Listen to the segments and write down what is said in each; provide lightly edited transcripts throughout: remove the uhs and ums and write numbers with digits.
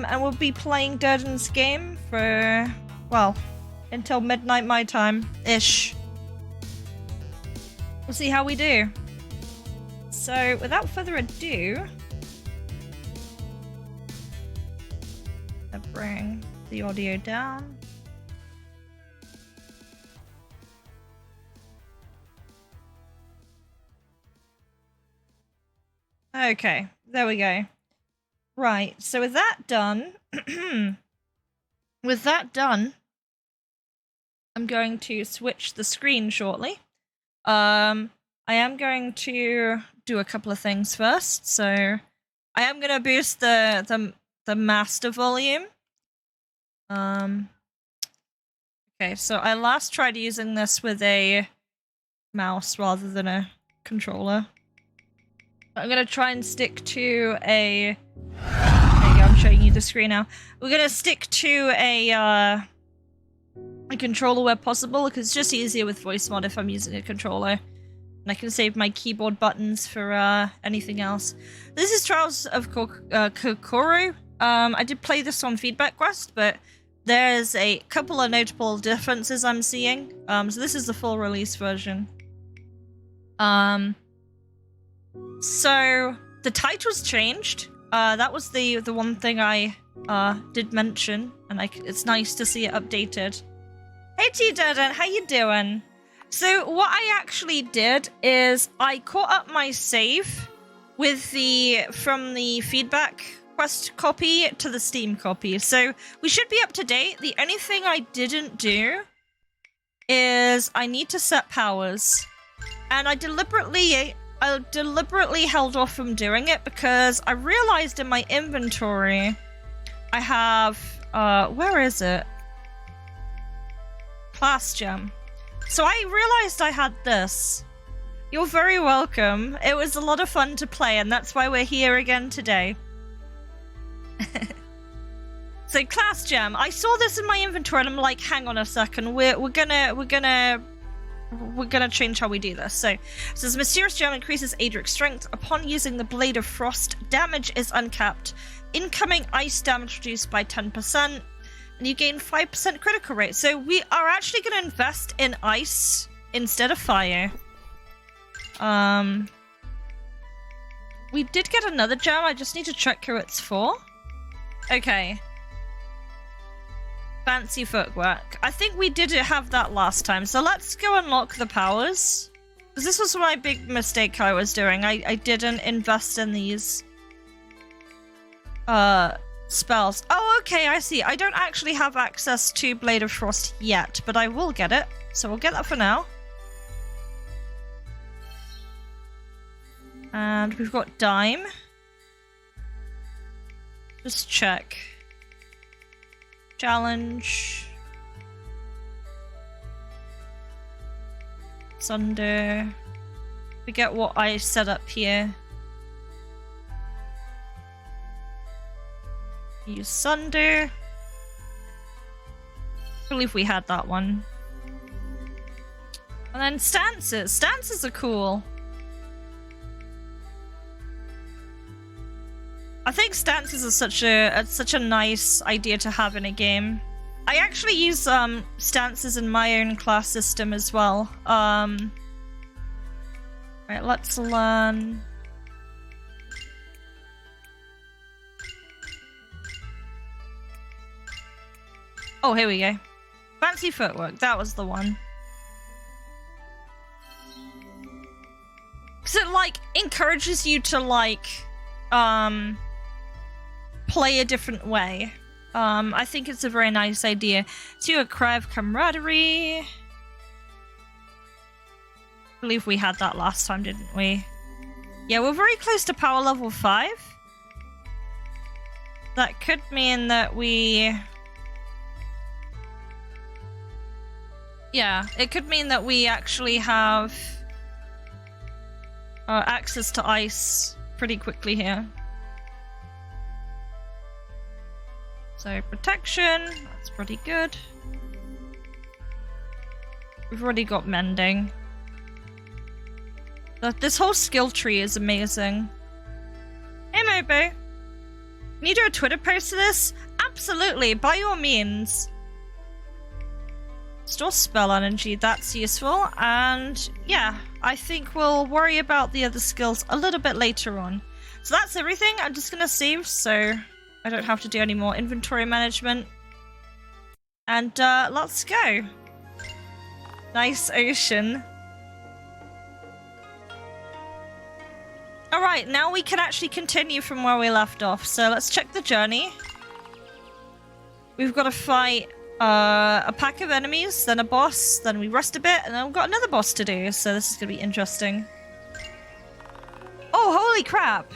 and we'll be playing Tdurden's game for, well, until midnight my time-ish. We'll see how we do. So, without further ado, I'll bring the audio down. Okay, there we go. Right, so with that done, I'm going to switch the screen shortly. I am going to do a couple of things first. So I am going to boost the master volume. Okay, so I last tried using this with a mouse rather than a controller. I'm going to try and stick to a... There you go, I'm showing you the screen now. We're going to stick to a controller where possible, because it's just easier with voice mod if I'm using a controller. And I can save my keyboard buttons for anything else. This is Trials of Kokoro. I did play this on Feedback Quest, but there's a couple of notable differences I'm seeing. So this is the full release version. So the title's changed. That was the one thing I did mention, and it's nice to see it updated. Hey Tdurden, how you doing? So what I actually did is I caught up my save with from the Feedback Quest copy to the Steam copy. So we should be up to date. The only thing I didn't do is I need to set powers. And I deliberately held off from doing it because I realized in my inventory I have where is it? Class gem. So I realized I had this. You're very welcome. It was a lot of fun to play, and that's why we're here again today. So class gem. I saw this in my inventory, and I'm like, hang on a second. We're gonna change how we do this. So it says mysterious gem increases Adric's strength. Upon using the Blade of Frost, damage is uncapped. Incoming ice damage reduced by 10%. And you gain 5% critical rate. So we are actually going to invest in ice instead of fire. We did get another gem. I just need to check who it's for. Okay. Fancy footwork. I think we did have that last time. So let's go unlock the powers. Because this was my big mistake I was doing. I didn't invest in these spells. Oh, okay, I see. I don't actually have access to Blade of Frost yet, but I will get it. So we'll get that for now. And we've got Dime. Just check. Challenge. Sunder. Forget what I set up here. Use Sunder. I believe we had that one. And then stances. Stances are cool. I think stances are such a nice idea to have in a game. I actually use stances in my own class system as well. Right, let's learn. Oh, here we go. Fancy footwork. That was the one. Because it, like, encourages you to, like, play a different way. I think it's a very nice idea. To a cry of camaraderie. I believe we had that last time, didn't we? Yeah, we're very close to power level 5. That could mean that we... Yeah, it could mean that we actually have access to ice pretty quickly here. So protection, that's pretty good. We've already got mending. This whole skill tree is amazing. Hey, Mobo. Can you do a Twitter post to this? Absolutely, by all means. Store spell energy, that's useful. And yeah, I think we'll worry about the other skills a little bit later on. So that's everything. I'm just gonna save so I don't have to do any more inventory management. And let's go. Nice ocean. Alright, now we can actually continue from where we left off. So let's check the journey. We've got to fight a pack of enemies, then a boss, then we rest a bit, and then we've got another boss to do. So this is going to be interesting. Oh, holy crap!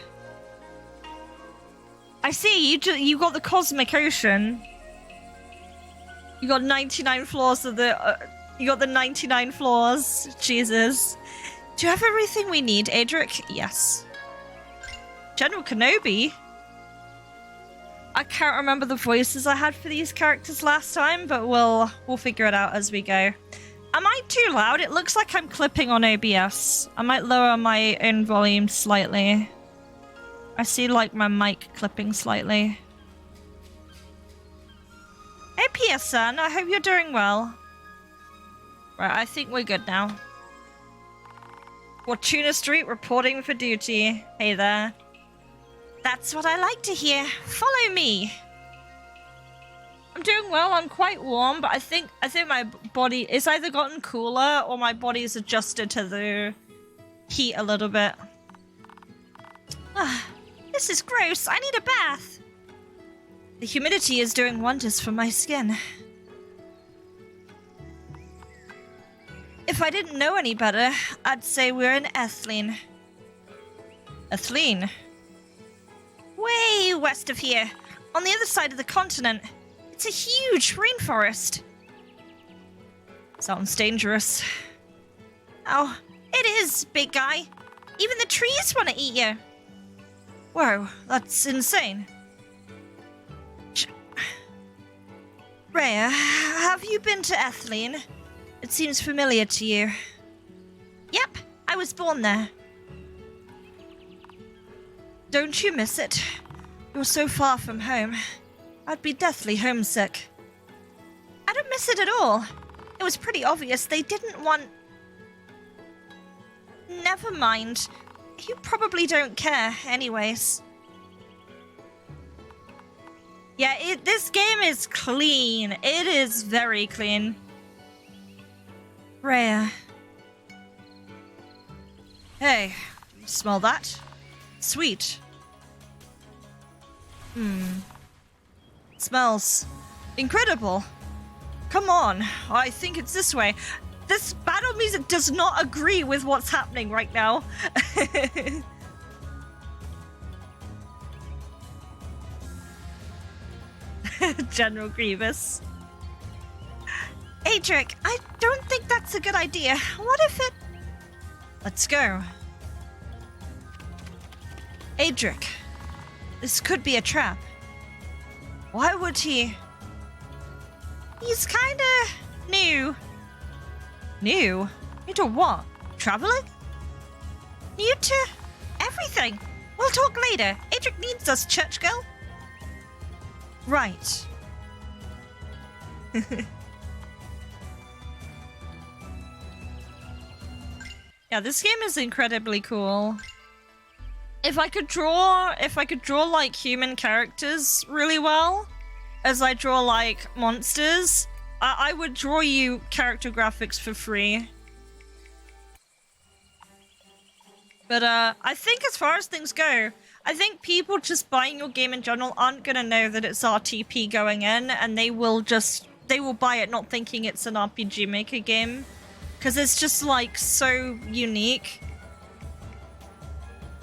I see, you got the Cosmic Ocean. You got 99 floors of the... you got the 99 floors. Jesus. Do you have everything we need, Adric? Yes. General Kenobi? I can't remember the voices I had for these characters last time, but we'll figure it out as we go. Am I too loud? It looks like I'm clipping on OBS. I might lower my own volume slightly. I see like my mic clipping slightly. Hey Pearson, I hope you're doing well. Right, I think we're good now. Fortuna Street reporting for duty. Hey there. That's what I like to hear. Follow me. I'm doing well. I'm quite warm, but I think my body is either gotten cooler or my body's adjusted to the heat a little bit. This is gross. I need a bath. The humidity is doing wonders for my skin. If I didn't know any better, I'd say we're in Ethline. Ethline? Way west of here, on the other side of the continent. It's a huge rainforest. Sounds dangerous. Oh, it is, big guy. Even the trees want to eat you. Whoa, that's insane. Rhea, have you been to Ethline? It seems familiar to you. Yep, I was born there. Don't you miss it? You're so far from home. I'd be deathly homesick. I don't miss it at all. It was pretty obvious they didn't want... Never mind. You probably don't care, anyways. Yeah, this game is clean. It is very clean. Rhea. Hey, smell that? Sweet. Smells incredible. Come on, I think it's this way. This battle music does not agree with what's happening right now. General Grievous. Adric, I don't think that's a good idea. What if it... Let's go. Adric, this could be a trap. Why would he... He's kinda... new. New? New to what? Traveling? New to... everything. We'll talk later. Adric needs us, church girl. Right. Yeah, this game is incredibly cool. If I could draw like human characters really well, as I draw like monsters, I would draw you character graphics for free. But I think as far as things go, I think people just buying your game in general aren't gonna know that it's RTP going in, and they will buy it not thinking it's an RPG Maker game. Because it's just like so unique.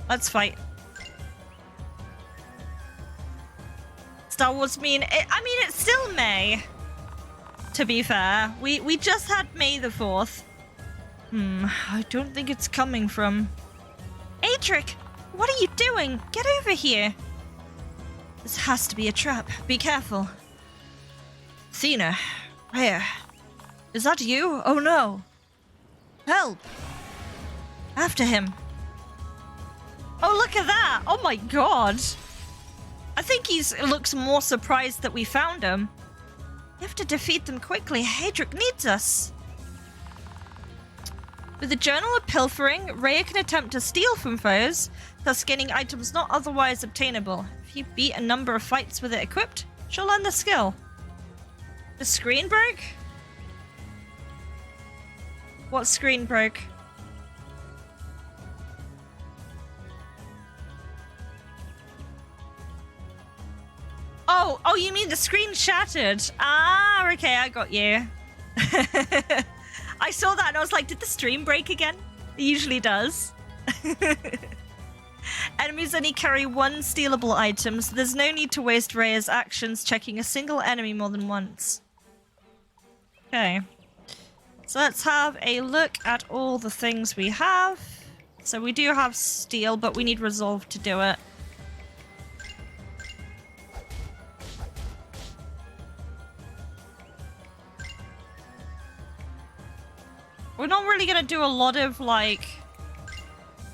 Let's fight. Star Wars I mean, it's still May. To be fair. We just had May the 4th. I don't think it's coming from... Adric! What are you doing? Get over here! This has to be a trap. Be careful. Athena. Where? Is that you? Oh no. Help! After him. Oh, look at that! Oh my god! I think he looks more surprised that we found him. We have to defeat them quickly. Hadric needs us. With the Journal of Pilfering, Rhea can attempt to steal from foes, thus gaining items not otherwise obtainable. If you beat a number of fights with it equipped, she'll learn the skill. The screen broke? What screen broke? Oh, you mean the screen shattered? Ah, okay, I got you. I saw that and I was like, did the stream break again? It usually does. Enemies only carry one stealable item, so there's no need to waste Rhea's actions checking a single enemy more than once. Okay. So let's have a look at all the things we have. So we do have steal, but we need resolve to do it. We're not really going to do a lot of, like,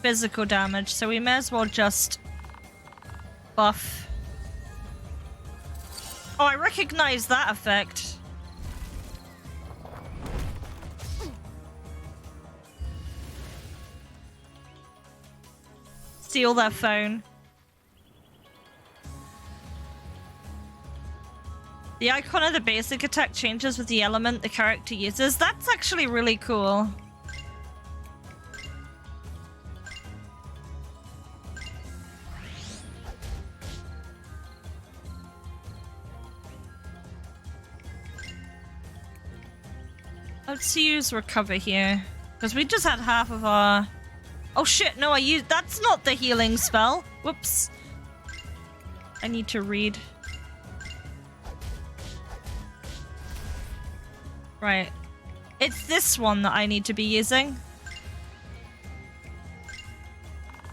physical damage, so we may as well just buff. Oh, I recognize that effect. Steal their phone. The icon of the basic attack changes with the element the character uses. That's actually really cool. Let's use recover here. Because we just had half of our... Oh shit, no, I used... That's not the healing spell. Whoops. I need to read. Right. It's this one that I need to be using.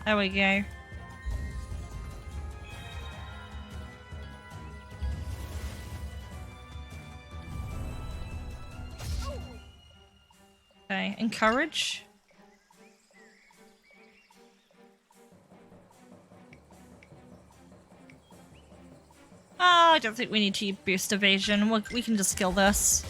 There we go. Okay, encourage. I don't think we need to boost evasion. We can just kill this.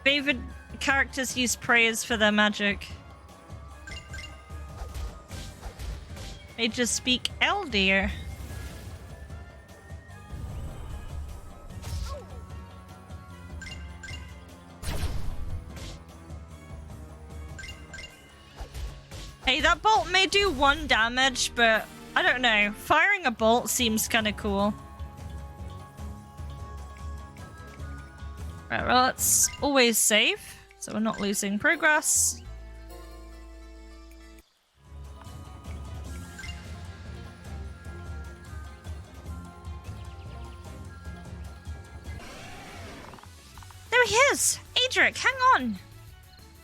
Favorite characters use praise for their magic. Mages speak Eldir. Hey, that bolt may do 1 damage, but I don't know. Firing a bolt seems kind of cool. Right, well, let's always save, so we're not losing progress. There he is! Adric, hang on!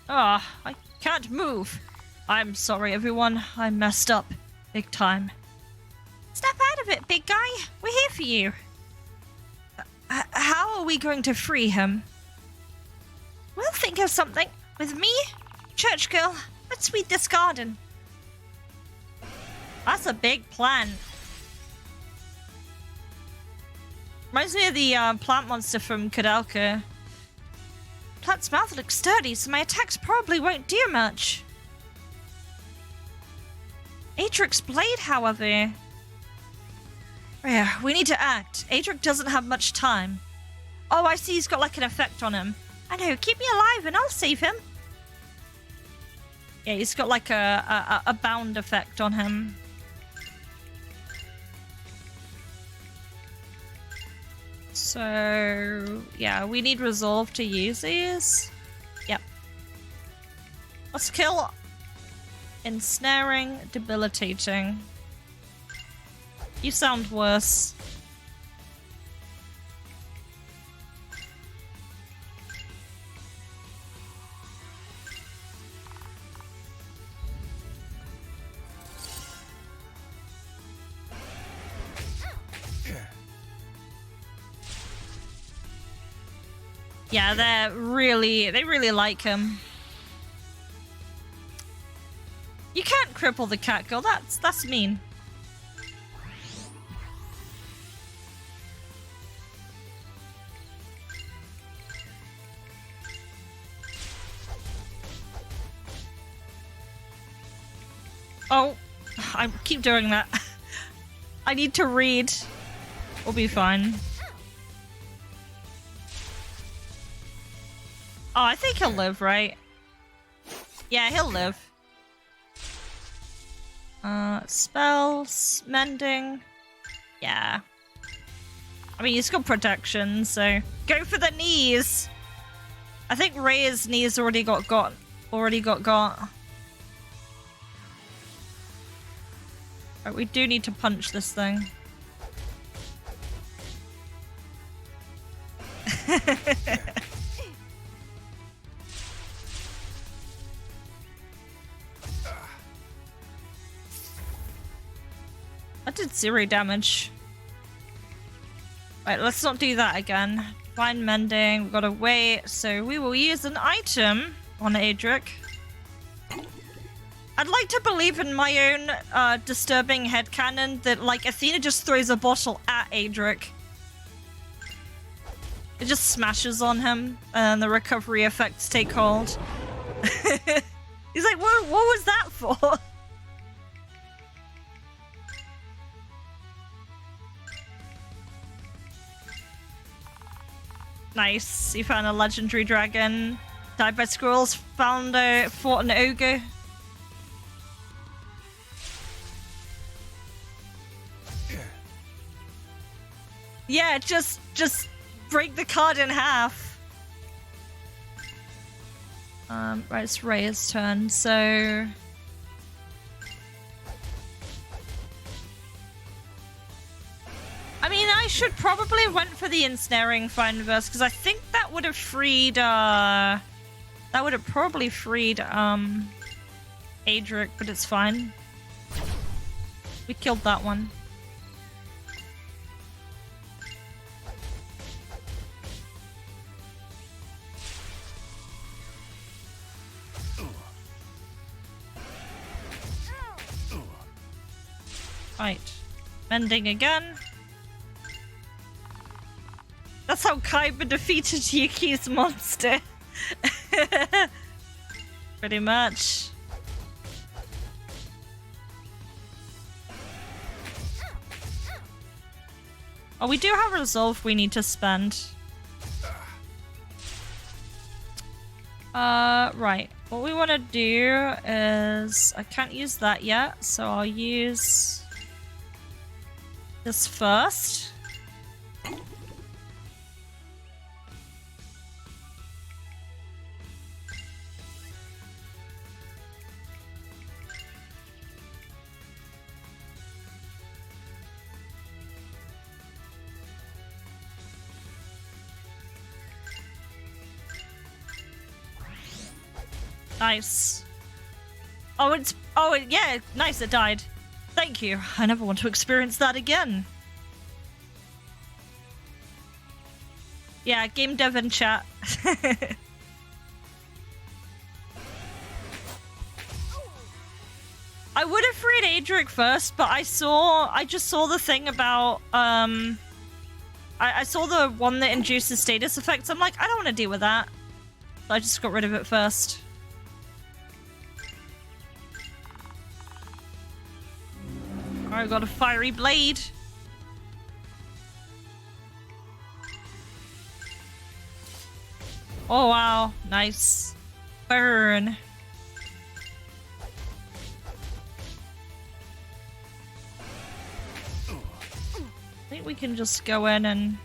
Ah, I can't move. I'm sorry, everyone. I messed up. Big time. Step out of it, big guy. We're here for you. How are we going to free him? We'll think of something. With me? Church girl, let's weed this garden. That's a big plan. Reminds me of the plant monster from Kodalka. Plant's mouth looks sturdy, so my attacks probably won't do much. Adric's blade, however... Yeah, we need to act. Adric doesn't have much time. Oh, I see he's got like an effect on him. I know, keep me alive and I'll save him. Yeah, he's got like a bound effect on him. So, yeah, we need resolve to use these. Yep. Let's kill ensnaring, debilitating. You sound worse. Yeah, they really like him. cripple the cat girl. That's mean. Oh, I keep doing that. I need to read. We'll be fine. Oh, I think he'll live, right? Yeah, he'll live. Spells, mending. Yeah. I mean, he's got protection, so go for the knees. I think Ray's knees already got. Right, we do need to punch this thing. That did 0 damage. Right, let's not do that again. Fine mending, we've got to wait, so we will use an item on Adric. I'd like to believe in my own disturbing headcanon that, like, Athena just throws a bottle at Adric. It just smashes on him, and the recovery effects take hold. He's like, what was that for? Nice, you found a legendary dragon. Died by squirrels, fought an ogre. Yeah, just break the card in half. Right, it's Ray's turn, so... I mean, I should probably have went for the Ensnaring Fineverse, because I think that would have freed, that would have probably freed, Adric, but it's fine. We killed that one. Right. Mending again. That's how Kaiba defeated Yuki's monster. Pretty much. Oh, we do have resolve we need to spend. Right. What we want to do is... I can't use that yet, so I'll use this first. Nice. Oh, yeah, nice, it died. Thank you. I never want to experience that again. Yeah, game dev and chat. I would have freed Adric first, but I just saw the thing about, I saw the one that induces status effects. I'm like, I don't want to deal with that. So I just got rid of it first. I got a fiery blade. Oh wow, nice. Burn. I think we can just go in and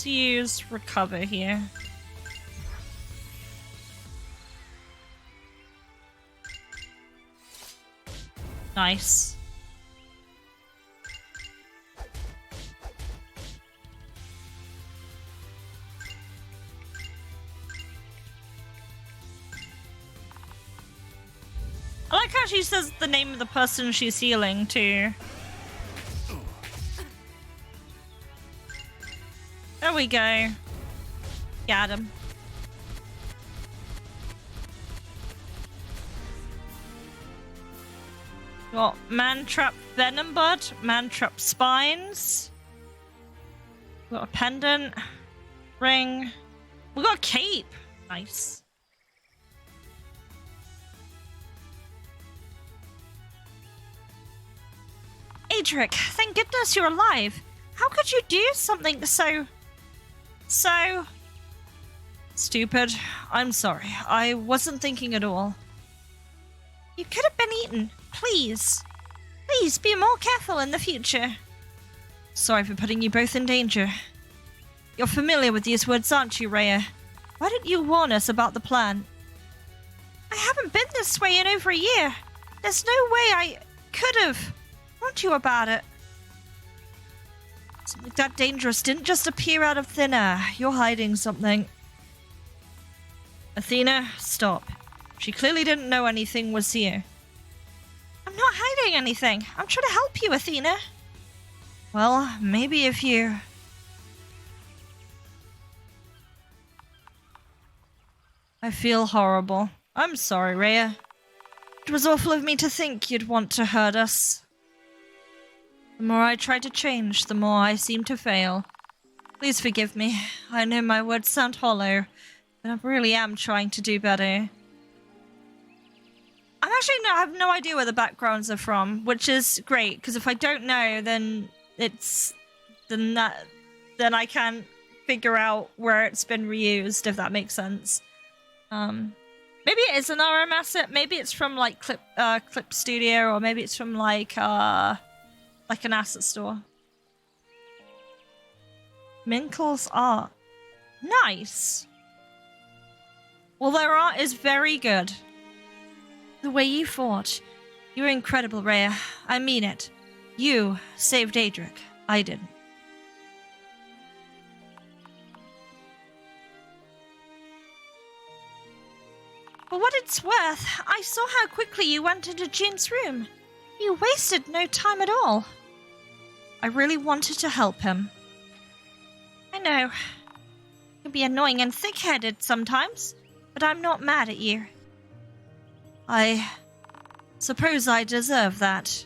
use recover here. Nice. I like how she says the name of the person she's healing too. There we go. Got him. Got man-trap venom bud, man-trap spines. Got a pendant, ring. We got a cape. Nice. Adric, thank goodness you're alive. How could you do something so stupid? I'm sorry. I wasn't thinking at all. You could have been eaten. Please. Please be more careful in the future. Sorry for putting you both in danger. You're familiar with these words, aren't you, Rhea? Why didn't you warn us about the plan? I haven't been this way in over a year. There's no way I could have warned you about it. Something that dangerous didn't just appear out of thin air. You're hiding something. Athena, stop. She clearly didn't know anything was here. I'm not hiding anything. I'm trying to help you, Athena. Well, maybe if you... I feel horrible. I'm sorry, Rhea. It was awful of me to think you'd want to hurt us. The more I try to change, the more I seem to fail. Please forgive me. I know my words sound hollow, but I really am trying to do better. I have no idea where the backgrounds are from, which is great, because if I don't know, then then I can't figure out where it's been reused, if that makes sense. Maybe it is an RM asset. Maybe it's from like Clip Studio, or maybe it's from like an asset store. Minkle's art. Nice. Well, their art is very good. The way you fought. You were incredible, Rhea. I mean it. You saved Adric. I didn't. For what it's worth, I saw how quickly you went into Jin's room. You wasted no time at all. I really wanted to help him. I know. You can be annoying and thick-headed sometimes, but I'm not mad at you. I suppose I deserve that.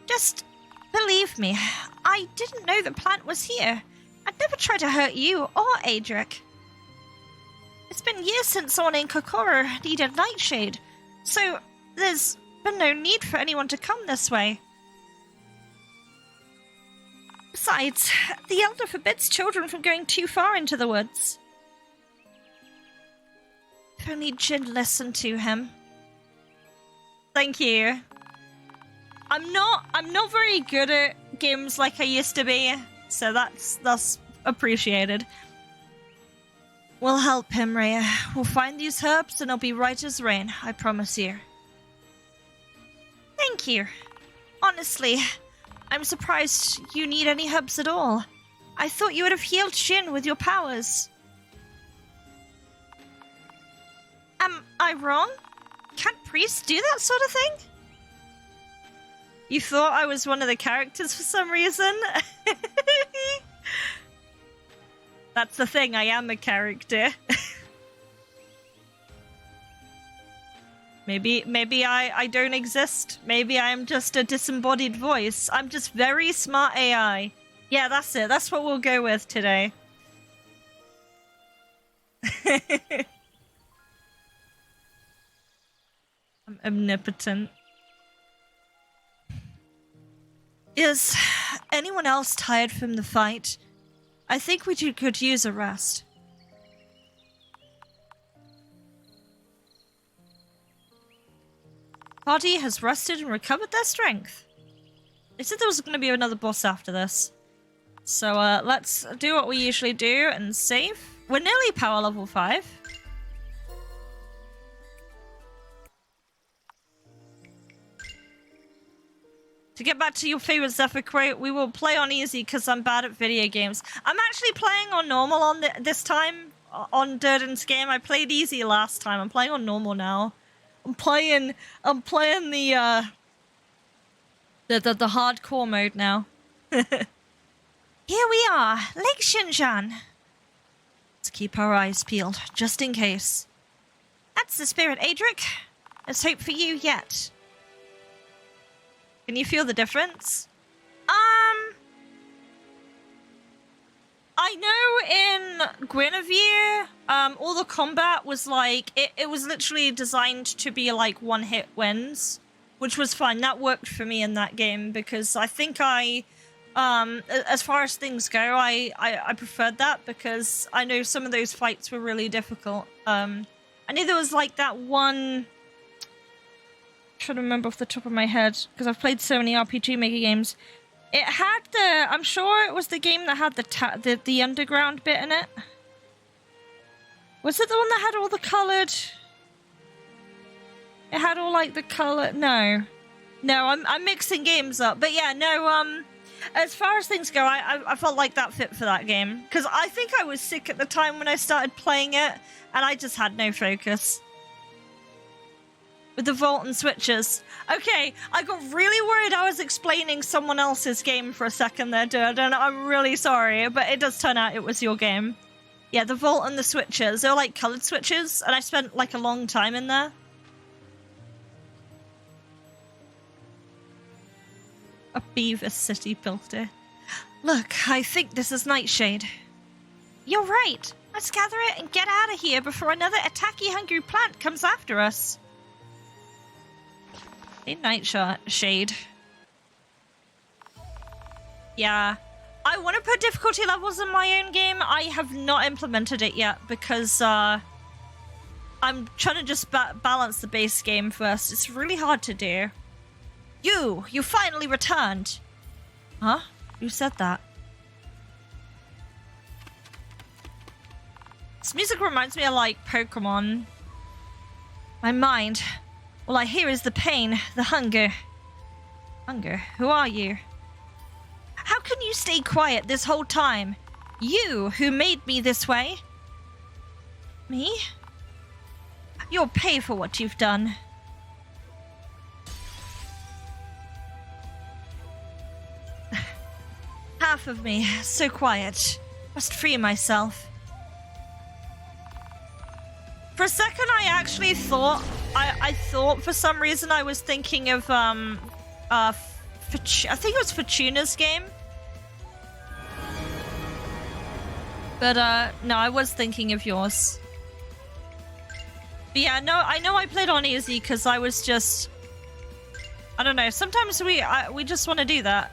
Just believe me, I didn't know the plant was here. I'd never try to hurt you or Adric. It's been years since someone in Kokoro needed Nightshade, so there's been no need for anyone to come this way. Besides, the Elder forbids children from going too far into the woods. If only Jin listened to him. Thank you. I'm not very good at games like I used to be, so that's appreciated. We'll help him, Rhea. We'll find these herbs and it'll be right as rain, I promise you. Thank you. Honestly, I'm surprised you need any herbs at all. I thought you would have healed Jin with your powers. Am I wrong? Can't priests do that sort of thing? You thought I was one of the characters for some reason? That's the thing, I am a character. Maybe I don't exist. Maybe I'm just a disembodied voice. I'm just very smart AI. Yeah, that's it. That's what we'll go with today. I'm omnipotent. Is anyone else tired from the fight? I think we could use a rest. Party has rested and recovered their strength. They said there was going to be another boss after this. So let's do what we usually do and save. We're nearly power level 5. To get back to your favorite Zephyr quote, we will play on easy because I'm bad at video games. I'm actually playing on normal on this time on Tdurden's game. I played easy last time. I'm playing on normal now. I'm playing the hardcore mode now. Here we are, Lake Xinjiang. Let's keep our eyes peeled, just in case. That's the spirit, Adric. There's hope for you yet. Can you feel the difference? I know in Guinevere, all the combat was like, it was literally designed to be like one-hit wins, which was fine. That worked for me in that game because I think as far as things go, I preferred that because I know some of those fights were really difficult. I knew there was like that one... I'm trying to remember off the top of my head because I've played so many RPG Maker games. It had I'm sure it was the game that had the underground bit in it. Was it the one that had all the coloured... It had all like the colour... No, I'm mixing games up. But yeah, no, as far as things go, I felt like that fit for that game. Because I think I was sick at the time when I started playing it, and I just had no focus. With the vault and switches. Okay, I got really worried I was explaining someone else's game for a second there, Tdurden. I'm really sorry, but it does turn out it was your game. Yeah, the vault and the switches. They're like coloured switches, and I spent like a long time in there. A beaver city builder. Look, I think this is Nightshade. You're right. Let's gather it and get out of here before another attacky-hungry plant comes after us. Hey, Nightshade. Yeah. I want to put difficulty levels in my own game. I have not implemented it yet because I'm trying to just balance the base game first. It's really hard to do. You finally returned. Huh? Who said that? This music reminds me of like Pokemon. My mind. All I hear is the pain, the hunger. Hunger? Who are you? How can you stay quiet this whole time? You who made me this way? Me? You'll pay for what you've done. Half of me, so quiet. Must free myself. For a second, I actually thought... I thought for some reason I was thinking of, I think it was Fortuna's game. But, no, I was thinking of yours. But yeah, no, I know I played on easy because I was just... I don't know, sometimes we just want to do that.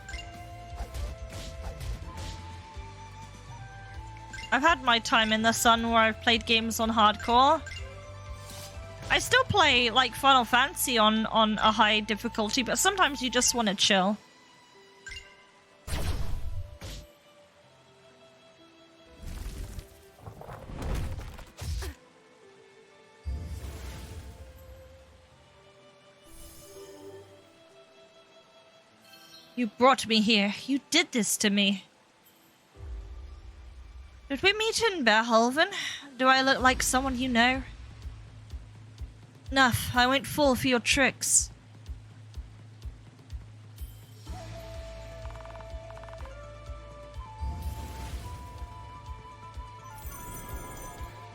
I've had my time in the sun where I've played games on hardcore. I still play, like, Final Fantasy on a high difficulty, but sometimes you just want to chill. You brought me here. You did this to me. Did we meet in Bearhaven? Do I look like someone you know? Enough. I won't fall for your tricks.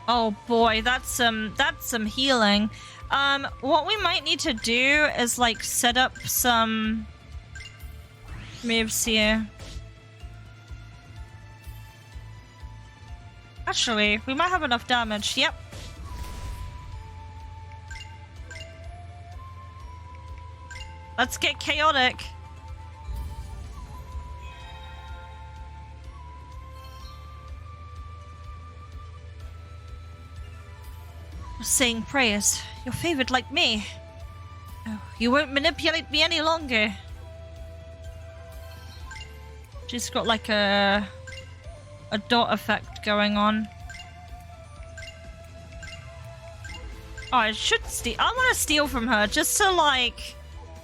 Oh boy, that's some healing. What we might need to do is like set up some moves here. Actually, we might have enough damage. Yep. Let's get chaotic. Saying prayers. Your favorite like me. Oh, you won't manipulate me any longer. She's got like a dot effect going on. Oh, I should steal. I want to steal from her just to like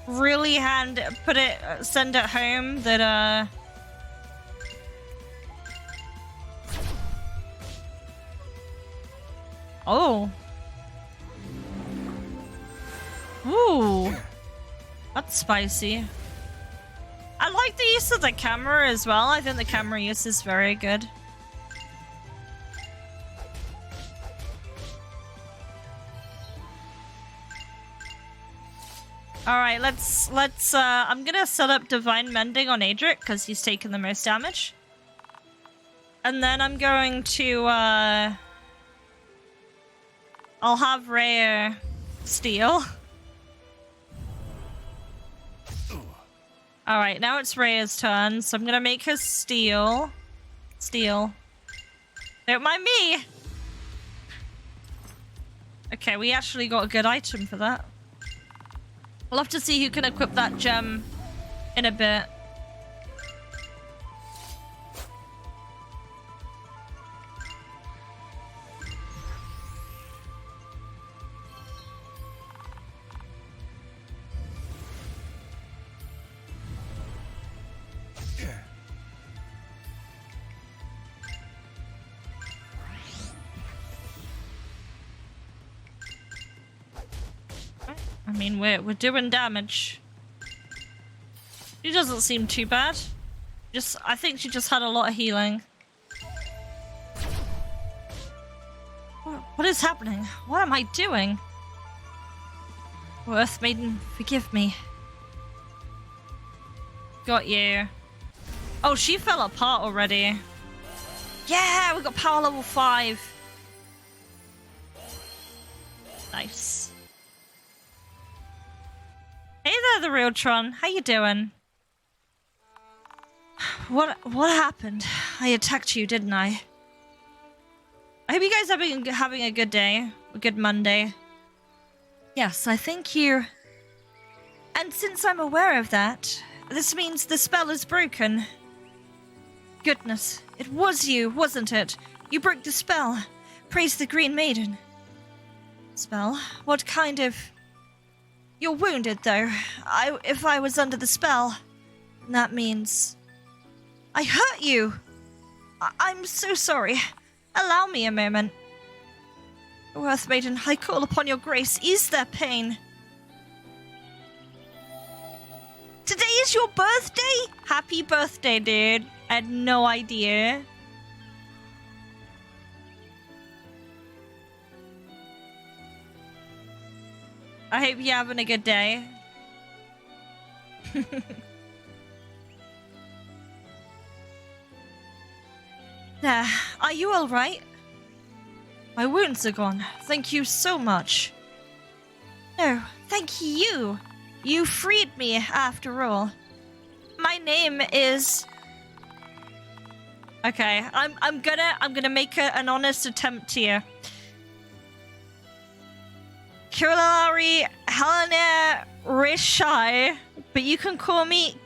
really send it home that oh. Ooh. That's spicy. I like the use of the camera as well. I think the camera use is very good. Alright, I'm gonna set up Divine Mending on Adric, because he's taken the most damage. And then I'm going to, I'll have Rhea steal. Alright, now it's Rhea's turn, so I'm gonna make her steal. Steal. Don't mind me! Okay, we actually got a good item for that. We'll have to see who can equip that gem in a bit. I mean, we're doing damage. She doesn't seem too bad. I think she just had a lot of healing. What is happening? What am I doing? Oh, Earth Maiden, forgive me. Got you. Oh, she fell apart already. Yeah, we got power level 5. Nice. Hey there, the real Tron. How you doing? What happened? I attacked you, didn't I? I hope you guys are having a good day. A good Monday. Yes, I think you... And since I'm aware of that, this means the spell is broken. Goodness, it was you, wasn't it? You broke the spell. Praise the Green Maiden. Spell? What kind of... You're wounded, though. If I was under the spell, that means... I hurt you! I'm so sorry. Allow me a moment. O Earth Maiden, I call upon your grace. Ease their pain. Today is your birthday? Happy birthday, dude. I had no idea. I hope you're having a good day. There, are you alright? My wounds are gone. Thank you so much. No, thank you. You freed me after all. My name is... Okay, I'm gonna make an honest attempt here. Kirillari Helena Rishai, but you can call me...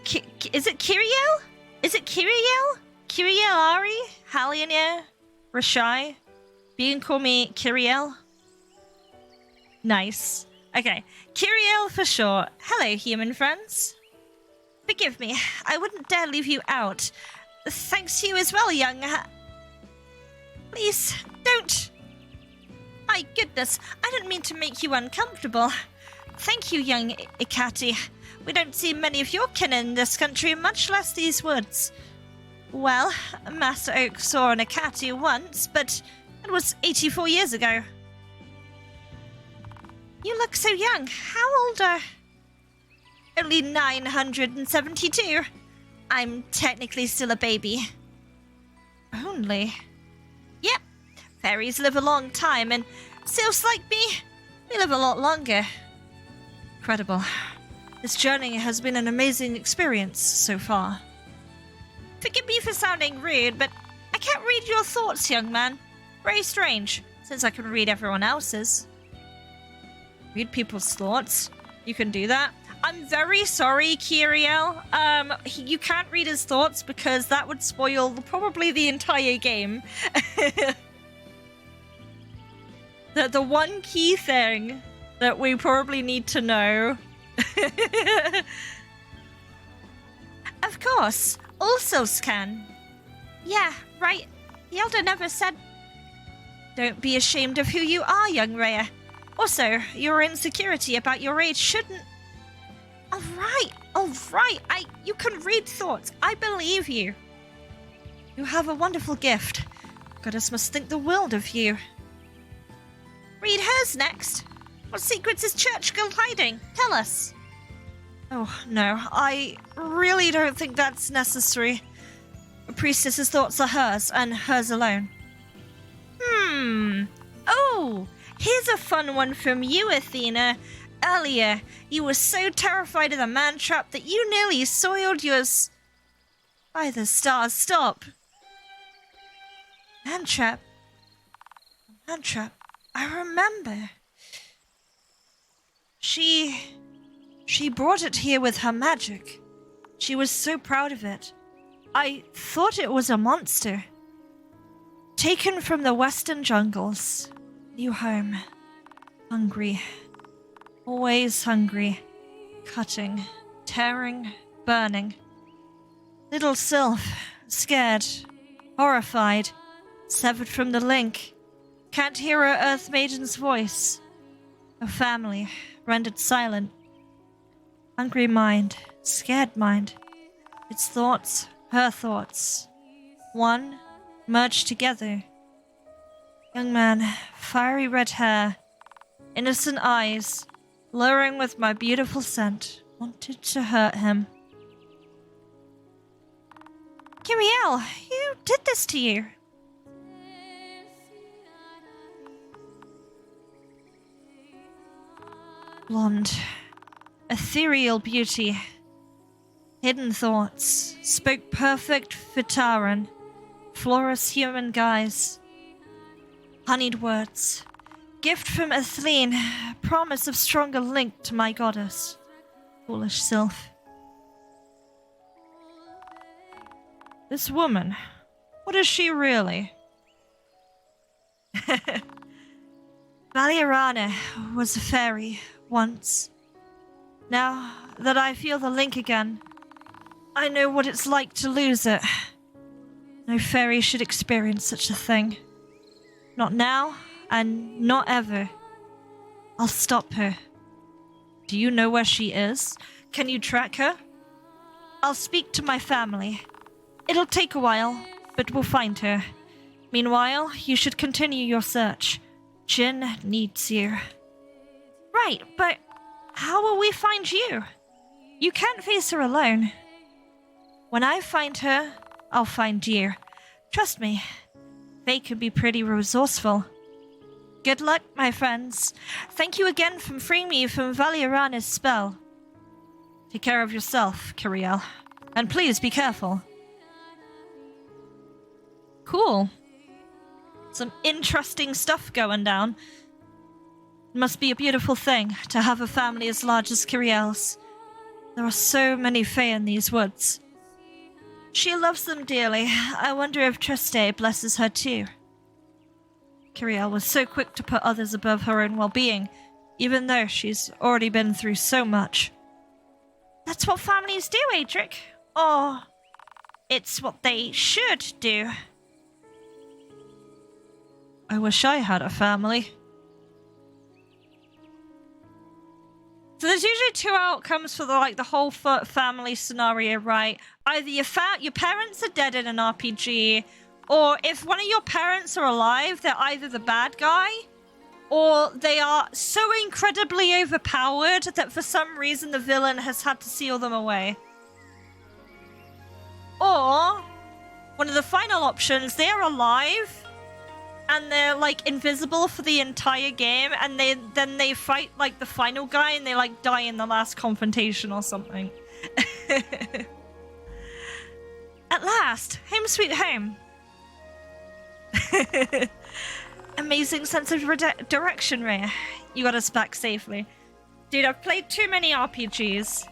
is it Kiriel? Is it Kiriel? Kirillari Helena Rishai? But you can call me Kiriel. Nice. Okay, Kiriel for short. Hello, human friends. Forgive me, I wouldn't dare leave you out. Thanks to you as well, young... Please, don't... My goodness, I didn't mean to make you uncomfortable. Thank you, young Ikati. We don't see many of your kin in this country, much less these woods. Well, Master Oak saw an Ikati once, but it was 84 years ago. You look so young. How old are... Only 972. I'm technically still a baby. Only? Yep. Fairies live a long time, and sylphs like me, we live a lot longer. Incredible. This journey has been an amazing experience so far. Forgive me for sounding rude, but I can't read your thoughts, young man. Very strange, since I can read everyone else's. Read people's thoughts? You can do that? I'm very sorry, Kiriel. You can't read his thoughts because that would spoil probably the entire game. The one key thing that we probably need to know. Of course, all souls can. Yeah, right. The Elder never said... Don't be ashamed of who you are, young Rhea. Also, your insecurity about your age shouldn't... All right. You can read thoughts. I believe you. You have a wonderful gift. Goddess must think the world of you. Read hers next. What secrets is Church Girl hiding? Tell us. Oh, no. I really don't think that's necessary. A priestess's thoughts are hers, and hers alone. Oh, here's a fun one from you, Athena. Earlier, you were so terrified of the man trap that you nearly soiled yours. By the stars, stop. Man trap. Man trap. I remember. She brought it here with her magic. She was so proud of it. I thought it was a monster. Taken from the western jungles. New home. Hungry. Always hungry. Cutting. Tearing. Burning. Little Sylph. Scared. Horrified. Severed from the link. Can't hear her Earth Maiden's voice. Her family. Rendered silent. Hungry mind. Scared mind. Its thoughts. Her thoughts. One. Merged together. Young man, fiery red hair, innocent eyes, luring with my beautiful scent, wanted to hurt him. Kiriel, who did this to you? Blonde, ethereal beauty, hidden thoughts, spoke perfect Vitaran. Florus human guise. Honeyed words. Gift from Athene. Promise of stronger link to my goddess. Foolish sylph. This woman. What is she really? Valiarana was a fairy once. Now that I feel the link again, I know what it's like to lose it. No fairy should experience such a thing. Not now, and not ever. I'll stop her. Do you know where she is? Can you track her? I'll speak to my family. It'll take a while, but we'll find her. Meanwhile, you should continue your search. Jin needs you. Right, but how will we find you? You can't face her alone. When I find her, I'll find you. Trust me, they can be pretty resourceful. Good luck, my friends. Thank you again for freeing me from Valiarana's spell. Take care of yourself, Kiriel. And please be careful. Cool. Some interesting stuff going down. It must be a beautiful thing to have a family as large as Kiriel's. There are so many Fae in these woods. She loves them dearly. I wonder if Triste blesses her too. Kiriel was so quick to put others above her own well-being, even though she's already been through so much. That's what families do, Adric. Or it's what they should do. I wish I had a family. So there's usually two outcomes for the whole family scenario, right? Either your parents are dead in an RPG, or if one of your parents are alive, they're either the bad guy, or they are so incredibly overpowered that for some reason the villain has had to seal them away. Or one of the final options, they're alive, and they're invisible for the entire game, and then they fight the final guy, and they die in the last confrontation or something. At last, home sweet home. Amazing sense of direction, Ray. You got us back safely. Dude, I've played too many RPGs.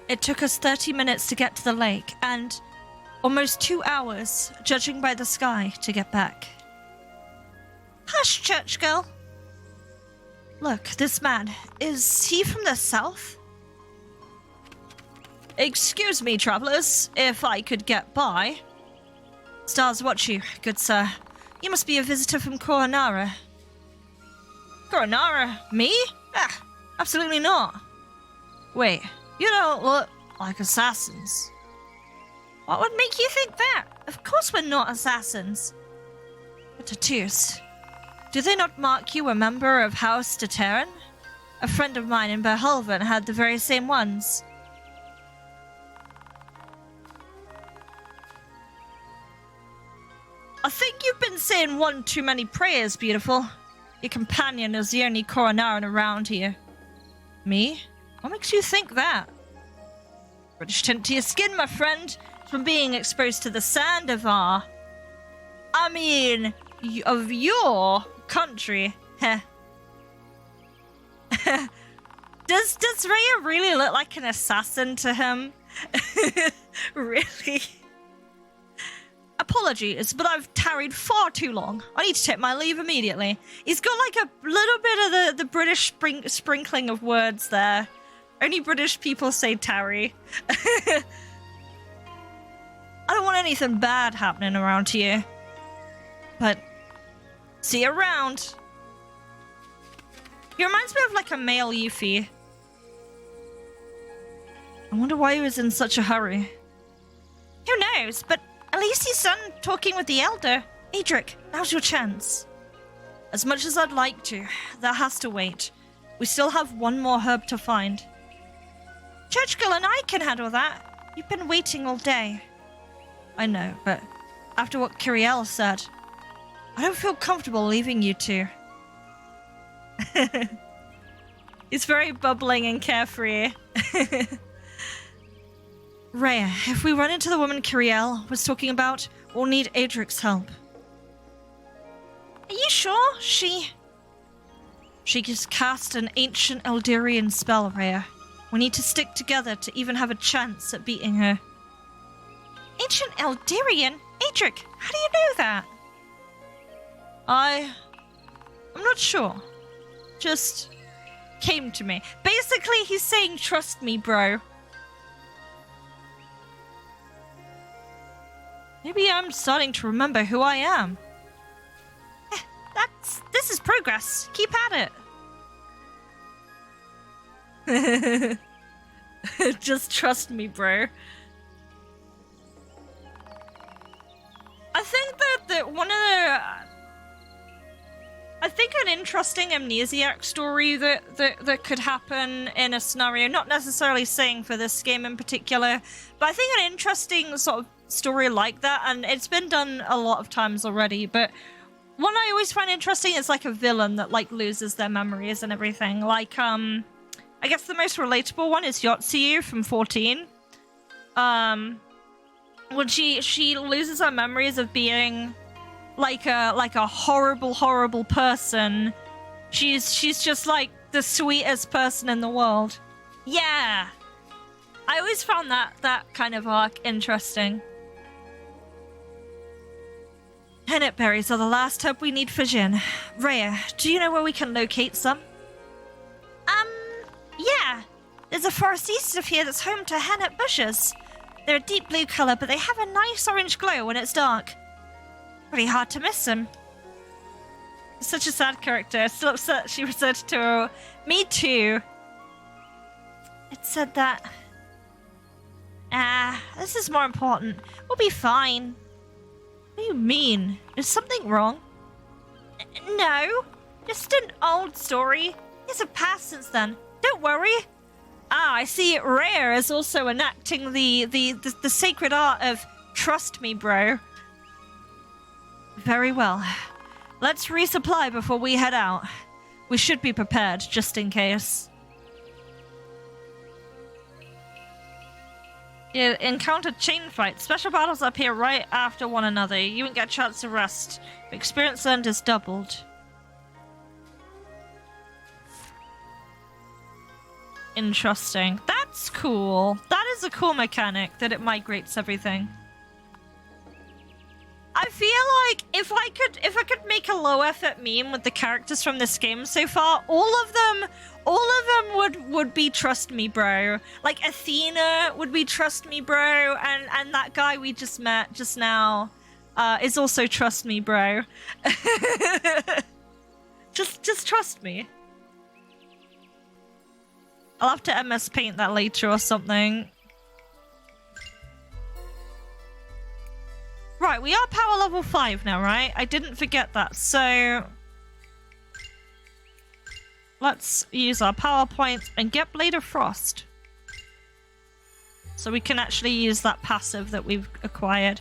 It took us 30 minutes to get to the lake, and almost 2 hours, judging by the sky, to get back. Hush, church girl. Look, this man, is he from the south? Excuse me, travelers, if I could get by. Stars watch you, good sir. You must be a visitor from Koronara. Koronara? Me? Ah, absolutely not. Wait. You don't look like assassins. What would make you think that? Of course we're not assassins. We're tattoos. Do they not mark you a member of House Tdurden? A friend of mine in Berhalven had the very same ones. I think you've been saying one too many prayers, beautiful. Your companion is the only Coronaran around here. Me? What makes you think that? British tint to your skin, my friend, from being exposed to the sand of our... I mean, of your country. Heh. Does Rhea really look like an assassin to him? Really? Apologies, but I've tarried far too long. I need to take my leave immediately. He's got like a little bit of the British sprinkling of words there. Only British people say tarry. I don't want anything bad happening around here. But see you around. He reminds me of like a male Yuffie. I wonder why he was in such a hurry. Who knows, but at least he's done talking with the Elder. Adric, now's your chance. As much as I'd like to, that has to wait. We still have one more herb to find. Churchgirl and I can handle that. You've been waiting all day. I know, but after what Kiriel said, I don't feel comfortable leaving you two. He's very bubbling and carefree. Rhea, if we run into the woman Kiriel was talking about, we'll need Adric's help. Are you sure? She just cast an ancient Eldarian spell, Rhea. We need to stick together to even have a chance at beating her. Ancient Eldarian? Adric, how do you know that? I'm not sure. Just came to me. Basically, he's saying, trust me, bro. Maybe I'm starting to remember who I am. This is progress. Keep at it. Just trust me, bro. I think that one of the... I think an interesting amnesiac story that could happen in a scenario, not necessarily saying for this game in particular, but I think an interesting sort of story like that, and it's been done a lot of times already, but one I always find interesting is like a villain that like loses their memories and everything. Like, I guess the most relatable one is Yotsuyu from 14. When she loses her memories of being like a horrible person, she's just like the sweetest person in the world. Yeah, I always found that kind of arc interesting. Hennet berries are the last herb we need for Jin. Rhea, do you know where we can locate some? Yeah. There's a forest east of here that's home to hennet bushes. They're a deep blue color, but they have a nice orange glow when it's dark. Pretty hard to miss them. Such a sad character. Still upset she referred to her. Me too. It said that... this is more important. We'll be fine. What do you mean? Is something wrong? No. Just an old story. It's a past since then. Don't worry. Ah, I see Rhea is also enacting the sacred art of trust me, bro. Very well. Let's resupply before we head out. We should be prepared, just in case. You encounter chain fights. Special battles appear right after one another. You won't get a chance to rest. Experience earned is doubled. Interesting. That's cool. That is a cool mechanic, that it migrates everything. I feel like if I could make a low effort meme with the characters from this game so far, all of them would be trust me, bro. Like Athena would be trust me, bro, and that guy we just met just now is also trust me, bro. just trust me. I'll have to MS Paint that later or something. Right, we are power level 5 now, right? I didn't forget that. So let's use our PowerPoint and get Blade of Frost. So we can actually use that passive that we've acquired.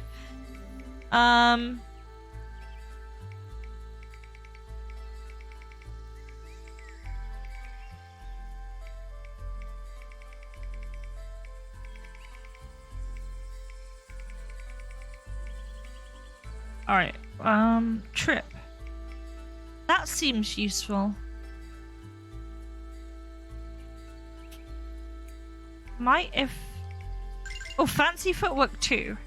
Alright, trip. That seems useful. Might if... Oh, fancy footwork too.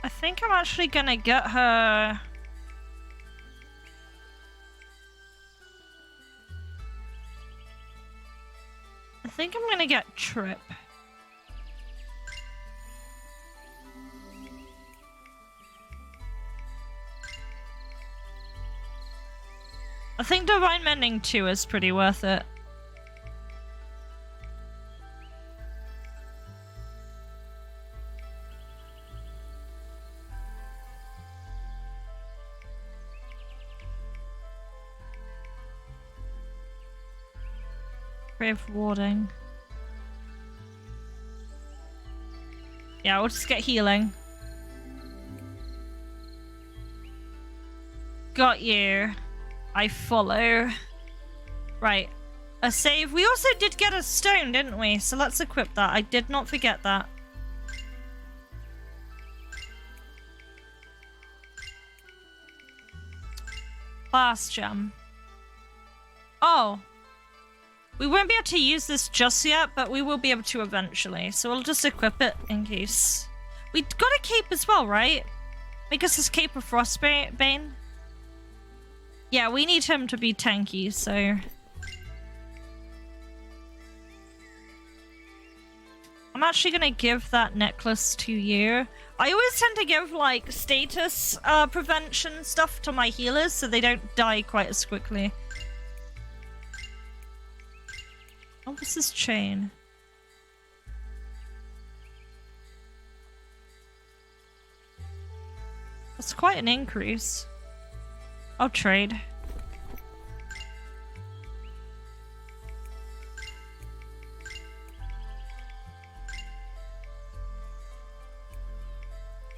I think I'm actually gonna get her... I think I'm gonna get Trip. I think Divine Mending 2 is pretty worth it. Brave Warding. Yeah, we'll just get healing. Got you. I follow. Right. A save. We also did get a stone, didn't we? So let's equip that. I did not forget that. Class gem. Oh. We won't be able to use this just yet, but we will be able to eventually. So we'll just equip it in case. We got a cape as well, right? Make us this cape of Frostbane. Yeah, we need him to be tanky, so... I'm actually gonna give that necklace to you. I always tend to give, like, status prevention stuff to my healers so they don't die quite as quickly. Oh, what's this chain? That's quite an increase. I'll trade.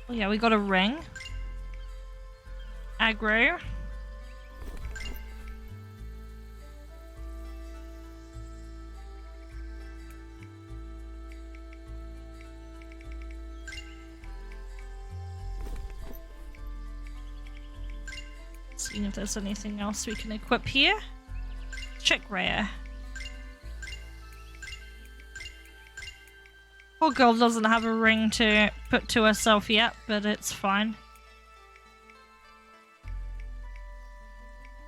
Oh yeah, we got a ring. Aggro. Seeing if there's anything else we can equip here. Check rare. Poor girl doesn't have a ring to put to herself yet, but it's fine.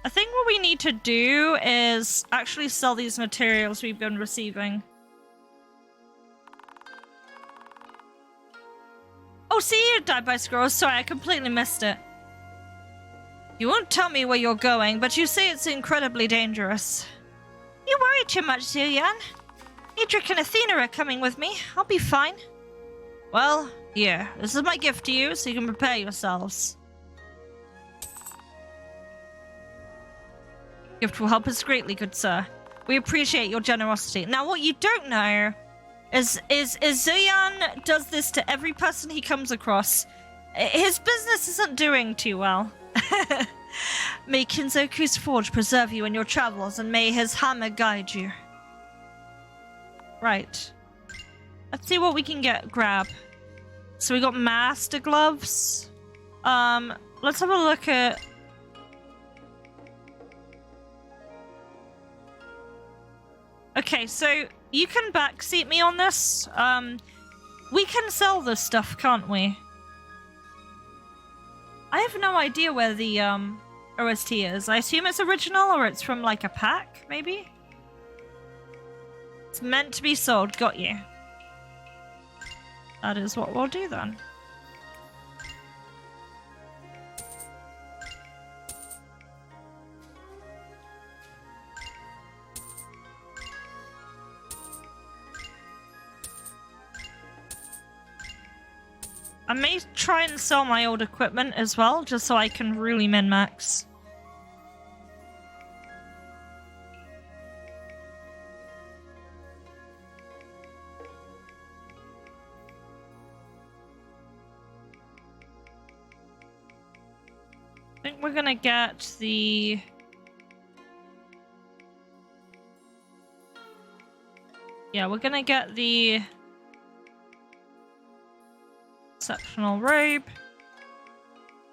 I think what we need to do is actually sell these materials we've been receiving. Oh, see you, Died by Scrolls. Sorry, I completely missed it. You won't tell me where you're going, but you say it's incredibly dangerous. You worry too much, Zuyan. Edric and Athena are coming with me. I'll be fine. Well, here. This is my gift to you, so you can prepare yourselves. Gift will help us greatly, good sir. We appreciate your generosity. Now, what you don't know is Zuyan does this to every person he comes across. His business isn't doing too well. May Kinzoku's forge preserve you in your travels, and may his hammer guide you. Right. Let's see what we can grab. So we got master gloves. Let's have a look at... Okay, so you can backseat me on this. We can sell this stuff, can't we? I have no idea where the OST is. I assume it's original or it's from like a pack, maybe? It's meant to be sold. Got you. That is what we'll do then. I may try and sell my old equipment as well, just so I can really min-max. I think we're gonna get the... Yeah, we're gonna get the... Exceptional robe.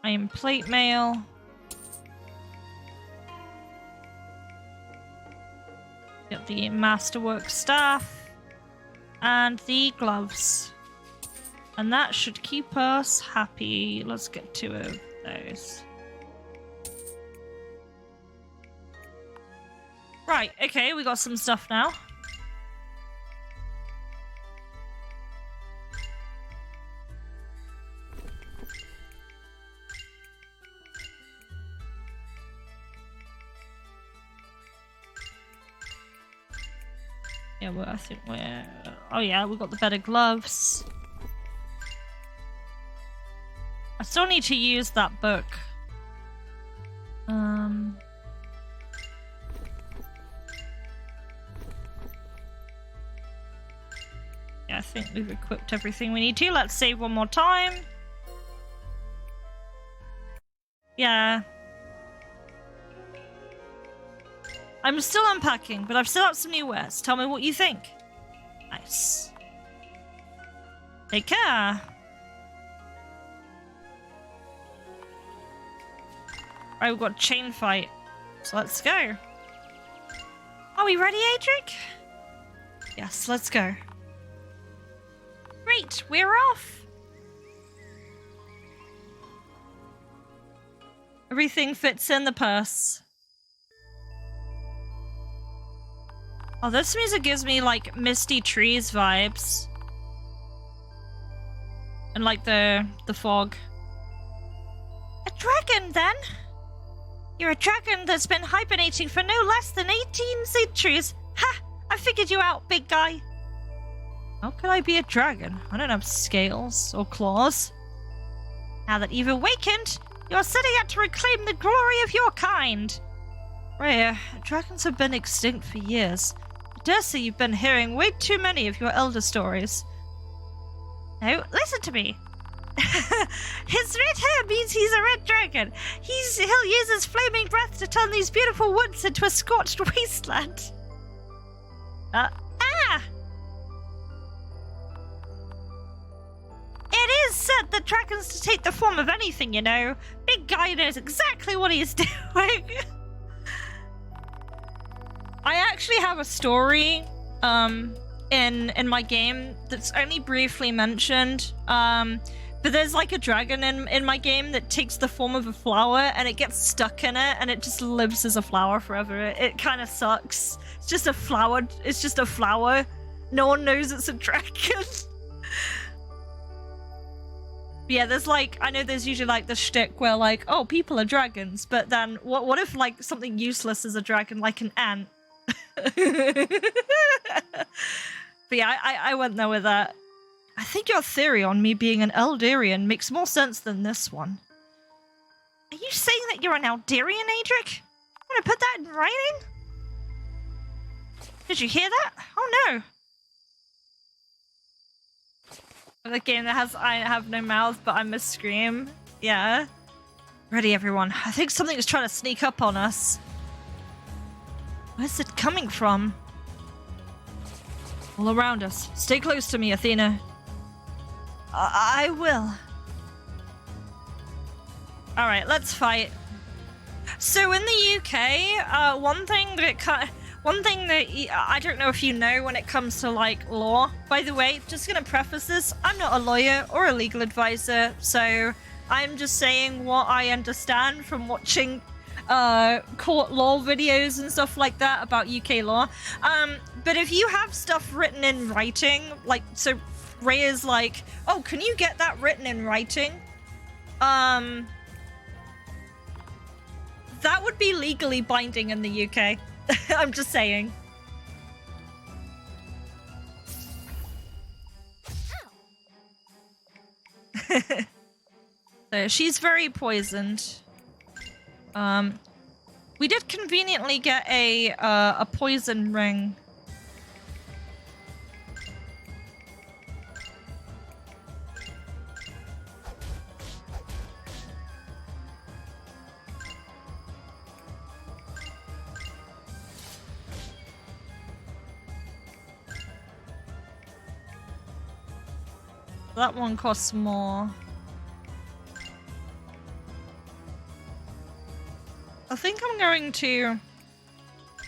Iron plate mail. Get the masterwork staff. And the gloves. And that should keep us happy. Let's get 2 of those. Right, okay, we got some stuff now. Yeah, well, I think we're... Oh yeah, we got the better gloves. I still need to use that book. Yeah, I think we've equipped everything we need to. Let's save one more time. Yeah. I'm still unpacking, but I've still got some new wares. Tell me what you think. Nice. Take care. Alright, we've got a chain fight. So let's go. Are we ready, Adric? Yes, let's go. Great, we're off. Everything fits in the purse. Oh, this music gives me, like, Misty Trees vibes. And, like, the fog. A dragon, then? You're a dragon that's been hibernating for no less than 18 centuries. Ha! I figured you out, big guy. How could I be a dragon? I don't have scales or claws. Now that you've awakened, you're setting out to reclaim the glory of your kind. Rhea, dragons have been extinct for years. I dare say you've been hearing way too many of your elder stories. No, listen to me. His red hair means he's a red dragon. He'll use his flaming breath to turn these beautiful woods into a scorched wasteland. It is said that dragons to take the form of anything, you know. Big guy knows exactly what he's doing. I actually have a story in my game that's only briefly mentioned. But there's like a dragon in my game that takes the form of a flower and it gets stuck in it and it just lives as a flower forever. It kind of sucks. It's just a flower. It's just a flower. No one knows it's a dragon. Yeah, there's like, I know there's usually like the shtick where like, oh, people are dragons, but then what if like something useless is a dragon, like an ant? But yeah, I went there with that. I think your theory on me being an Eldarian makes more sense than this one. Are you saying that you're an Eldarian, Adric? I'm gonna put that in writing? Did you hear that? Oh no. The game that has I have no mouth, but I must scream. Yeah. Ready, everyone. I think something is trying to sneak up on us. Where's it coming from? All around us. Stay close to me, Athena. I will. Alright, let's fight. So in the UK, one thing that I don't know if you know when it comes to like law. By the way, just gonna preface this, I'm not a lawyer or a legal advisor, so I'm just saying what I understand from watching court law videos and stuff like that about UK law. But if you have stuff written in writing, like, so Rhea's like, oh, can you get that written in writing? That would be legally binding in the UK. I'm just saying. So she's very poisoned. We did conveniently get a poison ring. That one costs more. I think I'm going to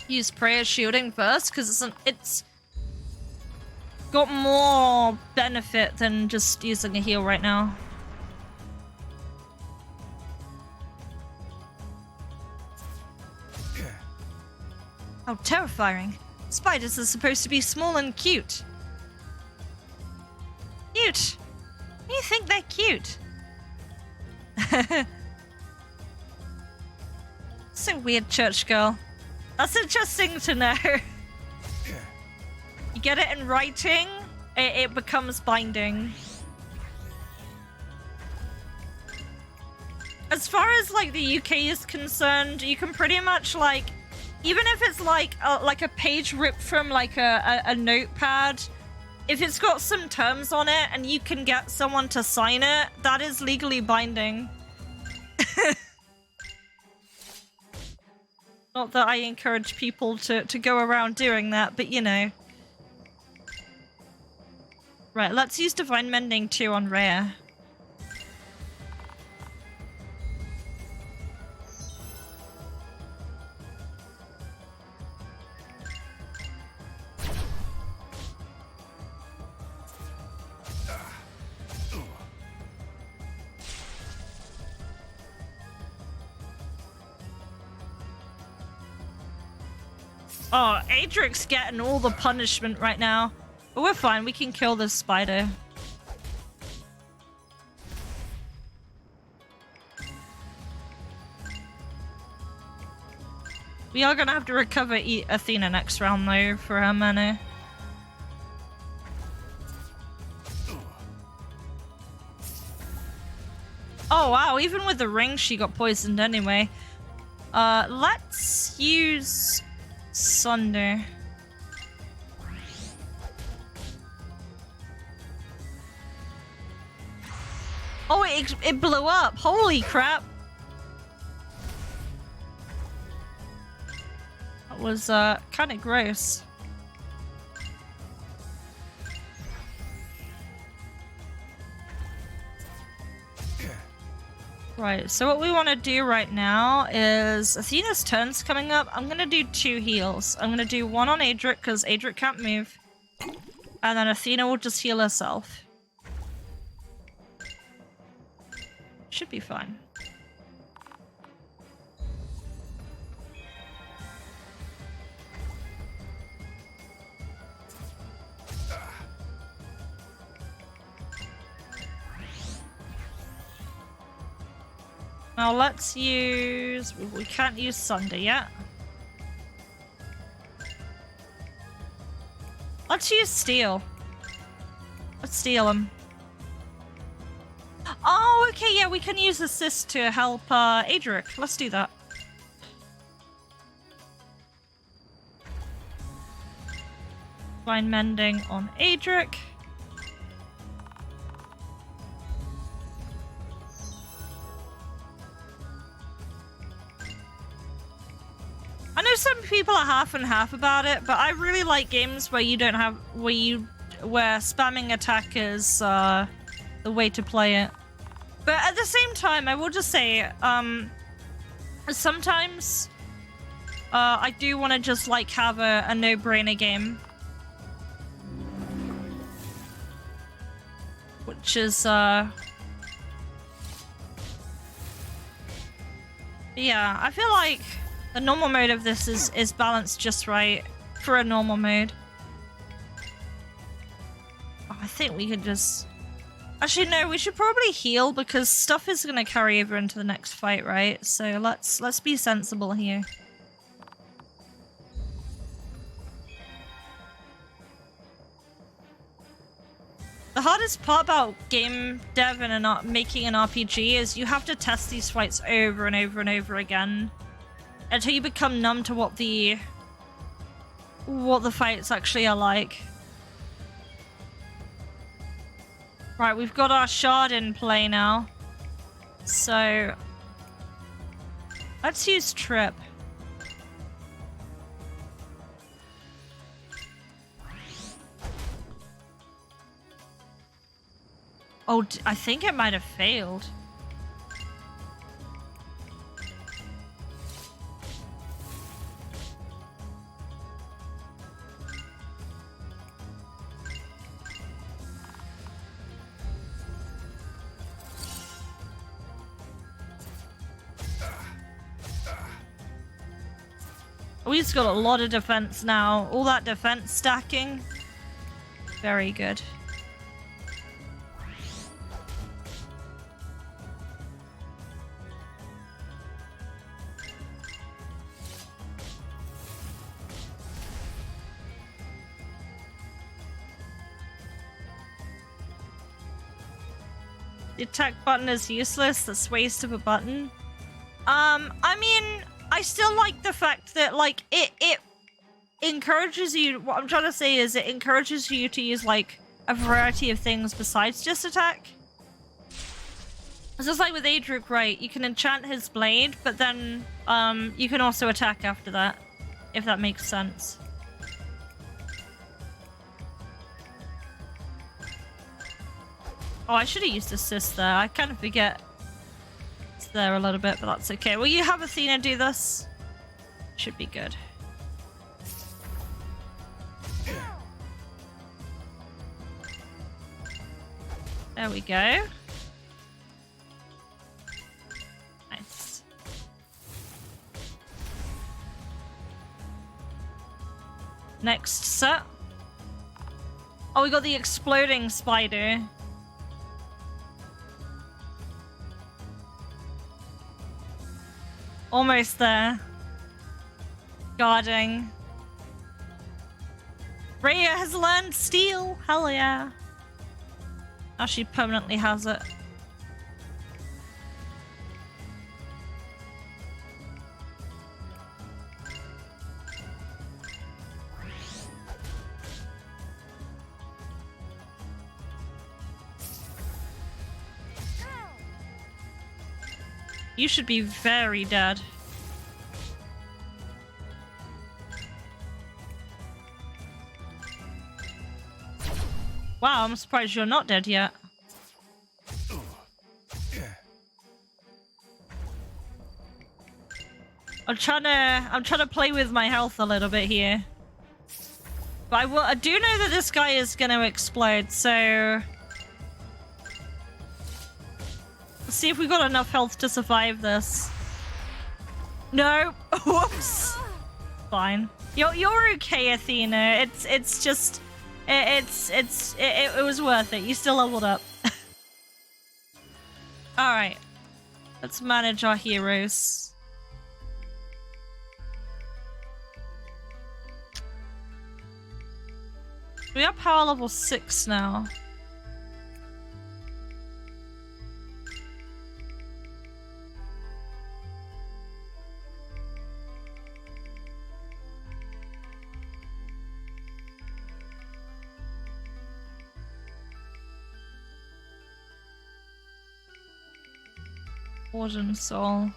use prayer shielding first because it's got more benefit than just using a heal right now. How terrifying. Spiders are supposed to be small and cute. Cute. You think they're cute? So weird, church girl. That's interesting to know. You get it in writing, it becomes binding. As far as like the UK is concerned, you can pretty much like, even if it's like a page ripped from like a notepad, if it's got some terms on it and you can get someone to sign it, that is legally binding. Not that I encourage people to go around doing that, but you know. Right, let's use Divine Mending 2 on Rhea. Oh, Adric's getting all the punishment right now. But we're fine, we can kill this spider. We are gonna have to recover Athena next round though, for her mana. Oh wow, even with the ring she got poisoned anyway. Let's use Sunder. Oh, it blew up. Holy crap. That was kind of gross. Right, so what we want to do right now is Athena's turn's coming up. I'm going to do 2 heals. I'm going to do 1 on Adric because Adric can't move. And then Athena will just heal herself. Should be fine. Now let's use... We can't use Sunder yet. Let's use Steel. Let's steal him. Oh, okay, yeah, we can use Assist to help Adric. Let's do that. Divine Mending on Adric. I know some people are half and half about it, but I really like games where you don't have where spamming attack is the way to play it. But at the same time, I will just say, sometimes I do want to just like have a no-brainer game, which is yeah, I feel like the normal mode of this is balanced just right for a normal mode. Oh, I think we could just... Actually, no, we should probably heal because stuff is going to carry over into the next fight, right? So let's be sensible here. The hardest part about game dev and not making an RPG is you have to test these fights over and over and over again until you become numb to what the fights actually are like. Right, we've got our shard in play now. So let's use Trip. Oh, I think it might have failed. We've got a lot of defense now. All that defense stacking. Very good. The attack button is useless. That's waste of a button. I mean, I still like the fact that, like, it encourages you. What I'm trying to say is it encourages you to use, like, a variety of things besides just attack. It's just like with Adric, right? You can enchant his blade, but then, you can also attack after that, if that makes sense. Oh, I should have used assist there. I kind of forget it's there a little bit, but that's okay. Will you have Athena do this? Should be good. There we go. Nice. Next set. Oh, we got the exploding spider. Almost there. Guarding. Rhea has learned steel. Hell yeah. Now she permanently has it. You should be very dead. Wow, I'm surprised you're not dead yet. I'm trying to play with my health a little bit here. But I do know that this guy is gonna explode, so let's see if we got enough health to survive this. No. Whoops. Fine. You're okay, Athena. It's just it was worth it. You still leveled up. All right. Let's manage our heroes. We are power level 6 now. Warden Soul.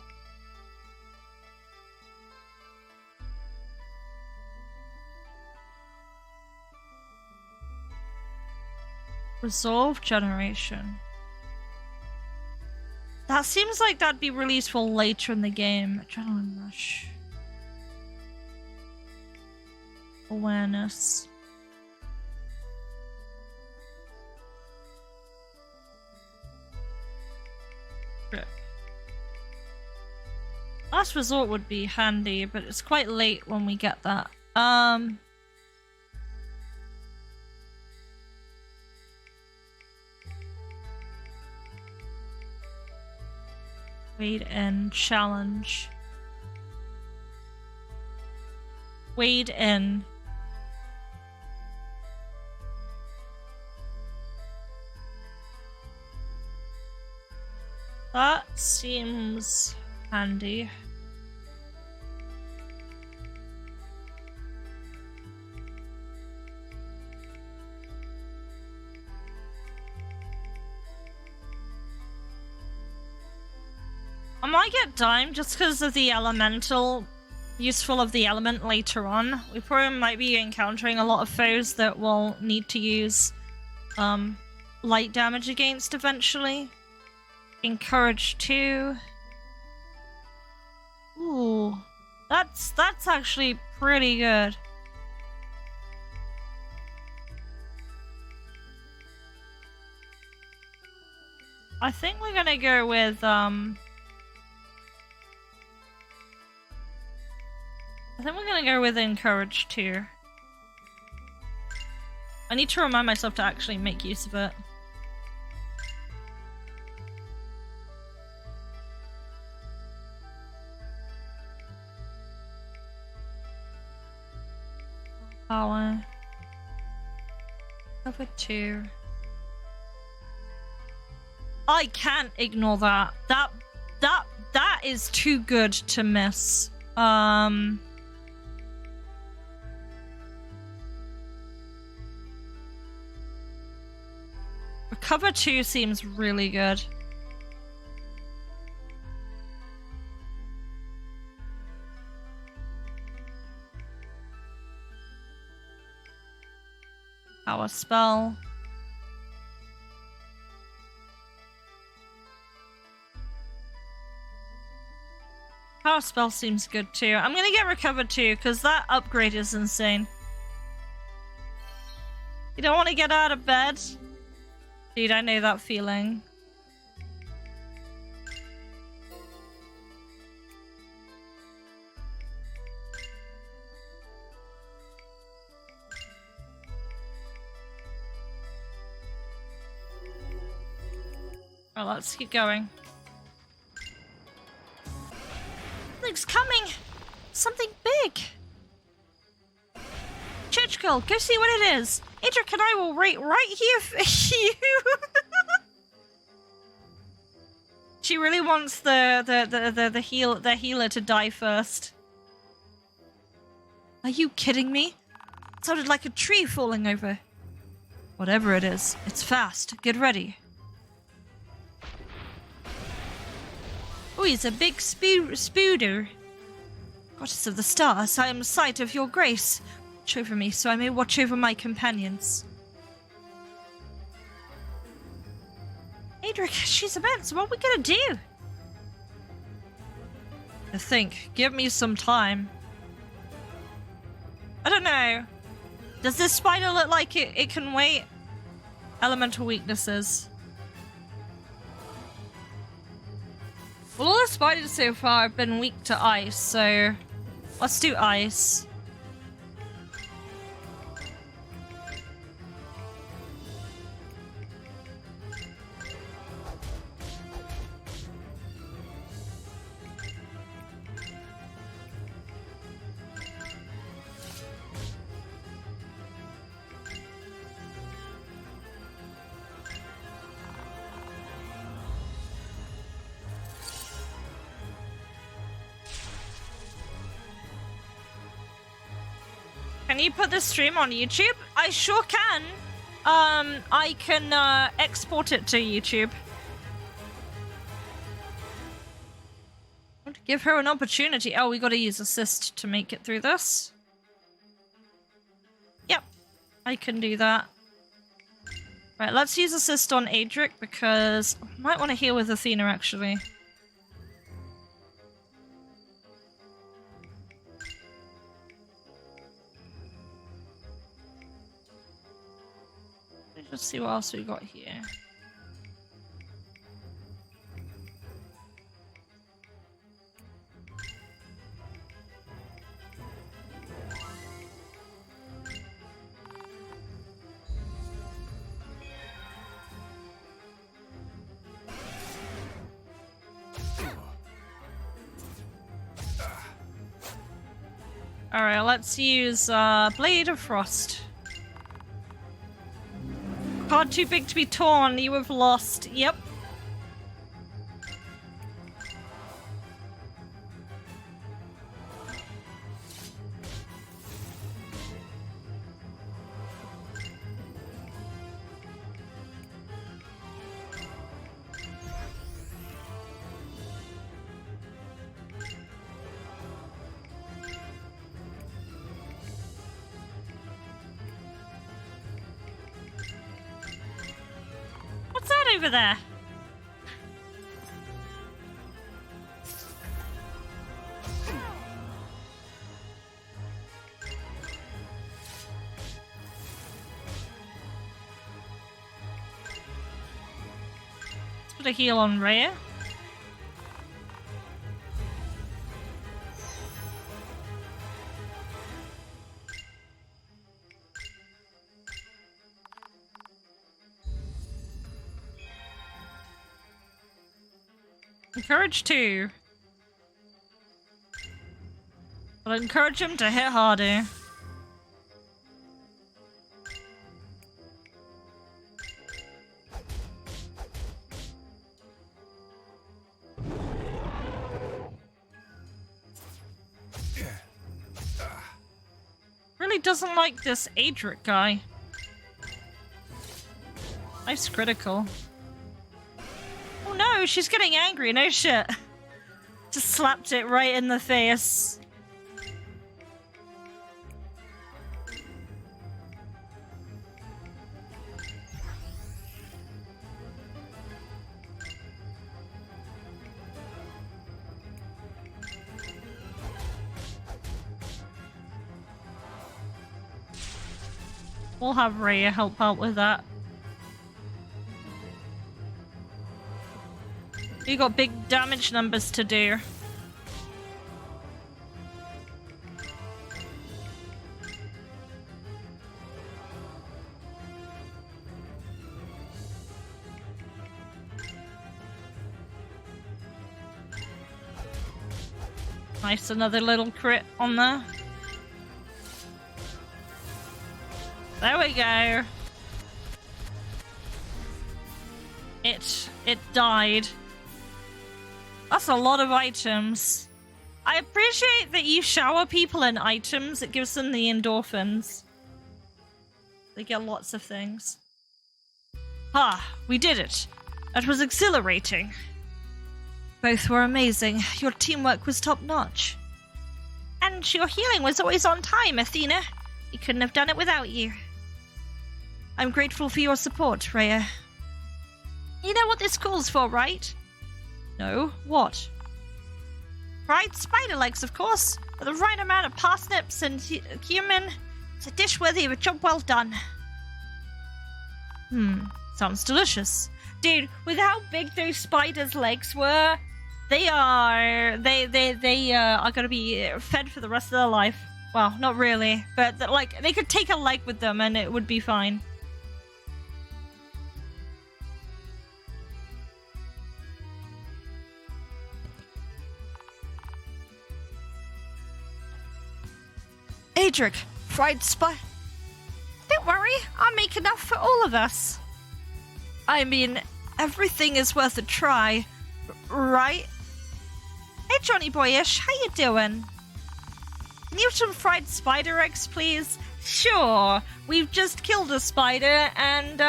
Resolve generation. That seems like that'd be released for later in the game. Adrenaline rush. Awareness. Trip. Last resort would be handy, but it's quite late when we get that. Wade in challenge. Wade in. That seems handy. I might get time just because of the elemental, useful of the element later on. We probably might be encountering a lot of foes that will need to use light damage against eventually. Encourage 2. Ooh, that's actually pretty good. I think we're gonna go with encourage 2. I need to remind myself to actually make use of it. Power. Cover 2. I can't ignore that. That is too good to miss. Recover 2 seems really good. Power spell. Power spell seems good too. I'm gonna get recover 2 because that upgrade is insane. You don't want to get out of bed? Dude, I know that feeling. Oh, let's keep going. Something's coming! Something big! Church girl, go see what it is! Idric and I will wait right here for you! She really wants the healer to die first. Are you kidding me? It sounded like a tree falling over. Whatever it is, it's fast. Get ready. Oh, he's a big spooder. Goddess of the stars, I am the sight of your grace. Watch over me, so I may watch over my companions. Adric, she's immense. What are we gonna do? I think. Give me some time. I don't know. Does this spider look like it can wait? Elemental weaknesses. Well, all the spiders so far have been weak to ice, so let's do ice. Can you put this stream on YouTube? I sure can. I can export it to YouTube. Give her an opportunity. Oh, we gotta use assist to make it through this. Yep, I can do that. Right, let's use assist on Adric because I might want to heal with Athena actually. Let's see what else we got here. Alright, let's use Blade of Frost. Card too big to be torn, you have lost. Yep. over there. Let's put a heal on Rhea. Encourage 2. I'll encourage him to hit harder. Really doesn't like this Adric guy. Nice critical. Oh no, she's getting angry. No shit. Just slapped it right in the face. We'll have Rhea help out with that. You got big damage numbers to do. Nice, another little crit on there. There we go. It died. That's a lot of items. I appreciate that you shower people in items. It gives them the endorphins. They get lots of things. Ah, we did it. That was exhilarating. Both were amazing. Your teamwork was top-notch. And your healing was always on time, Athena. We couldn't have done it without you. I'm grateful for your support, Rhea. You know what this calls for, right? No, what? Fried spider legs, of course. With the right amount of parsnips and cumin. It's a dish worthy of a job well done. Sounds delicious. Dude, with how big those spiders' legs were, they are gonna be fed for the rest of their life. Well, not really, but like they could take a leg with them and it would be fine. Adric, fried spider. Don't worry, I'll make enough for all of us. I mean, everything is worth a try, right? Hey, Johnny Boyish, how you doing? Can you have some fried spider eggs, please? Sure. We've just killed a spider, and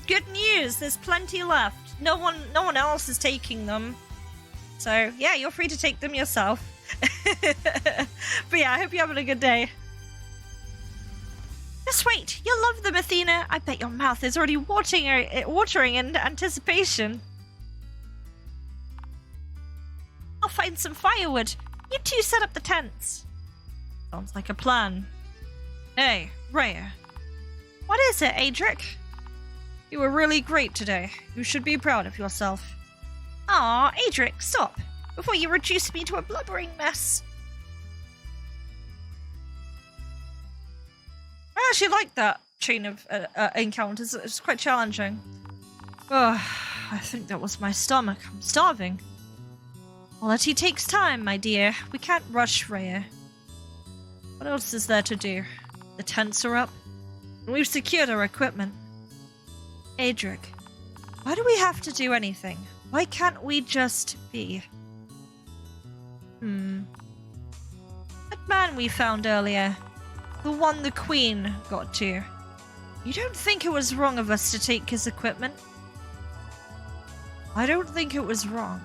good news. There's plenty left. No one else is taking them. So yeah, you're free to take them yourself. But yeah, I hope you're having a good day. Just wait, you'll love them, Athena. I bet your mouth is already watering in anticipation. I'll find some firewood. You two set up the tents. Sounds like a plan. Hey, Rhea. What is it, Adric? You were really great today. You should be proud of yourself. Aw, Adric, stop. Before you reduce me to a blubbering mess. I actually like that chain of encounters. It's quite challenging. Oh, I think that was my stomach. I'm starving. Quality takes time, my dear. We can't rush Rhea. What else is there to do? The tents are up, and we've secured our equipment. Adric, why do we have to do anything? Why can't we just be? That man we found earlier, the one the Queen got to. You don't think it was wrong of us to take his equipment? I don't think it was wrong.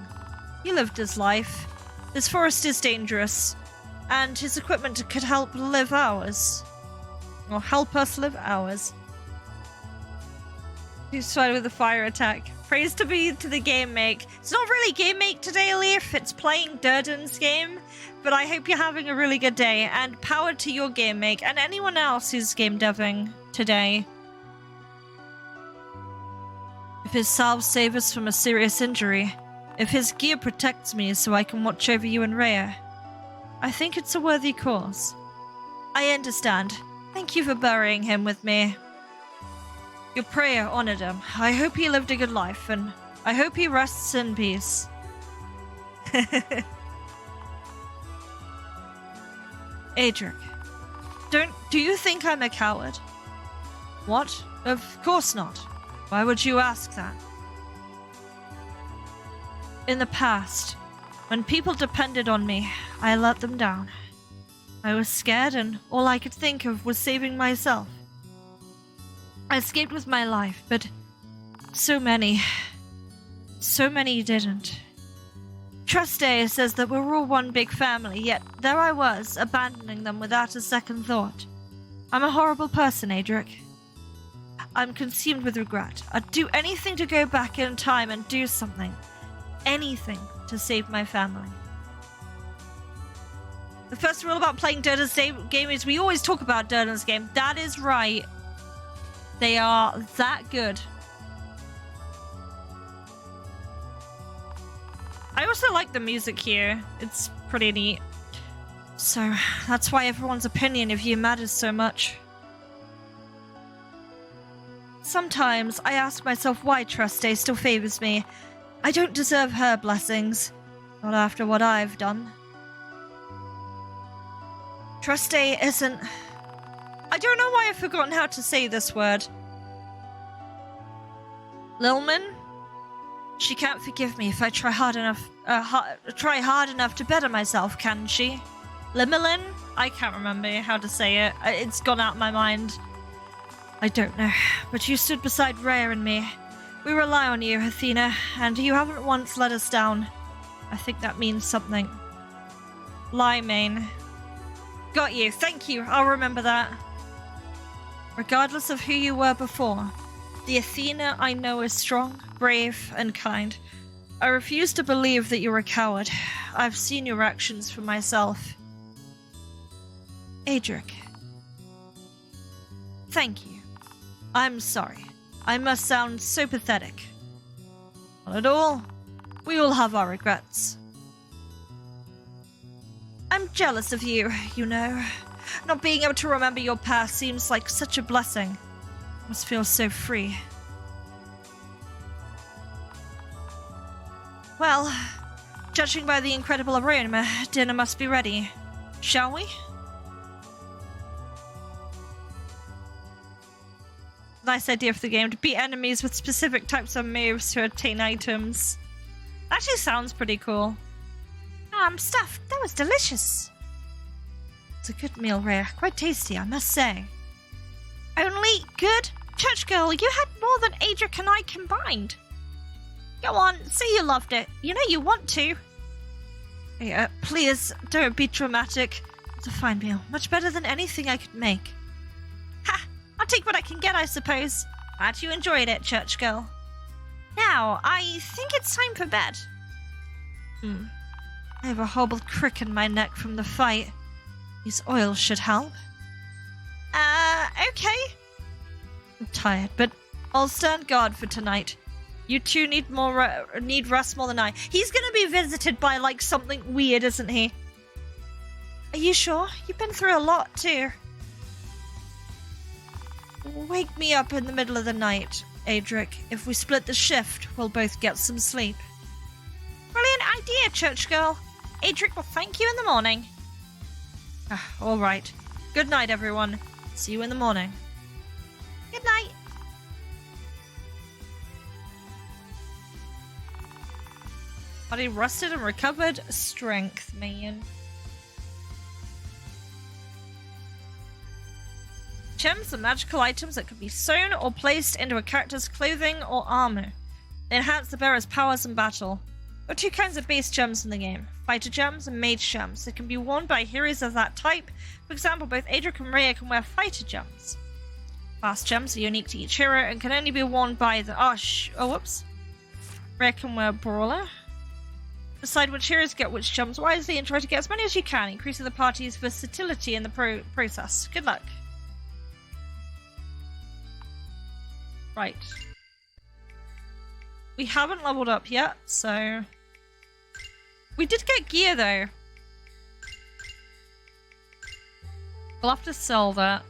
He lived his life. This forest is dangerous, and his equipment could help live ours. Or help us live ours. He's fine with the fire attack. Praise to be to the game make. It's not really game make today, Leaf. It's playing Tdurden's game. But I hope you're having a really good day. And power to your game make and anyone else who's game deving today. If his salve save us from a serious injury. If his gear protects me so I can watch over you and Rhea. I think it's a worthy cause. I understand. Thank you for burying him with me. Your prayer honored him. I hope he lived a good life, and I hope he rests in peace. Adric, do you think I'm a coward? What? Of course not. Why would you ask that? In the past, when people depended on me, I let them down. I was scared, and all I could think of was saving myself. I escaped with my life, but so many didn't. Truste says that we're all one big family, yet there I was, abandoning them without a second thought. I'm a horrible person, Adric. I'm consumed with regret. I'd do anything to go back in time and do something. Anything to save my family. The first rule about playing Tdurden's game is we always talk about Tdurden's game. That is right. They are that good. I also like the music here. It's pretty neat. So, that's why everyone's opinion of you matters so much. Sometimes I ask myself why Truste still favors me. I don't deserve her blessings. Not after what I've done. Truste isn't... I don't know why I've forgotten how to say this word. Lilman? She can't forgive me if I try hard enough to better myself, can she? Limelin? I can't remember how to say it. It's gone out of my mind. I don't know, but you stood beside Rhea and me. We rely on you, Athena, and you haven't once let us down. I think that means something. Limeane. Got you, thank you, I'll remember that. Regardless of who you were before, the Athena I know is strong, brave, and kind. I refuse to believe that you're a coward. I've seen your actions for myself. Adric. Thank you. I'm sorry. I must sound so pathetic. Not at all. We all have our regrets. I'm jealous of you, you know. Not being able to remember your past seems like such a blessing. I must feel so free. Well, judging by the incredible aroma, dinner must be ready. Shall we? Nice idea for the game, to beat enemies with specific types of moves to obtain items. Actually sounds pretty cool. I'm stuffed. That was delicious. It's a good meal, Rhea. Quite tasty, I must say. Only good? Church girl, you had more than Adric and I combined. Go on, say you loved it. You know you want to. Yeah, please, don't be dramatic. It's a fine meal. Much better than anything I could make. Ha! I'll take what I can get, I suppose. Glad you enjoyed it, church girl. Now, I think it's time for bed. I have a horrible crick in my neck from the fight. These oils should help. Okay. I'm tired, but I'll stand guard for tonight. You two need rest more than I. He's gonna be visited by, like, something weird, isn't he? Are you sure? You've been through a lot, too. Wake me up in the middle of the night, Adric. If we split the shift, we'll both get some sleep. Brilliant idea, church girl. Adric will thank you in the morning. All right. Good night, everyone. See you in the morning. Good night. Body rusted and recovered strength, man. Gems are magical items that can be sewn or placed into a character's clothing or armor. They enhance the bearer's powers in battle. There are two kinds of base gems in the game. Fighter gems and mage gems. They can be worn by heroes of that type. For example, both Adric and Rhea can wear fighter gems. Fast gems are unique to each hero and can only be worn by the... whoops. Rick and wear Brawler. Decide which heroes get which gems wisely and try to get as many as you can, increasing the party's versatility in the process. Good luck. Right. We haven't leveled up yet, so... We did get gear, though. We'll have to sell that.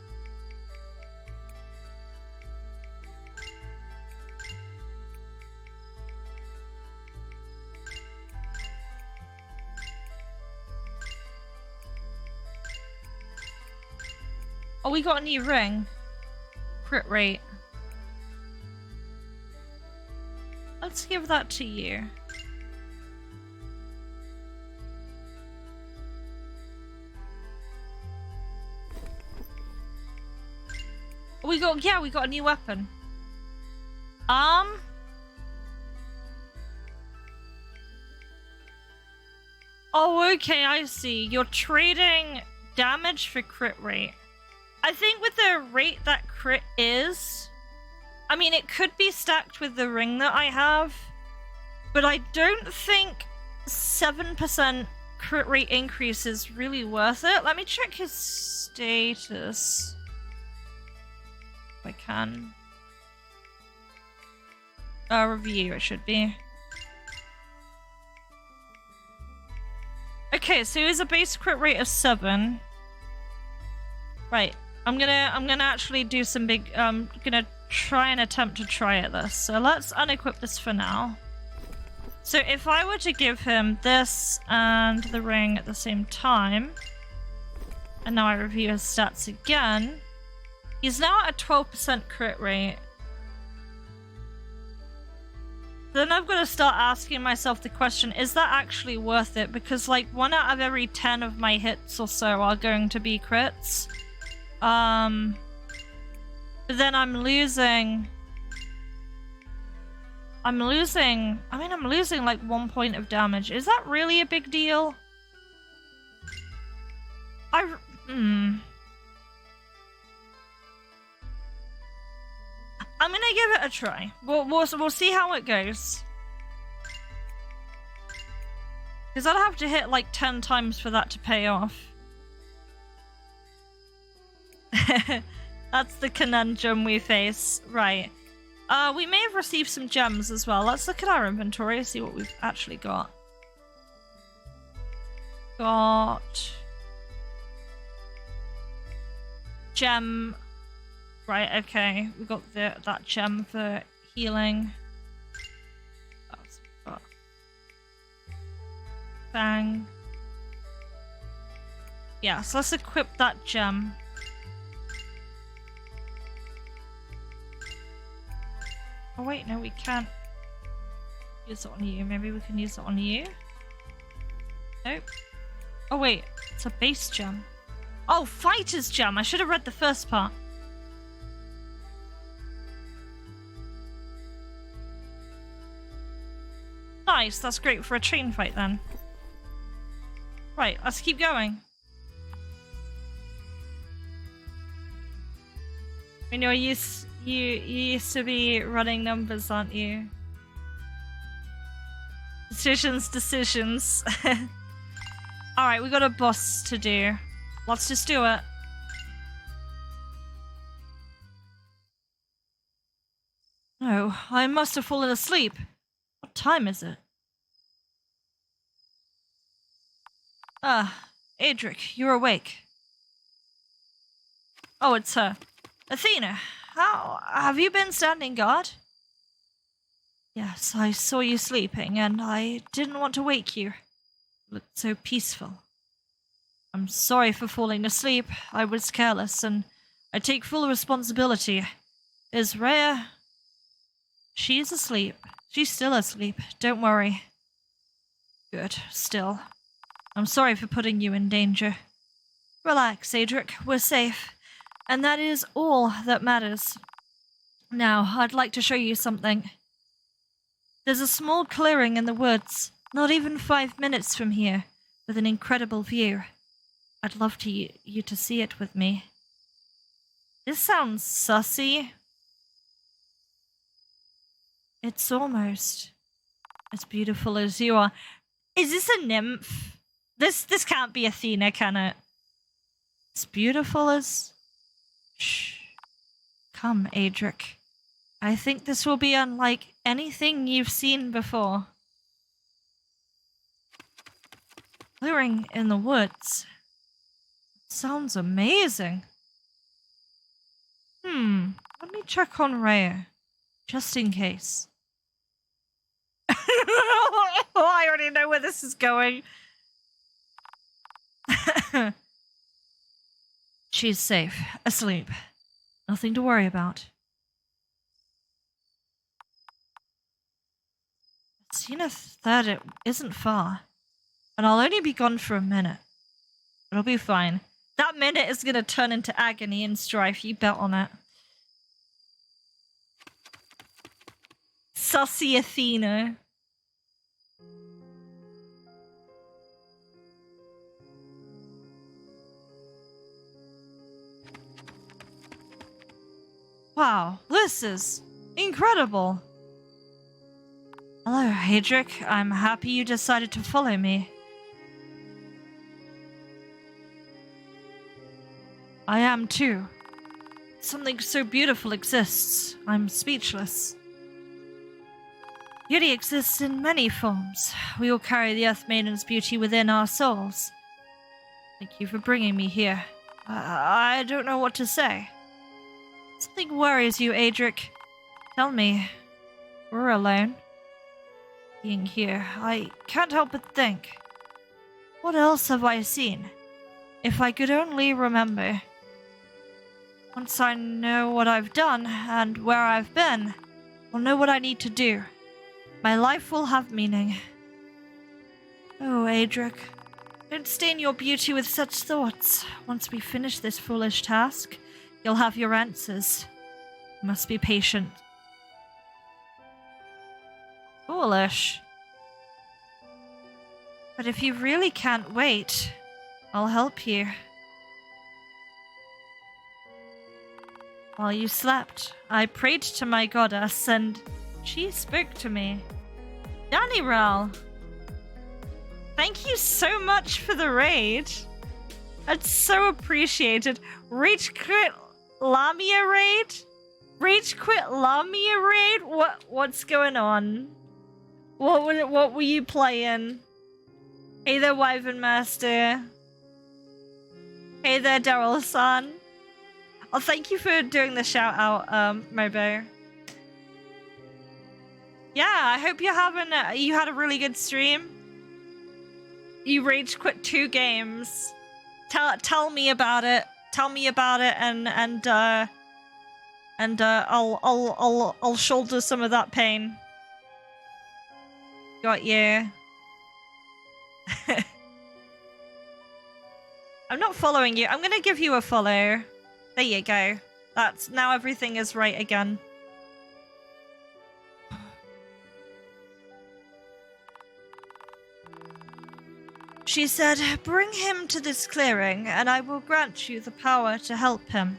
Oh, we got a new ring. Crit rate. Let's give that to you. We got a new weapon. Oh, okay, I see. You're trading damage for crit rate. I think with the rate that crit is, I mean, it could be stacked with the ring that I have, but I don't think 7% crit rate increase is really worth it. Let me check his status. If I can. Review, it should be. Okay, so here's a base crit rate of 7. Right. I'm gonna actually do some big, gonna try and attempt to try at this. So let's unequip this for now. So if I were to give him this and the ring at the same time, and now I review his stats again, he's now at a 12% crit rate. Then I've got to start asking myself the question, is that actually worth it? Because like 1 out of every 10 of my hits or so are going to be crits. But then I'm losing like 1 point of damage. Is that really a big deal? I'm gonna give it a try. We'll see how it goes. Because I'd have to hit like 10 times for that to pay off. That's the conundrum we face. Right. We may have received some gems as well. Let's look at our inventory, see what we've actually got. Got... gem... Right, okay. We got that gem for healing. Bang. Yeah, so let's equip that gem. Oh wait, no, we can't use it on you. Maybe we can use it on you? Nope. Oh wait, it's a base gem. Oh, fighter's gem! I should have read the first part. Nice, that's great for a chain fight then. Right, let's keep going. I know you used to be running numbers, aren't you? Decisions. Alright, we got a boss to do. Let's just do it. Oh, I must have fallen asleep. What time is it? Ah, Adric, you're awake. Oh, it's her. Athena, how have you been standing guard? Yes, I saw you sleeping, and I didn't want to wake you. You looked so peaceful. I'm sorry for falling asleep. I was careless, and I take full responsibility. Is Rhea... She's asleep. She's still asleep. Don't worry. Good. Still. I'm sorry for putting you in danger. Relax, Adric. We're safe. And that is all that matters. Now, I'd like to show you something. There's a small clearing in the woods, not even 5 minutes from here, with an incredible view. I'd love you to see it with me. This sounds sussy. It's almost as beautiful as you are. Is this a nymph? This can't be Athena, can it? As beautiful as... Shh. Come, Adric. I think this will be unlike anything you've seen before. Clearing in the woods. Sounds amazing. Let me check on Rhea. Just in case. I already know where this is going. She's safe. Asleep. Nothing to worry about. Zenith said it isn't far. And I'll only be gone for a minute. It'll be fine. That minute is gonna turn into agony and strife, you bet on it. Sussy Athena. Wow, this is incredible. Hello, Adric. I'm happy you decided to follow me. I am too. Something so beautiful exists. I'm speechless. Beauty exists in many forms. We all carry the Earth Maiden's beauty within our souls. Thank you for bringing me here. I don't know what to say. Something worries you, Adric. Tell me. We're alone. Being here, I can't help but think. What else have I seen? If I could only remember. Once I know what I've done and where I've been, I'll know what I need to do. My life will have meaning. Oh, Adric, don't stain your beauty with such thoughts. Once we finish this foolish task, you'll have your answers. You must be patient. Foolish. But if you really can't wait, I'll help you. While you slept, I prayed to my goddess and she spoke to me. Daniral, thank you so much for the raid. That's so appreciated. Rage quit Lamia raid? Rage quit Lamia raid? What's going on? What were you playing? Hey there, Wyvern Master. Hey there, Daryl-san. Oh, thank you for doing the shout out, Mobo. Yeah, I hope you're having you had a really good stream. You rage quit 2 games. Tell me about it. Tell me about it, and I'll shoulder some of that pain. Got you. I'm not following you. I'm gonna give you a follow. There you go. That's now everything is right again. She said, bring him to this clearing, and I will grant you the power to help him.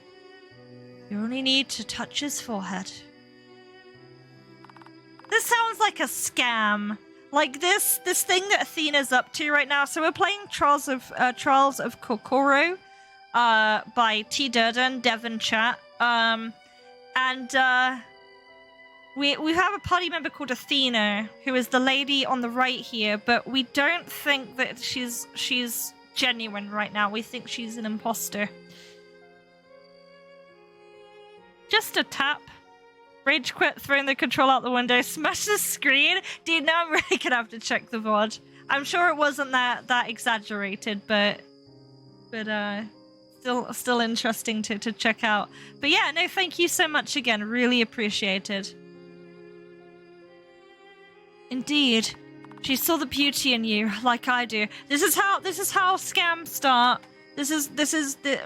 You only need to touch his forehead. This sounds like a scam. Like this thing that Athena's up to right now. So we're playing Trials of Kokoro, by Tdurden, Devon chat. We have a party member called Athena, who is the lady on the right here, but we don't think that she's genuine right now. We think she's an imposter. Just a tap. Rage quit, throwing the control out the window, smash the screen. Dude, now I'm really gonna have to check the VOD. I'm sure it wasn't that exaggerated, but still interesting to check out. But yeah, no, thank you so much again. Really appreciated. Indeed, she saw the beauty in you, like I do. This is how scams start. This is the.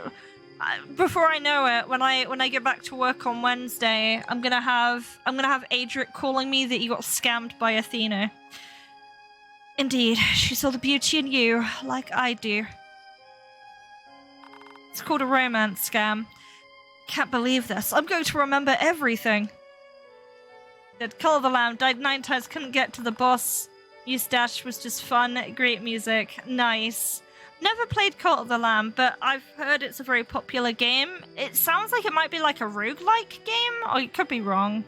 Before I know it, when I get back to work on Wednesday, I'm gonna have Adric calling me that you got scammed by Athena. Indeed, she saw the beauty in you, like I do. It's called a romance scam. Can't believe this. I'm going to remember everything. Did Call of the Lamb, died 9 times, couldn't get to the boss. Eustache was just fun, great music, nice. Never played Cult of the Lamb, but I've heard it's a very popular game. It sounds like it might be like a roguelike game, or it could be wrong.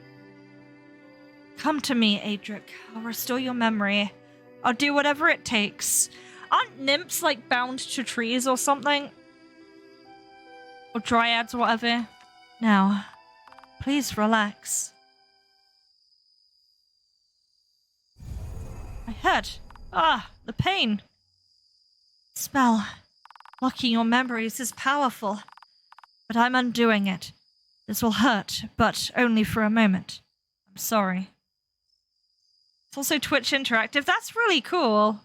Come to me, Adric. I'll restore your memory. I'll do whatever it takes. Aren't nymphs like bound to trees or something? Or dryads or whatever? Now, please relax. I hurt. Ah, the pain. Spell. Blocking your memories is powerful. But I'm undoing it. This will hurt, but only for a moment. I'm sorry. It's also Twitch Interactive. That's really cool.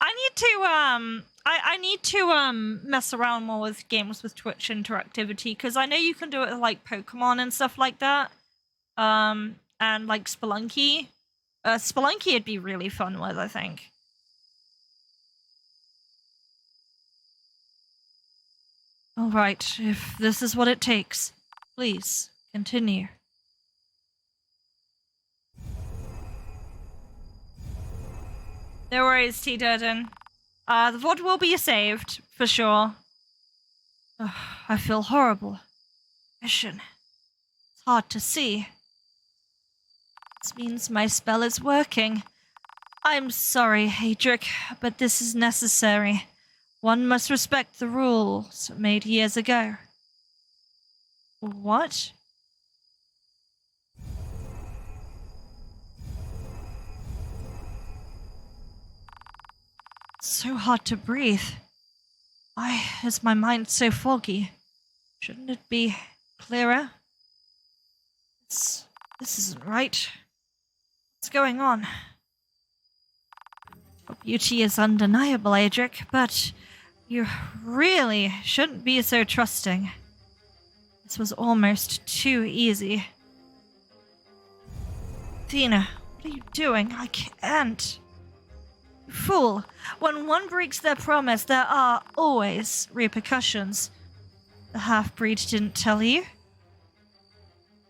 I need to mess around more with games with Twitch interactivity, because I know you can do it with like Pokemon and stuff like that. And like Spelunky. Spelunky would be really fun with, I think. Alright, if this is what it takes, please continue. No worries, Tdurden. The VOD will be saved, for sure. Ugh, I feel horrible. Vision. It's hard to see. This means my spell is working. I'm sorry, Adric, but this is necessary. One must respect the rules made years ago. What? So hard to breathe. Why is my mind so foggy? Shouldn't it be clearer? This isn't right. What's going on? Your beauty is undeniable, Adric, but you really shouldn't be so trusting. This was almost too easy. Athena, what are you doing? I can't. Fool, when one breaks their promise, there are always repercussions. The half-breed didn't tell you?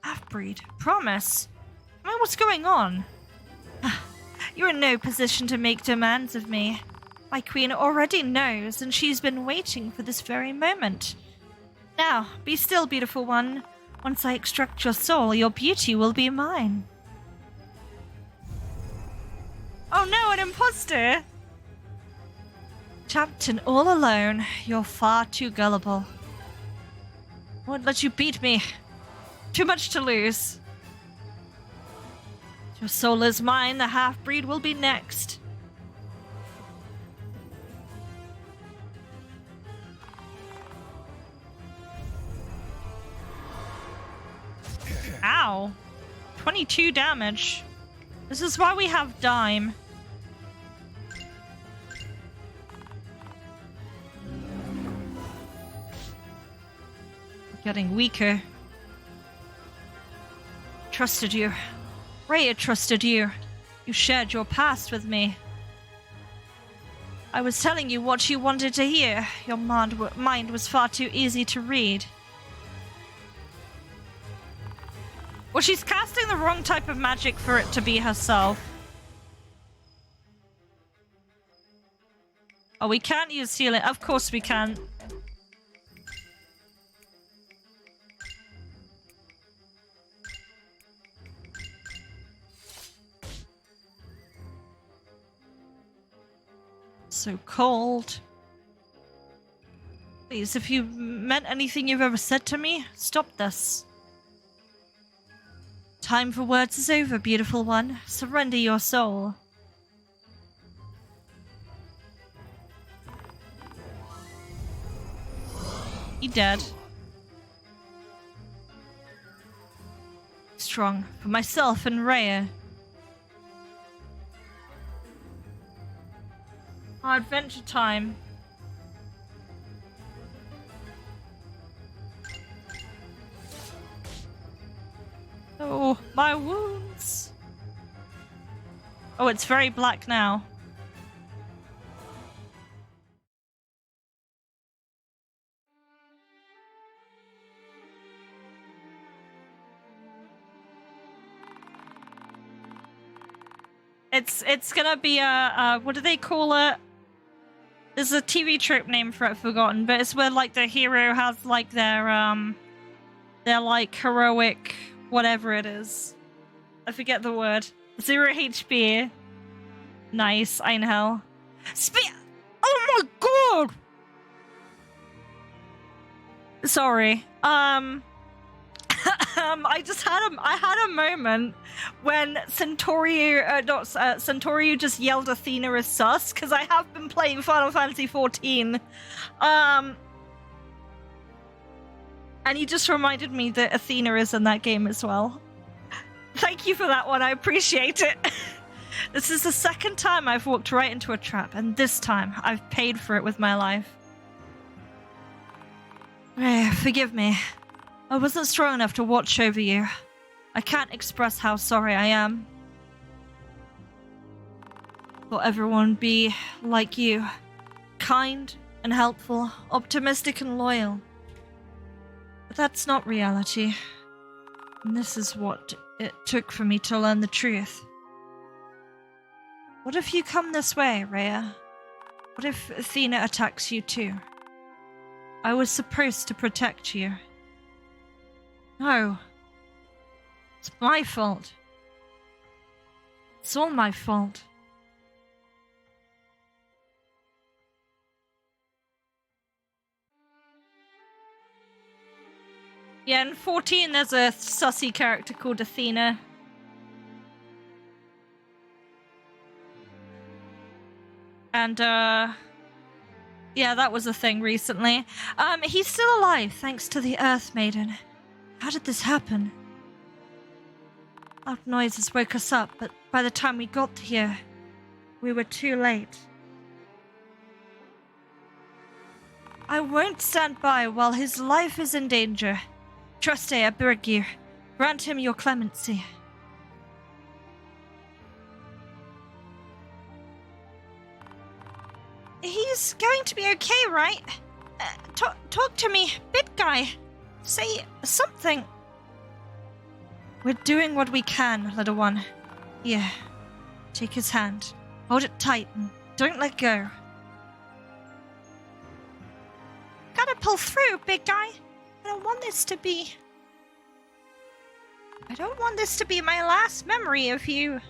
Half-breed? Promise? I mean, what's going on? You're in no position to make demands of me. My queen already knows, and she's been waiting for this very moment. Now, be still, beautiful one. Once I extract your soul, your beauty will be mine. Oh no, an imposter! Trapped and all alone, you're far too gullible. I won't let you beat me. Too much to lose. Your soul is mine, the half-breed will be next. Ow. 22 damage. This is why we have Dime. Getting weaker. Trusted you. Rhea trusted you. You shared your past with me. I was telling you what you wanted to hear. Your mind was far too easy to read. Well, she's casting the wrong type of magic for it to be herself. Oh, we can't use healing. Of course we can. So cold. Please, if you meant anything you've ever said to me, stop this. Time for words is over, beautiful one. Surrender your soul. He dead. Strong for myself and Rhea. Our adventure time. Oh, my wounds. Oh, it's very black now. It's gonna be a what do they call it? There's a TV trope name for it, forgotten, but it's where like the hero has like their like heroic whatever it is. I forget the word. 0 HP. Nice, I know. Oh my god! Sorry. I had a moment when Centauriu just yelled Athena is sus, because I have been playing Final Fantasy XIV. And he just reminded me that Athena is in that game as well. Thank you for that one, I appreciate it. This is the second time I've walked right into a trap, and this time I've paid for it with my life. Forgive me. I wasn't strong enough to watch over you. I can't express how sorry I am. Thought everyone would be like you. Kind and helpful, optimistic and loyal. But that's not reality. And this is what it took for me to learn the truth. What if you come this way, Rhea? What if Athena attacks you too? I was supposed to protect you. No. It's my fault. It's all my fault. Yeah, in 14 there's a sussy character called Athena. And, yeah, that was a thing recently. He's still alive, thanks to the Earth Maiden. How did this happen? Loud noises woke us up, but by the time we got here, we were too late. I won't stand by while his life is in danger. Truste, I beg you, grant him your clemency. He's going to be okay, right? Talk to me, bit guy. Say something. We're doing what we can, little one. Here, take his hand. Hold it tight and don't let go. Gotta pull through, big guy. I don't want this to be my last memory of you.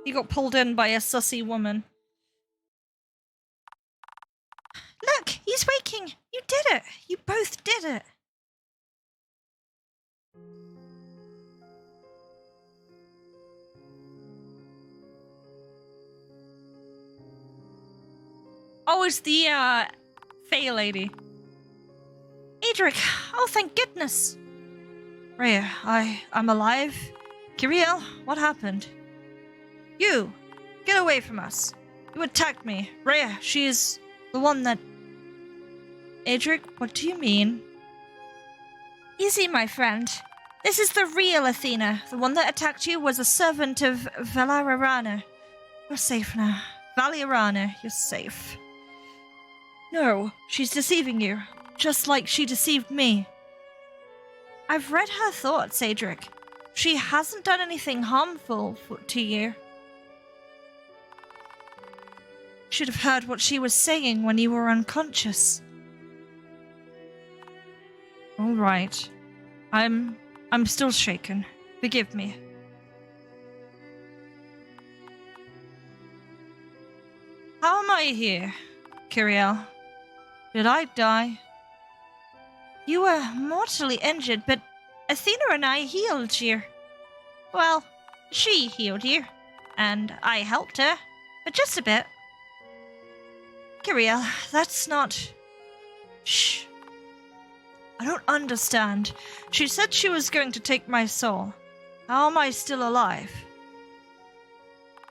He got pulled in by a sussy woman. Look, he's waking. You did it. You both did it. Oh, it's the, Fae lady. Adric, oh, thank goodness. Rhea, I'm alive. Kiriel, what happened? You, get away from us. You attacked me. Rhea, she's the one that... Adric, what do you mean? Easy, my friend. This is the real Athena. The one that attacked you was a servant of Valarana. You're safe now. Valarana, you're safe. No, she's deceiving you, just like she deceived me. I've read her thoughts, Adric. She hasn't done anything harmful to you. Should have heard what she was saying when you were unconscious. All right. I'm still shaken. Forgive me. How am I here, Kiriel? Did I die? You were mortally injured, but Athena and I healed you. Well, she healed you, and I helped her, but just a bit. Kiriel, that's not... Shh. I don't understand. She said she was going to take my soul. How am I still alive?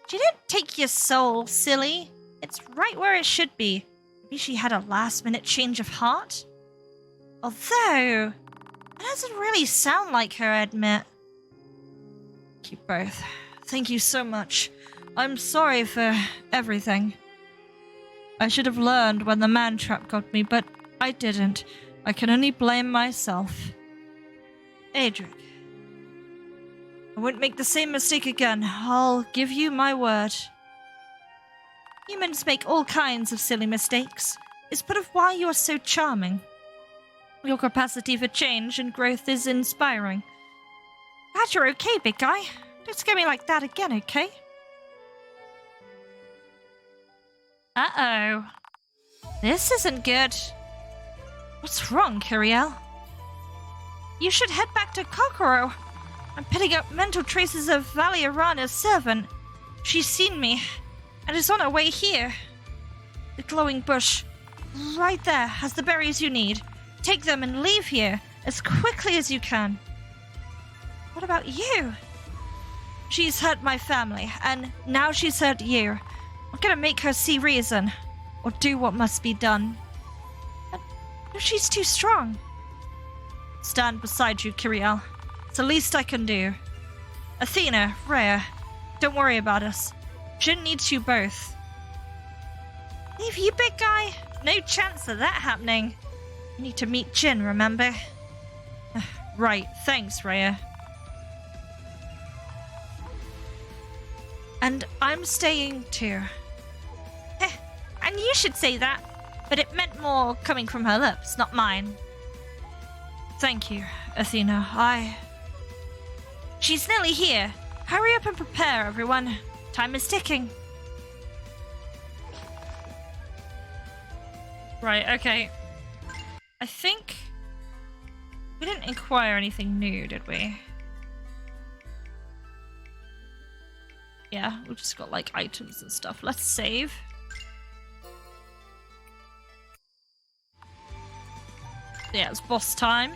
She didn't take your soul, silly. It's right where it should be. Maybe she had a last-minute change of heart? Although, that doesn't really sound like her, I admit. Thank you both. Thank you so much. I'm sorry for everything. I should have learned when the man trap got me, but I didn't. I can only blame myself. Adric, I won't make the same mistake again. I'll give you my word. Humans make all kinds of silly mistakes. It's part of why you're so charming. Your capacity for change and growth is inspiring. Glad you're okay, big guy. Don't scare me like that again, okay? Uh-oh. This isn't good. What's wrong, Kiriel? You should head back to Kokoro. I'm picking up mental traces of Valiarana's servant. She's seen me, and is on her way here. The glowing bush, right there, has the berries you need. Take them and leave here as quickly as you can. What about you? She's hurt my family, and now she's hurt you. I'm gonna make her see reason, or do what must be done. But she's too strong. Stand beside you, Kiriel. It's the least I can do. Athena, Rhea, don't worry about us. Jin needs you both. Leave you, big guy? No chance of that happening. You need to meet Jin, remember? Right, thanks, Rhea. And I'm staying too. And you should say that, but it meant more coming from her lips, not mine. Thank you, Athena. She's nearly here. Hurry up and prepare, everyone. Time is ticking. Right, okay. I think we didn't inquire anything new, did we? Yeah, we've just got like items and stuff. Let's save. Yeah, it's boss time.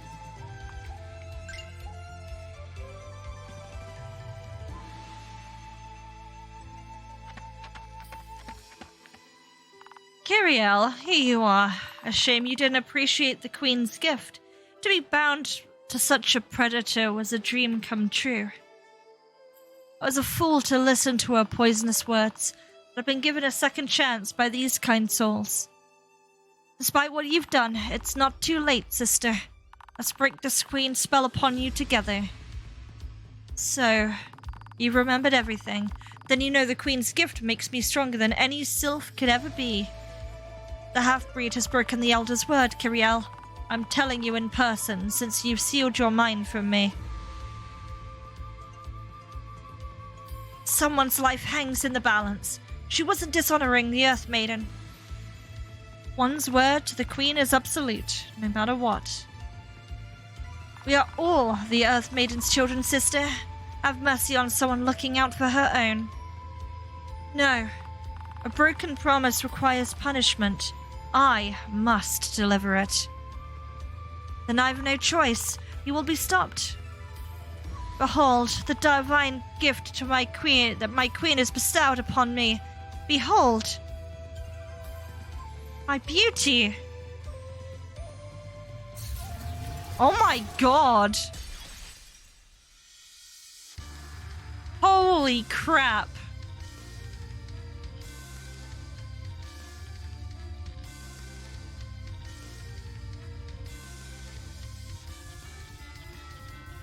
Kiriel, here you are. A shame you didn't appreciate the Queen's gift. To be bound to such a predator was a dream come true. I was a fool to listen to her poisonous words, but I've been given a second chance by these kind souls. Despite what you've done, it's not too late, sister. Let's break this Queen's spell upon you together. So, you've remembered everything. Then you know the Queen's gift makes me stronger than any sylph could ever be. The half-breed has broken the Elder's word, Kiriel. I'm telling you in person, since you've sealed your mind from me. Someone's life hangs in the balance. She wasn't dishonoring the Earth Maiden. One's word to the Queen is absolute, no matter what. We are all the Earth Maiden's children, sister. Have mercy on someone looking out for her own. No. A broken promise requires punishment. I must deliver it. Then I've no choice. You will be stopped. Behold, the divine gift to my queen that my queen has bestowed upon me. Behold. My beauty. Oh my god. Holy crap.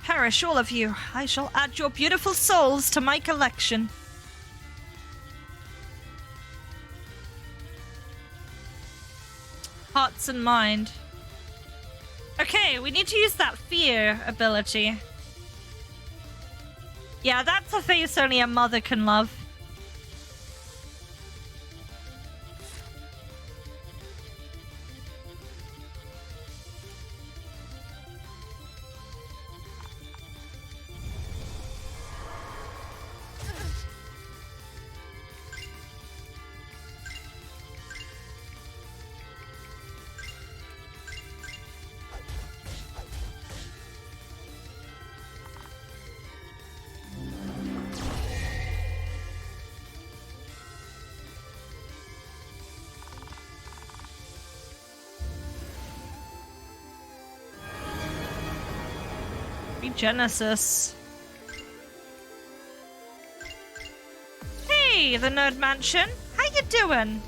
Perish all of you. I shall add your beautiful souls to my collection. Hearts and mind. Okay, we need to use that fear ability. Yeah, that's a face only a mother can love. Genesis. Hey, the Nerd Mansion. How you doing?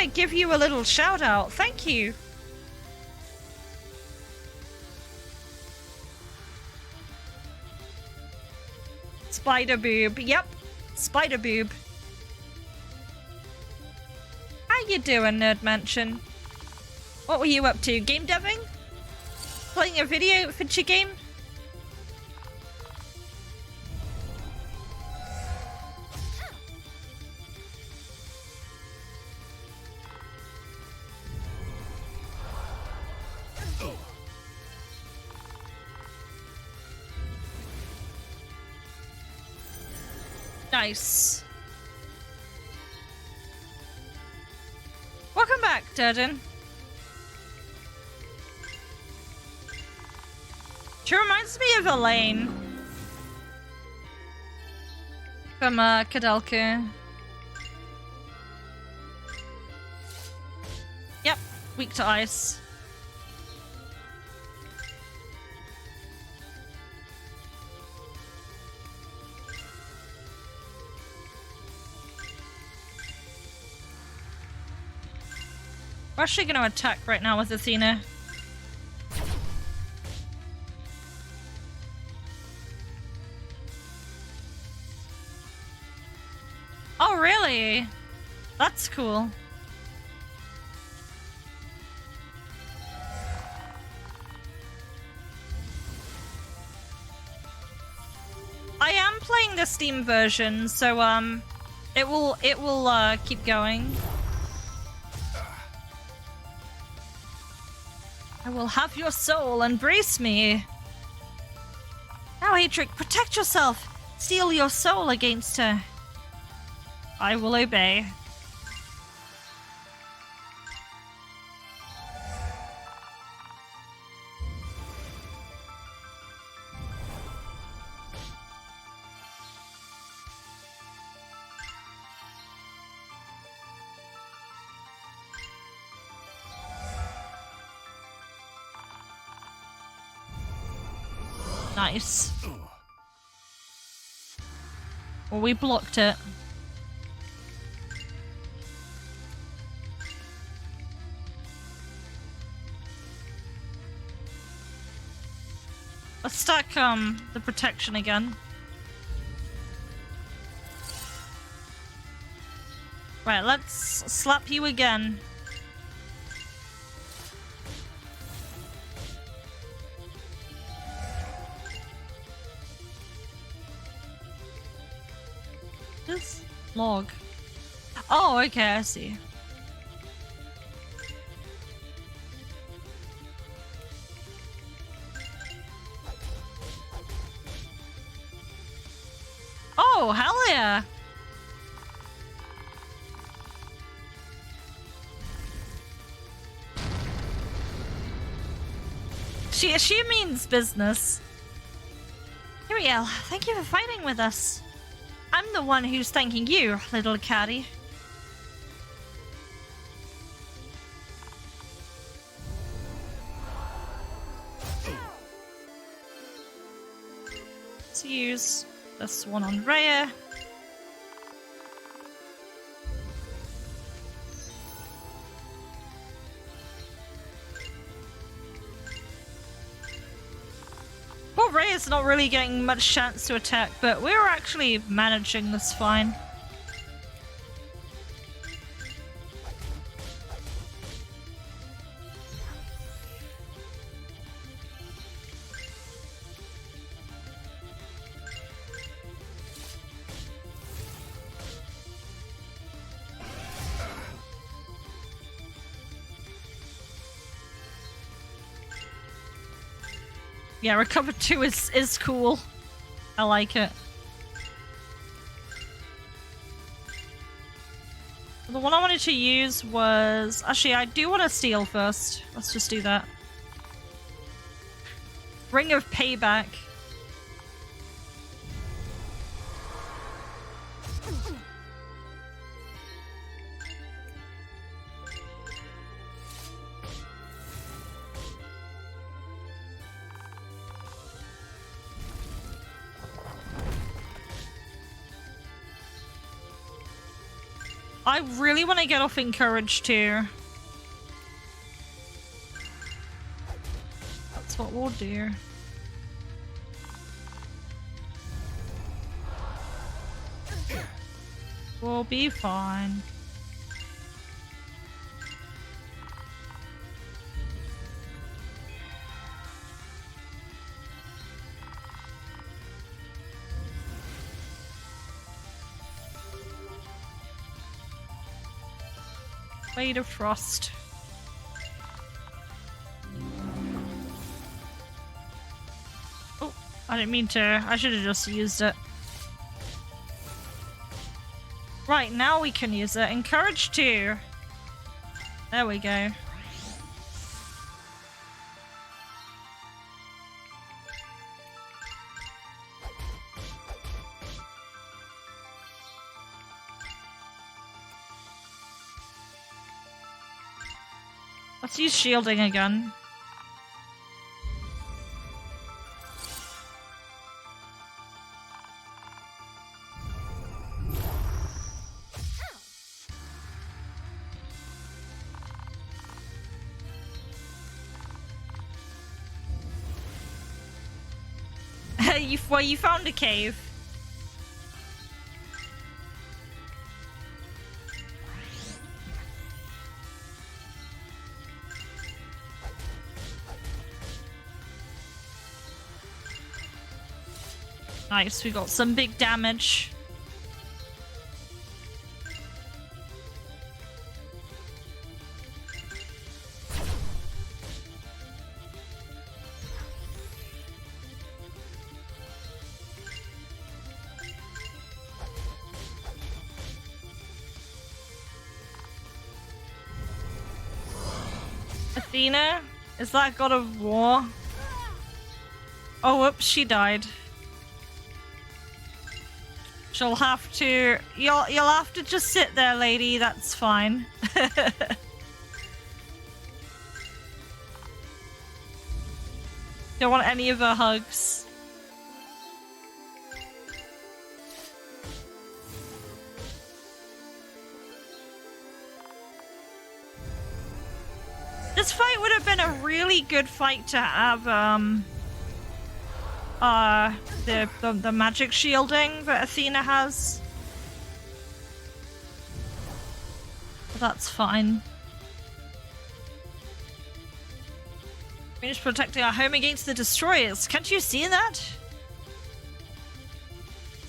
gonna give you a little shout out. Thank you. Spider boob. Yep. Spider boob. How you doing, Nerd Mansion? What were you up to? Game deving? Playing a video feature game? Nice. Welcome back, Tdurden. She reminds me of Elaine from Kadelka. Yep, weak to ice. We're actually going to attack right now with Athena. Oh, really? That's cool. I am playing the Steam version, so it will keep going. I will have your soul, embrace me. Now, Atric, protect yourself. Steel your soul against her. I will obey. Nice. Well, we blocked it. Let's stack the protection again. Right, let's slap you again. This log. Oh, okay, I see. Oh, hell yeah! She means business. Uriel, thank you for fighting with us. I'm the one who's thanking you, little catty. Let's use this one on Rhea. Well, Rhea's not really getting much chance to attack, but we're actually managing this fine. Yeah, recover 2 is cool. I like it. The one I wanted to use was... Actually, I do want to steal first. Let's just do that. Ring of Payback. I really want to get off Encourage too. That's what we'll do. We'll be fine. Blade of Frost. Oh, I didn't mean to. I should have just used it. Right, now we can use it. Encourage 2. There we go. Let's use shielding again. You found a cave. Nice, we got some big damage. Athena? Is that god of war? Oh, whoops, she died. She'll have to... You'll have to just sit there, lady. That's fine. Don't want any of her hugs. This fight would have been a really good fight to have, the magic shielding that Athena has. But that's fine. We're just protecting our home against the destroyers. Can't you see that?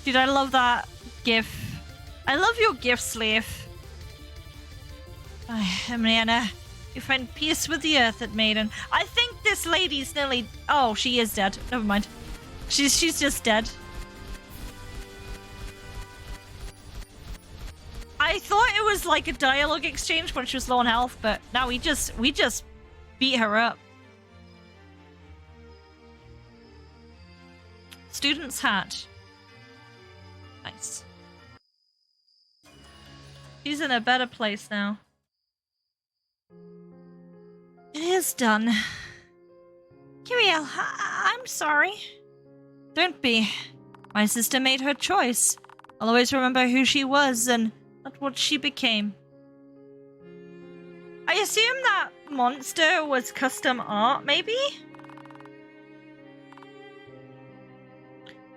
Dude, I love that gif. I love your gif, Slave. Mariana, you find peace with the earth, maiden. I think this lady's nearly... Oh, she is dead. Never mind. She's just dead. I thought it was like a dialogue exchange when she was low on health, but now we just beat her up. Student's hat. Nice. She's in a better place now. It is done. Kiriel, I'm sorry. Don't be. My sister made her choice. I'll always remember who she was and not what she became. I assume that monster was custom art, maybe?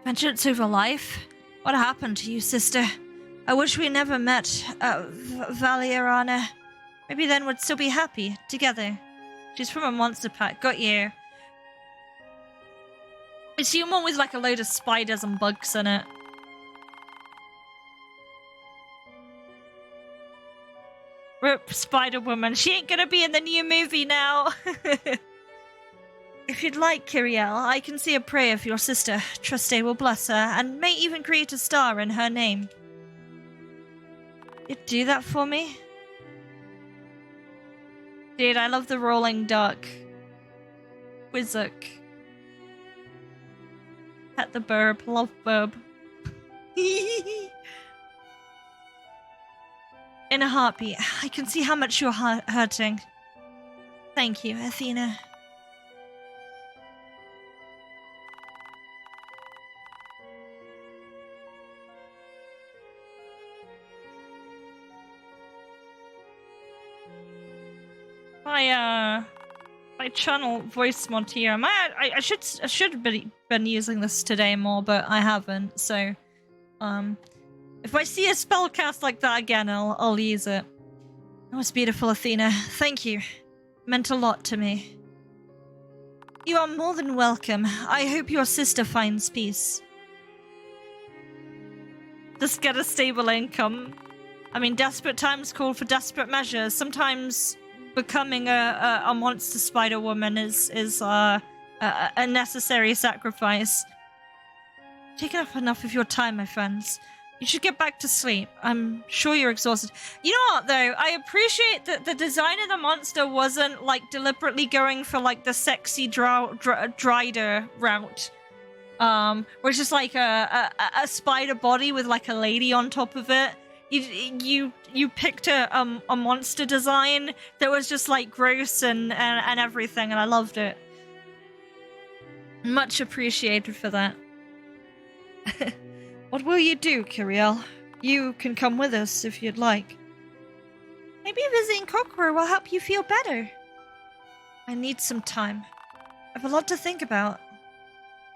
Vengeance over life? What happened to you, sister? I wish we never met, Valierana. Maybe then we'd still be happy, together. She's from a monster pack, got you. It's human with like a load of spiders and bugs in it. Rip Spider-Woman. She ain't gonna be in the new movie now. If you'd like, Kiriel, I can see a prayer for your sister. Truste will bless her, and may even create a star in her name. You'd do that for me? Dude, I love the rolling duck. Quizzook. Pet the burb. Love burb. In a heartbeat, I can see how much you're hurting. Thank you, Athena. my channel voice mod here. I should have been using this today more, but I haven't. So, if I see a spell cast like that again, I'll use it. That was beautiful, Athena. Thank you. Meant a lot to me. You are more than welcome. I hope your sister finds peace. Just get a stable income. I mean, desperate times call for desperate measures. Sometimes becoming a monster spider woman is a necessary sacrifice. Taken up enough of your time, my friends. You should get back to sleep. I'm sure you're exhausted. You know what, though? I appreciate that the design of the monster wasn't, like, deliberately going for, like, the sexy Drider route. Where it's just, like, a spider body with, like, a lady on top of it. You picked a monster design that was just, like, gross and everything, and I loved it. Much appreciated for that. What will you do, Kiriel? You can come with us if you'd like. Maybe visiting Kokoro will help you feel better. I need some time. I have a lot to think about.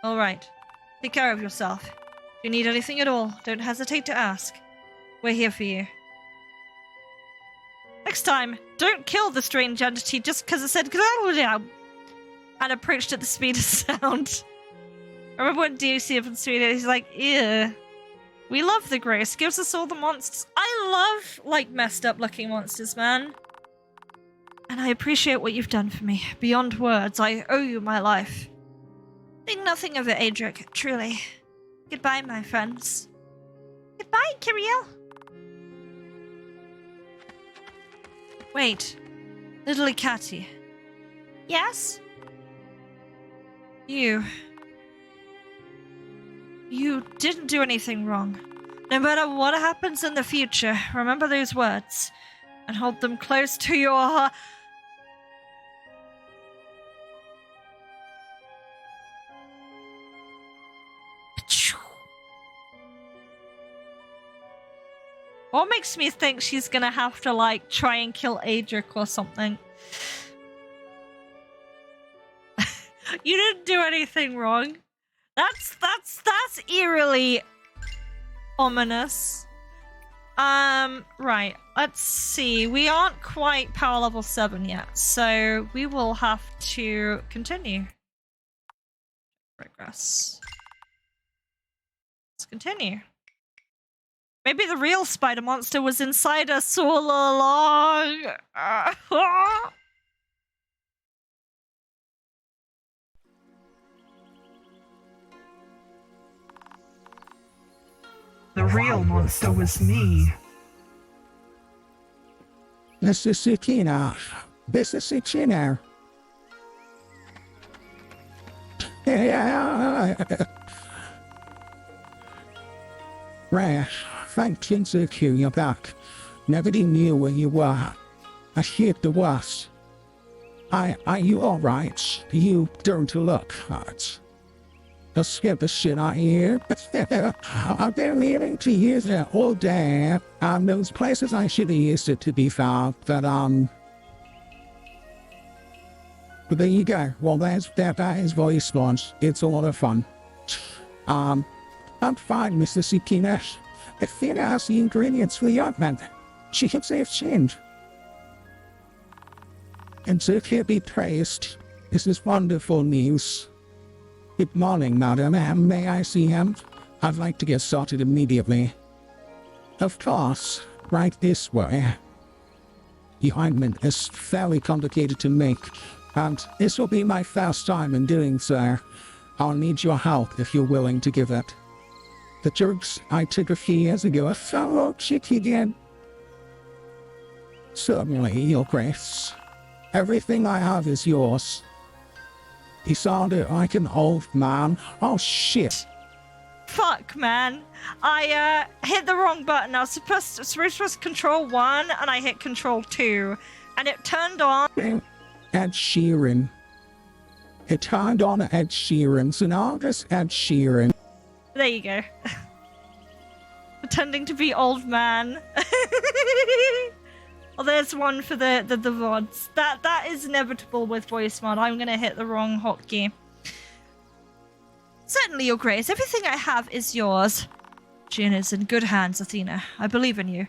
Alright. Take care of yourself. If you need anything at all, don't hesitate to ask. We're here for you. Next time, don't kill the strange entity just because it said and approached at the speed of sound. I remember when DC up in Sweden, he's like, ew. We love the grace. Gives us all the monsters. I love, like, messed up looking monsters, man. And I appreciate what you've done for me. Beyond words, I owe you my life. Think nothing of it, Adric, truly. Goodbye, my friends. Goodbye, Kiriel. Wait. Little Ikati. Yes? You didn't do anything wrong. No matter what happens in the future, remember those words and hold them close to your heart. What makes me think she's gonna have to, like, try and kill Adric or something? You didn't do anything wrong. That's eerily ominous. Right, let's see. We aren't quite power level 7 yet, so we will have to continue. Progress. Let's continue. Maybe the real spider monster was inside us all along. The real monster was me. This is Sakina. This is Sakina. Rash, thank you, Sakina, you're back. Nobody knew where you were. I hit the worst. Are you alright? You don't look hurt. I'll skip the shit out here. I've been meaning to use it all day. Those places I should have used it to be found, but there you go. Well, that is voice launch. It's a lot of fun. I'm fine, Mr. Sakina. Athena has the ingredients for the ointment. She can save change. And so here be praised. This is wonderful news. Good morning, madam. May I see him? I'd like to get started immediately. Of course. Right this way. The ointment is fairly complicated to make, and this will be my first time in doing so. I'll need your help if you're willing to give it. The drugs I took a few years ago are so cheeky again. Certainly, Your Grace. Everything I have is yours. He sounded like an old man. Oh, shit. Fuck, man. I hit the wrong button. I was supposed to press Control 1, and I hit Control 2. And it turned on... Ed Sheeran. It turned on Ed Sheeran, so now there's Ed Sheeran. There you go. Pretending to be old man. Oh, there's one for the VODs. That is inevitable with voice mod. I'm gonna hit the wrong hotkey. Certainly, Your Grace. Everything I have is yours. Jin is in good hands, Athena. I believe in you.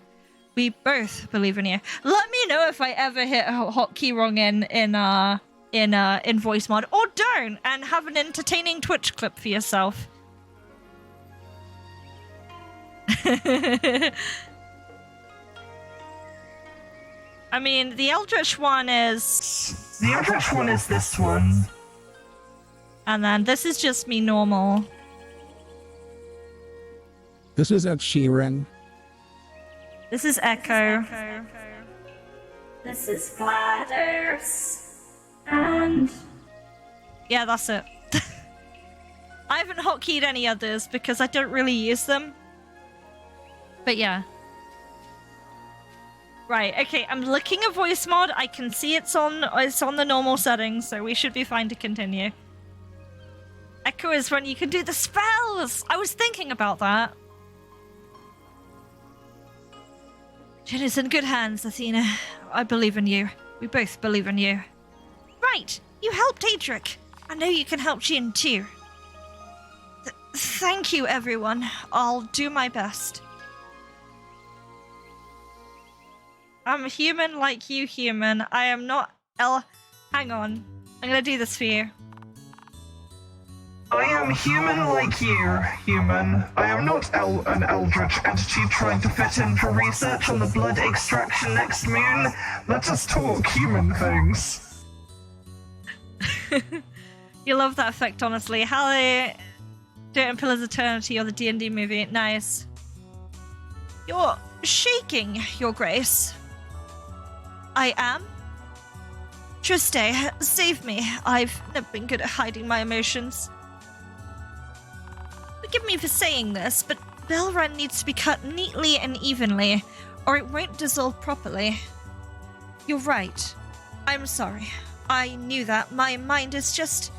We both believe in you. Let me know if I ever hit a hotkey wrong in voice mod, or don't, and have an entertaining Twitch clip for yourself. I mean, the Eldritch one is... The Eldritch one is this one. And then this is just me normal. This is Ed Sheeran. This is Echo. This is Gladys. And... Yeah, that's it. I haven't hotkeyed any others because I don't really use them. But yeah. Right, okay, I'm looking at voice mod. I can see it's on the normal settings, so we should be fine to continue. Echo is when you can do the spells! I was thinking about that. Jin is in good hands, Athena. I believe in you. We both believe in you. Right, you helped Adric. I know you can help Jin too. Thank you, everyone. I'll do my best. I'm human like you, human. I am not Hang on. I'm gonna do this for you. I am human like you, human. I am not an eldritch entity trying to fit in for research on the blood extraction next moon. Let us talk human things. You love that effect, honestly. How they do it in Pillars of Eternity or the D&D movie. Nice. You're shaking, Your Grace. I am? Triste, save me. I've never been good at hiding my emotions. Forgive me for saying this, but Belrun needs to be cut neatly and evenly, or it won't dissolve properly. You're right. I'm sorry. I knew that. My mind is just...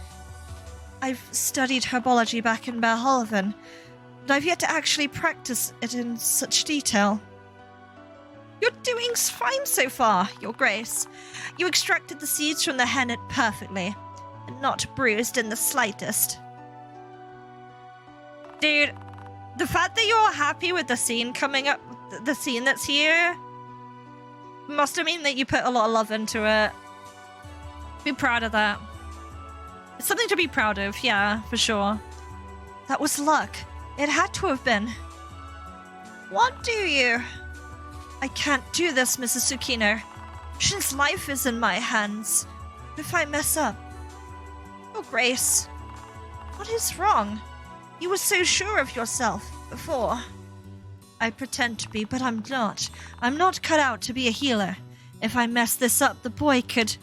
I've studied herbology back in Balhaven, but I've yet to actually practice it in such detail. You're doing fine so far, Your Grace. You extracted the seeds from the hennet perfectly, and not bruised in the slightest. Dude, the fact that you're happy with the scene coming up, the scene that's here, must have mean that you put a lot of love into it. Be proud of that. It's something to be proud of, yeah, for sure. That was luck. It had to have been. What do you? I can't do this, Mrs. Tsukino. Shin's life is in my hands. What if I mess up? Your Grace, what is wrong? You were so sure of yourself before. I pretend to be, but I'm not. I'm not cut out to be a healer. If I mess this up, the boy could...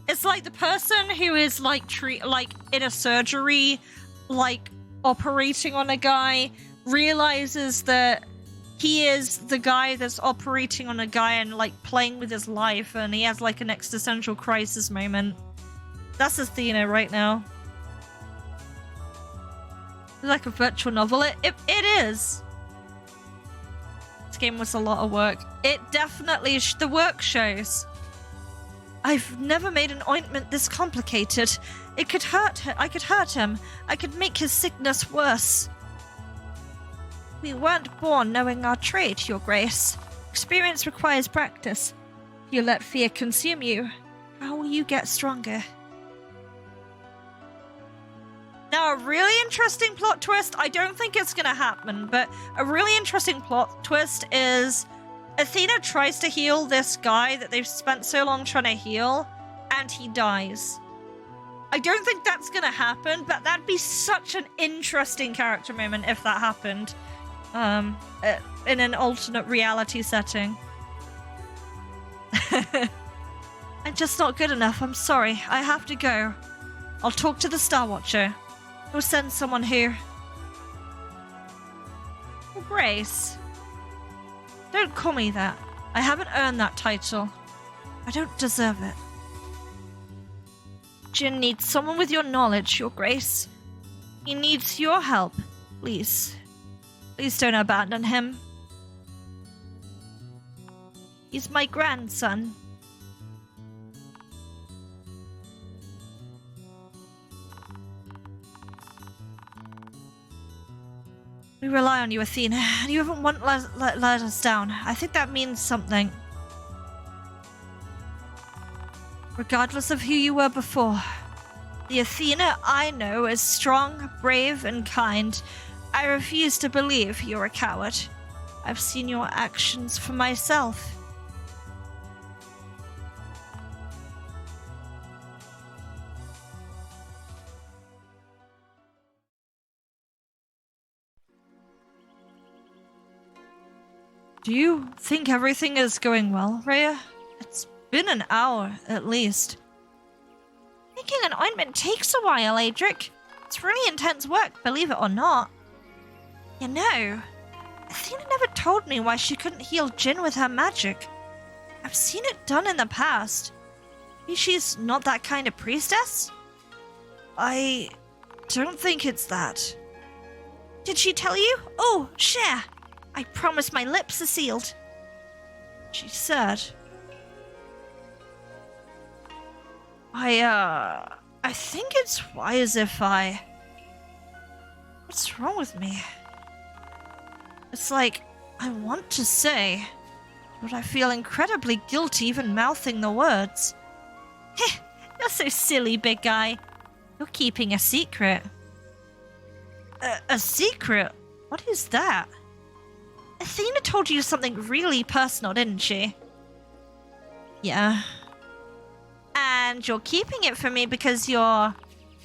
It's like the person who is like in a surgery, like operating on a guy, realizes that he is the guy that's operating on a guy and like playing with his life, and he has like an existential crisis moment. That's Athena right now. It's like a virtual novel. It is. This game was a lot of work. It definitely, the work shows. I've never made an ointment this complicated. It could hurt him. I could hurt him. I could make his sickness worse. We weren't born knowing our trade, Your Grace. Experience requires practice. If you let fear consume you, how will you get stronger? Now, a really interesting plot twist, I don't think it's gonna happen, but a really interesting plot twist is Athena tries to heal this guy that they've spent so long trying to heal, and he dies. I don't think that's gonna happen, but that'd be such an interesting character moment if that happened. In an alternate reality setting. I'm just not good enough, I'm sorry. I have to go. I'll talk to the Star Watcher. We'll send someone here. Oh, Grace. Don't call me that. I haven't earned that title. I don't deserve it. Jin needs someone with your knowledge, Your Grace. He needs your help. Please. Please don't abandon him. He's my grandson. We rely on you, Athena, and you haven't once let us down. I think that means something. Regardless of who you were before, the Athena I know is strong, brave, and kind. I refuse to believe you're a coward. I've seen your actions for myself. Do you think everything is going well, Rhea? It's been an hour, at least. Making an ointment takes a while, Adric. It's really intense work, believe it or not. You know, Athena never told me why she couldn't heal Jinn with her magic. I've seen it done in the past. Maybe she's not that kind of priestess? I don't think it's that. Did she tell you? Oh, share. I promise my lips are sealed. She said. I think it's wise if I... What's wrong with me? It's like, I want to say, but I feel incredibly guilty even mouthing the words. Heh, you're so silly, big guy. You're keeping a secret. A secret? What is that? Athena told you something really personal, didn't she? Yeah. And you're keeping it from me because you're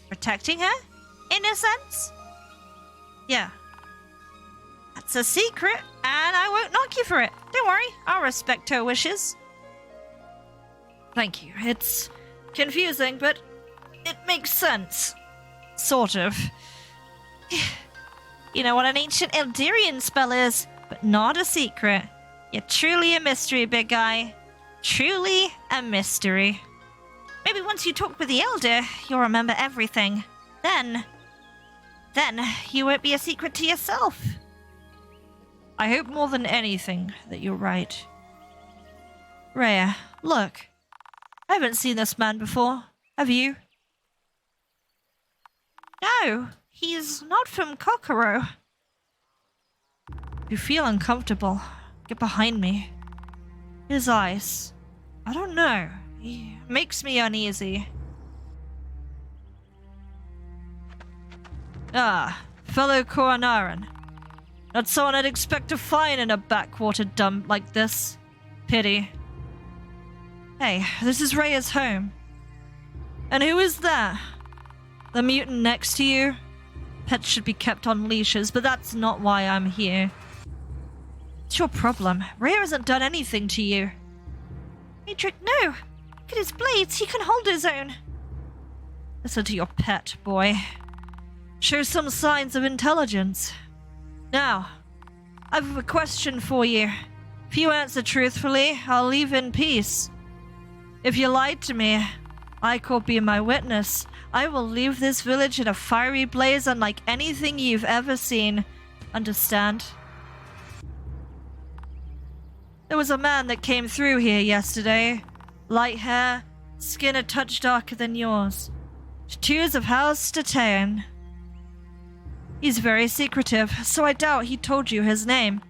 protecting her, in a sense? Yeah. That's a secret, and I won't knock you for it. Don't worry, I'll respect her wishes. Thank you. It's confusing, but it makes sense. Sort of. You know what an ancient Eldirian spell is, but not a secret. You're truly a mystery, big guy. Truly a mystery. Maybe once you talk with the Elder, you'll remember everything. Then you won't be a secret to yourself. I hope more than anything that you're right. Rhea, look. I haven't seen this man before. Have you? No, he's not from Kokoro. If you feel uncomfortable, get behind me. His eyes. I don't know. He makes me uneasy. Ah, fellow Coronaran. Not someone I'd expect to find in a backwater dump like this. Pity. Hey, this is Rhea's home. And who is that? The mutant next to you? Pets should be kept on leashes, but that's not why I'm here. What's your problem? Rhea hasn't done anything to you. Adric, no! Look at his blades, he can hold his own. Listen to your pet, boy. Show some signs of intelligence. Now, I have a question for you. If you answer truthfully, I'll leave in peace. If you lied to me, I could be my witness. I will leave this village in a fiery blaze unlike anything you've ever seen. Understand? There was a man that came through here yesterday. Light hair, skin a touch darker than yours. Tattoos of House Tdurden. He's very secretive, so I doubt he told you his name.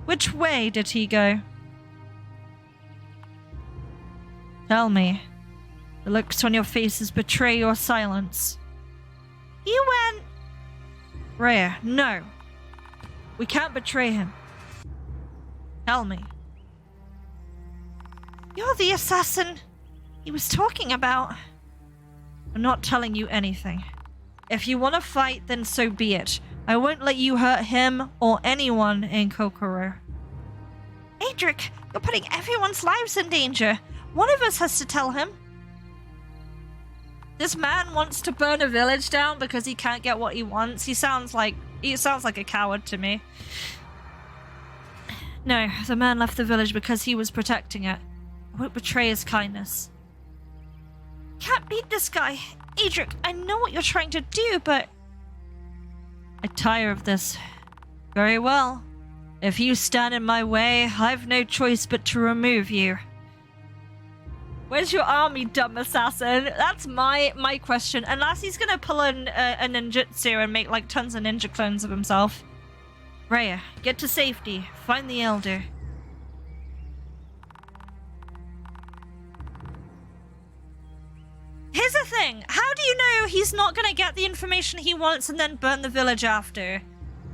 Which way did he go? Tell me. The looks on your faces betray your silence. He went... Rhea, no. We can't betray him. Tell me. You're the assassin he was talking about. I'm not telling you anything. If you want to fight, then so be it. I won't let you hurt him or anyone in Kokoro. Adric, you're putting everyone's lives in danger. One of us has to tell him. This man wants to burn a village down because he can't get what he wants. He sounds like a coward to me. No, the man left the village because he was protecting it. I won't betray his kindness. Can't beat this guy. Adric, I know what you're trying to do, but... I tire of this. Very well. If you stand in my way, I've no choice but to remove you. Where's your army, dumb assassin? That's my question. Unless he's gonna pull in a ninjutsu and make like tons of ninja clones of himself. Rhea, get to safety. Find the elder. Here's the thing. How do you know he's not gonna get the information he wants and then burn the village after?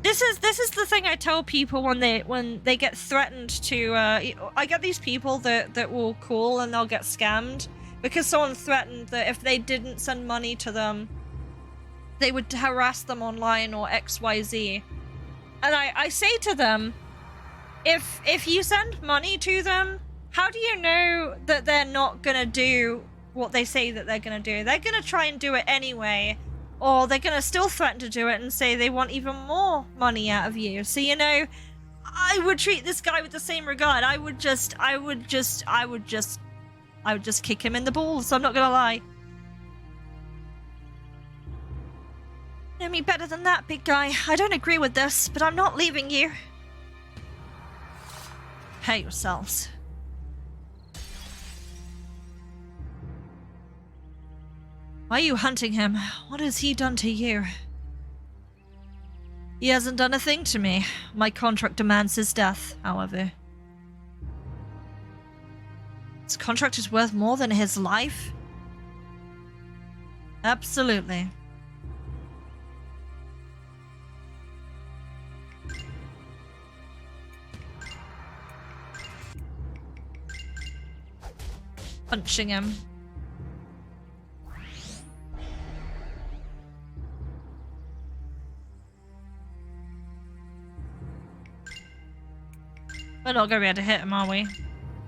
This is the thing I tell people when they get threatened to. I get these people that will call and they'll get scammed because someone threatened that if they didn't send money to them, they would harass them online or XYZ. And I say to them, if you send money to them, how do you know that they're not gonna do what they say that they're gonna do? They're gonna try and do it anyway. Or they're gonna still threaten to do it and say they want even more money out of you. So, you know, I would treat this guy with the same regard. I would just kick him in the balls, I'm not gonna lie. You know me better than that, big guy. I don't agree with this, but I'm not leaving you. Prepare yourselves. Why are you hunting him? What has he done to you? He hasn't done a thing to me. My contract demands his death, however. His contract is worth more than his life? Absolutely. Punching him. We're not gonna be able to hit him, are we?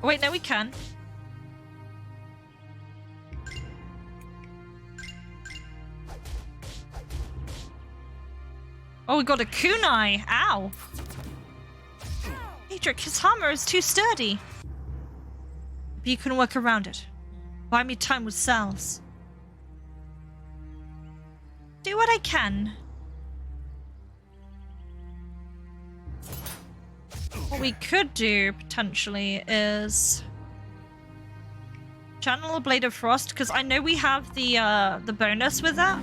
Oh, wait, no, we can. Oh, we got a kunai. Ow. Adric, his hammer is too sturdy. But you can work around it. Buy me time with salves. Do what I can. What we could do, potentially, is channel a Blade of Frost, because I know we have the bonus with that.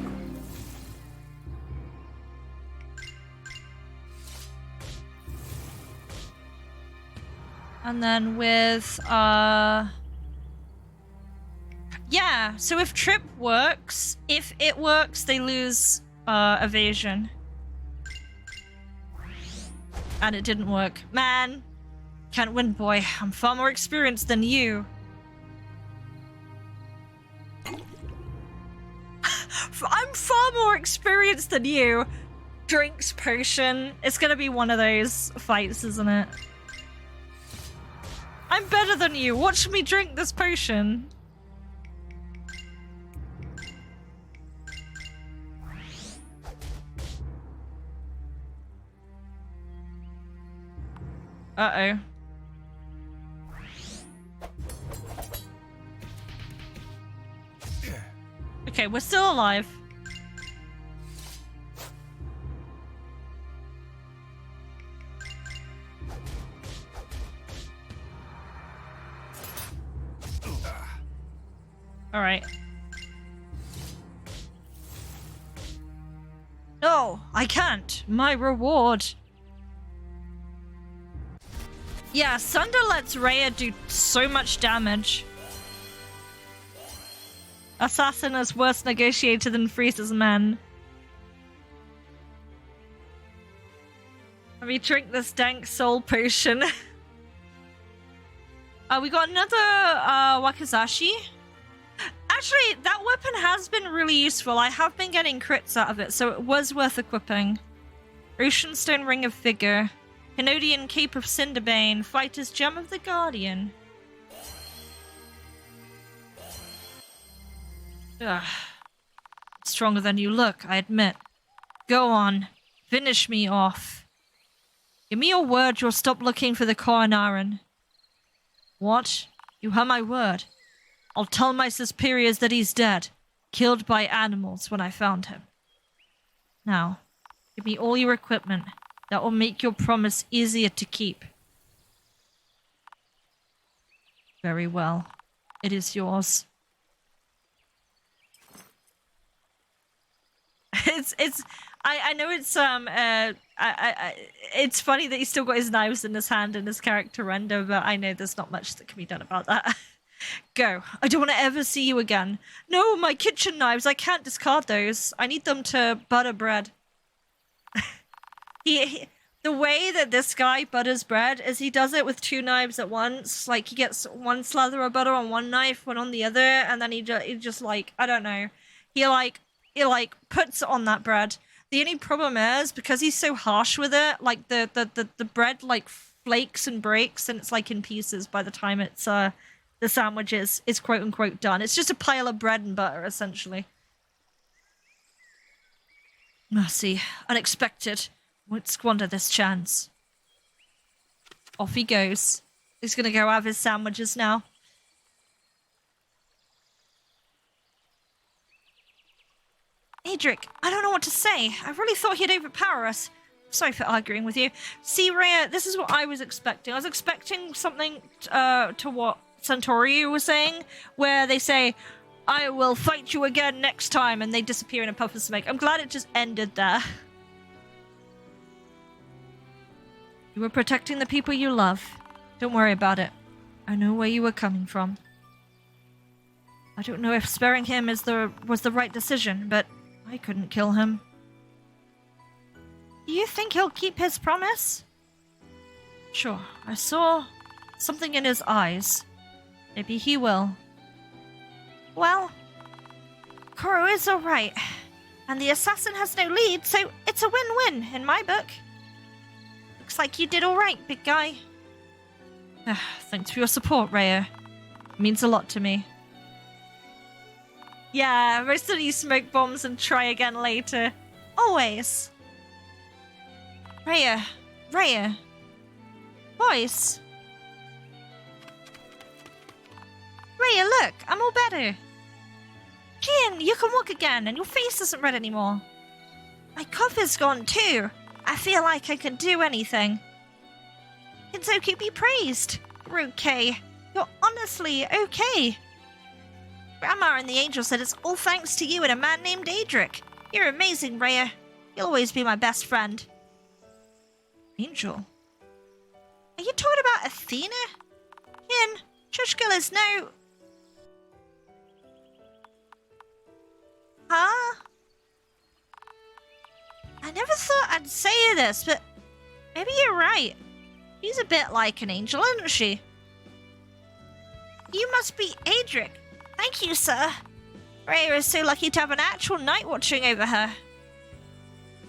And then with, yeah, so if Trip works, if it works, they lose, evasion. And it didn't work. Man, can't win, boy. I'm far more experienced than you. I'm far more experienced than you. Drinks potion. It's gonna be one of those fights, isn't it? I'm better than you. Watch me drink this potion. Uh-oh. Okay, we're still alive. All right. No, I can't. My reward. Yeah, Sunder lets Rhea do so much damage. Assassin is worse negotiator than Frieza's men. Let me drink this dank soul potion. We got another Wakizashi. Actually, that weapon has been really useful. I have been getting crits out of it, so it was worth equipping. Oceanstone Ring of Vigor. Canodian Cape of Cinderbane. Fighter's Gem of the Guardian. Ugh. Stronger than you look, I admit. Go on. Finish me off. Give me your word you'll stop looking for the Coronaran. What? You have my word. I'll tell my superiors that he's dead. Killed by animals when I found him. Now, give me all your equipment. That will make your promise easier to keep. Very well. It is yours. I know it's it's funny that he's still got his knives in his hand in his character render, but I know there's not much that can be done about that. Go. I don't want to ever see you again. No, my kitchen knives, I can't discard those. I need them to butter bread. The way that this guy butters bread is he does it with 2 knives at once. Like, he gets one slather of butter on one knife, one on the other, and then he just like, I don't know. He puts it on that bread. The only problem is, because he's so harsh with it, like, the bread, like, flakes and breaks, and it's, like, in pieces by the time it's, the sandwich is quote-unquote done. It's just a pile of bread and butter, essentially. Mercy. Unexpected. Won't squander this chance. Off he goes. He's gonna go have his sandwiches now. Adric, I don't know what to say. I really thought he'd overpower us. Sorry for arguing with you. See, Rhea, this is what I was expecting. I was expecting something to what Centauri was saying, where they say, I will fight you again next time, and they disappear in a puff of smoke. I'm glad it just ended there. You were protecting the people you love. Don't worry about it. I know where you were coming from. I don't know if sparing him was the right decision, but I couldn't kill him. Do you think he'll keep his promise? Sure, I saw something in his eyes. Maybe he will. Well, Kokoro is alright. And the assassin has no lead, so it's a win-win in my book. Looks like you did alright, big guy. Thanks for your support, Rhea. It means a lot to me. Yeah, most of these smoke bombs and try again later. Always. Rhea. Voice. Rhea, look, I'm all better. Jin, you can walk again and your face isn't red anymore. My cough is gone too. I feel like I can do anything. Kenzoku be praised. You're okay. You're honestly okay. Grandma and the angel said it's all thanks to you and a man named Adric. You're amazing, Rhea. You'll always be my best friend. Angel? Are you talking about Athena? Jin, Shushkil is no... Huh? I never thought I'd say this, but maybe you're right. She's a bit like an angel, isn't she? You must be Adric. Thank you, sir. Rhea is so lucky to have an actual knight watching over her.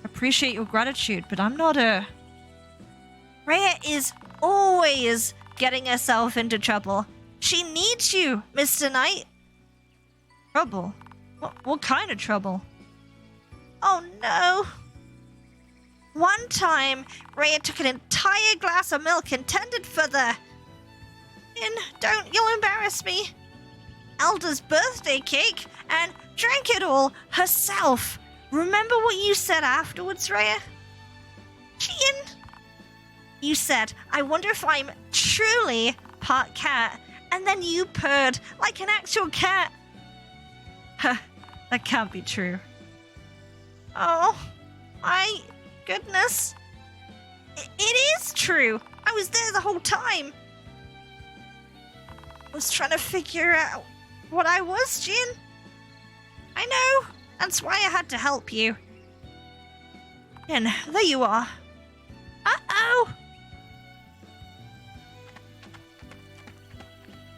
Appreciate your gratitude, but I'm not a... Rhea is always getting herself into trouble. She needs you, Mr. Knight. Trouble? What kind of trouble? Oh no. One time, Rhea took an entire glass of milk intended for the... you'll embarrass me. Elder's birthday cake and drank it all herself. Remember what you said afterwards, Rhea? Jin? You said, I wonder if I'm truly part cat, and then you purred like an actual cat. That can't be true. Oh, my goodness. It is true. I was there the whole time. I was trying to figure out what I was, Jin. I know. That's why I had to help you. Jin, there you are. Uh-oh.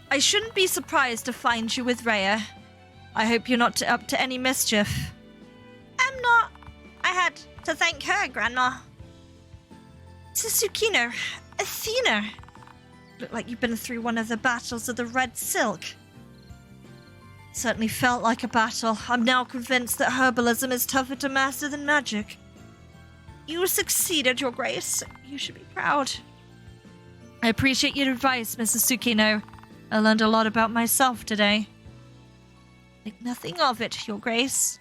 I shouldn't be surprised to find you with Rhea. I hope you're not up to any mischief. I'm not. I had to thank her, Grandma. Tsukino, Athena. Look like you've been through one of the battles of the Red Silk. Certainly felt like a battle. I'm now convinced that herbalism is tougher to master than magic. You succeeded, Your Grace. You should be proud. I appreciate your advice, Mrs. Tsukino. I learned a lot about myself today. Think nothing of it, Your Grace.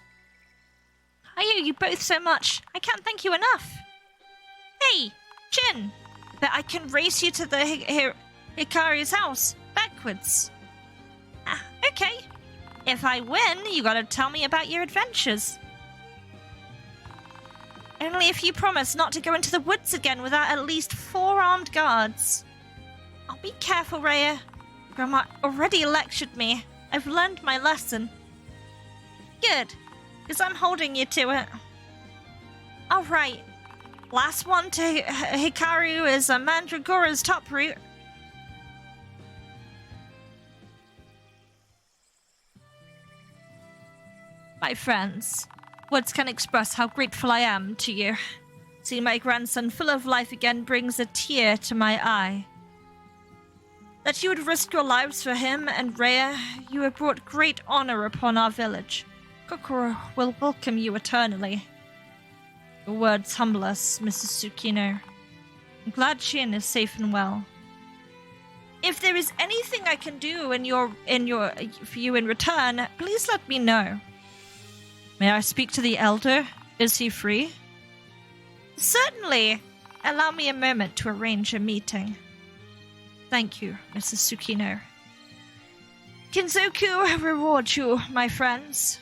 I owe you both so much. I can't thank you enough. Hey, Chin! Bet I can race you to the Hikari's house, backwards. Okay. If I win, you gotta tell me about your adventures. Only if you promise not to go into the woods again without at least 4 armed guards. I'll be careful, Rhea. Grandma already lectured me. I've learned my lesson. Good, because I'm holding you to it. Alright. Last one to Hikaru is Mandragora's top route. My friends, words can express how grateful I am to you. Seeing my grandson full of life again brings a tear to my eye. That you would risk your lives for him and Rhea, you have brought great honor upon our village. Kokoro will welcome you eternally. Your words humble us, Mrs. Tsukino. I'm glad Shin is safe and well. If there is anything I can do for you in return, please let me know. May I speak to the elder? Is he free? Certainly. Allow me a moment to arrange a meeting. Thank you, Mrs. Tsukino. Kinzoku reward you, my friends.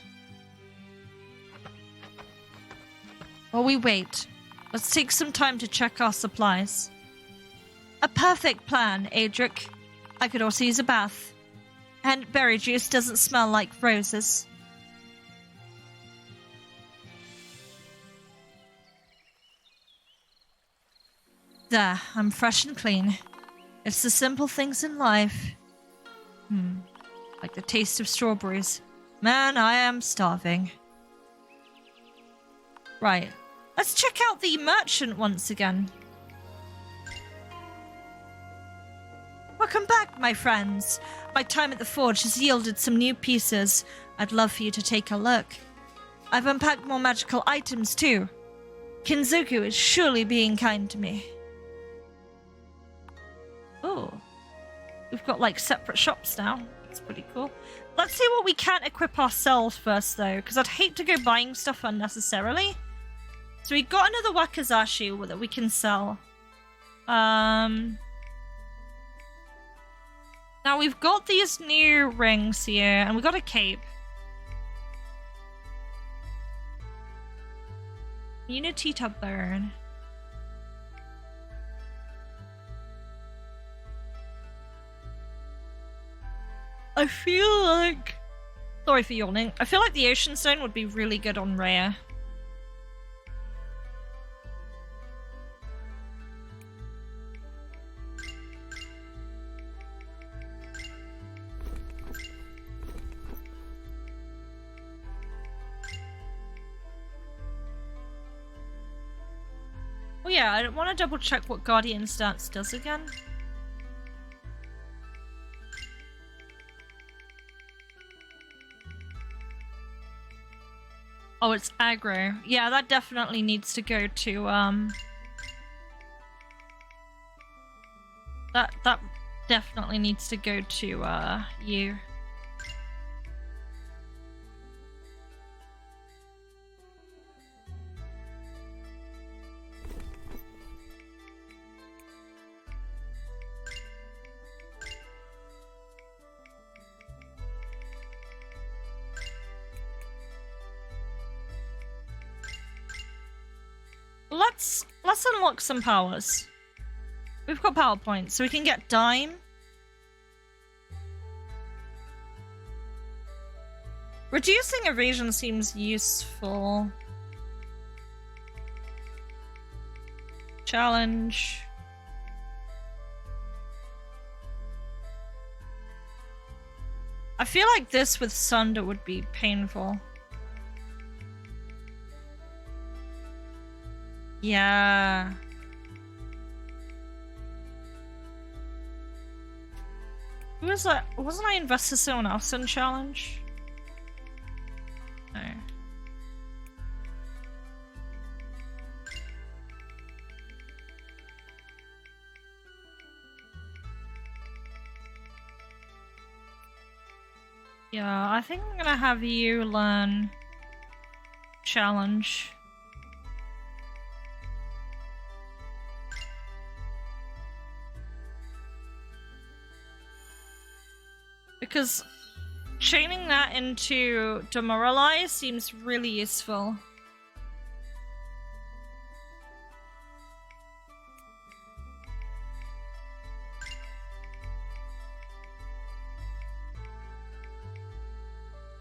While we wait, let's take some time to check our supplies. A perfect plan, Adric. I could also use a bath. And berry juice doesn't smell like roses. There, I'm fresh and clean. It's the simple things in life. Like the taste of strawberries. Man, I am starving. Right, let's check out the merchant once again. Welcome back, my friends. My time at the forge has yielded some new pieces. I'd love for you to take a look. I've unpacked more magical items too. Kinzoku is surely being kind to me. Oh, we've got like separate shops now. That's pretty cool. Let's see what we can equip ourselves first though, because I'd hate to go buying stuff unnecessarily. So we got another Wakizashi that we can sell. Now we've got these new rings here, and we got a cape. Unity to burn. I feel like... Sorry for yawning. I feel like the Ocean Stone would be really good on Rhea. Oh yeah, I want to double check what Guardian Stance does again. Oh, it's aggro. Yeah, that definitely needs to go to, That definitely needs to go to, you. Let's unlock some powers. We've got power points, so we can get Dime. Reducing evasion seems useful. Challenge. I feel like this with Sunder would be painful. Yeah. Who was that? Wasn't I invested someone else in challenge? No. Yeah, I think I'm gonna have you learn challenge. Because chaining that into demoralize seems really useful.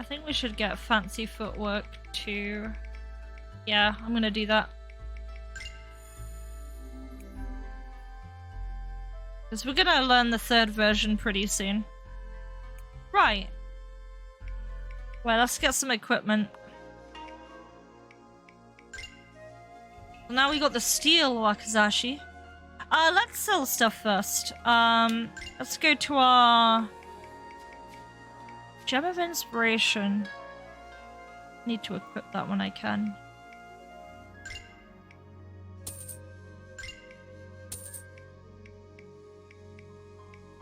I think we should get fancy footwork too. Yeah, I'm gonna do that. Because we're gonna learn the third version pretty soon. Right. Well, let's get some equipment. Well, now we got the steel wakizashi. Let's sell stuff first. Let's go to our Gem of Inspiration. Need to equip that when I can.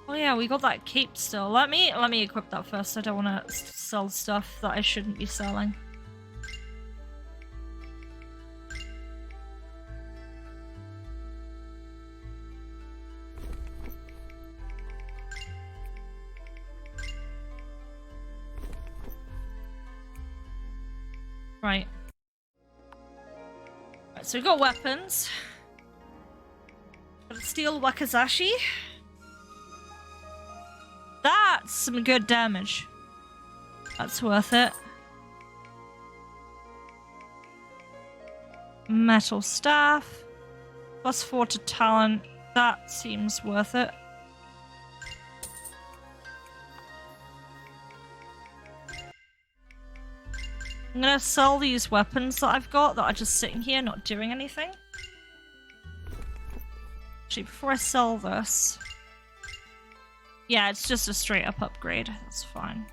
Oh yeah, we got that cape still. Let me equip that first. I don't want to sell stuff that I shouldn't be selling. Right. Right, so we got weapons. Got a steel wakizashi. That's some good damage. That's worth it. Metal staff. +4 to talent. That seems worth it. I'm gonna sell these weapons that I've got that are just sitting here not doing anything. Actually, before I sell this... Yeah, it's just a straight up upgrade. That's fine.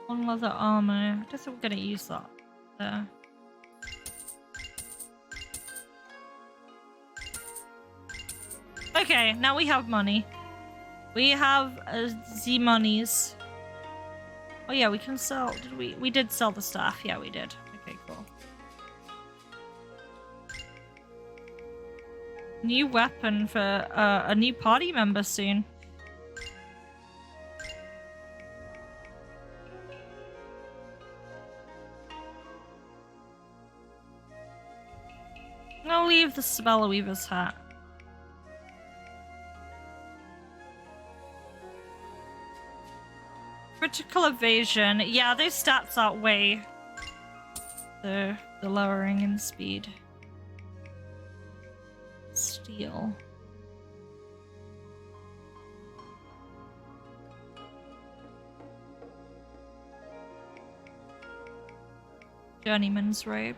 One leather armor. I don't think we're gonna use that there. Okay, now we have money. We have the monies. Oh yeah, we can sell. Did we? We did sell the staff. Yeah, we did. Okay, cool. New weapon for a new party member soon. I'll leave the Spell Weaver's hat. Critical evasion. Yeah, those stats outweigh the lowering in speed. Steel. Journeyman's robe.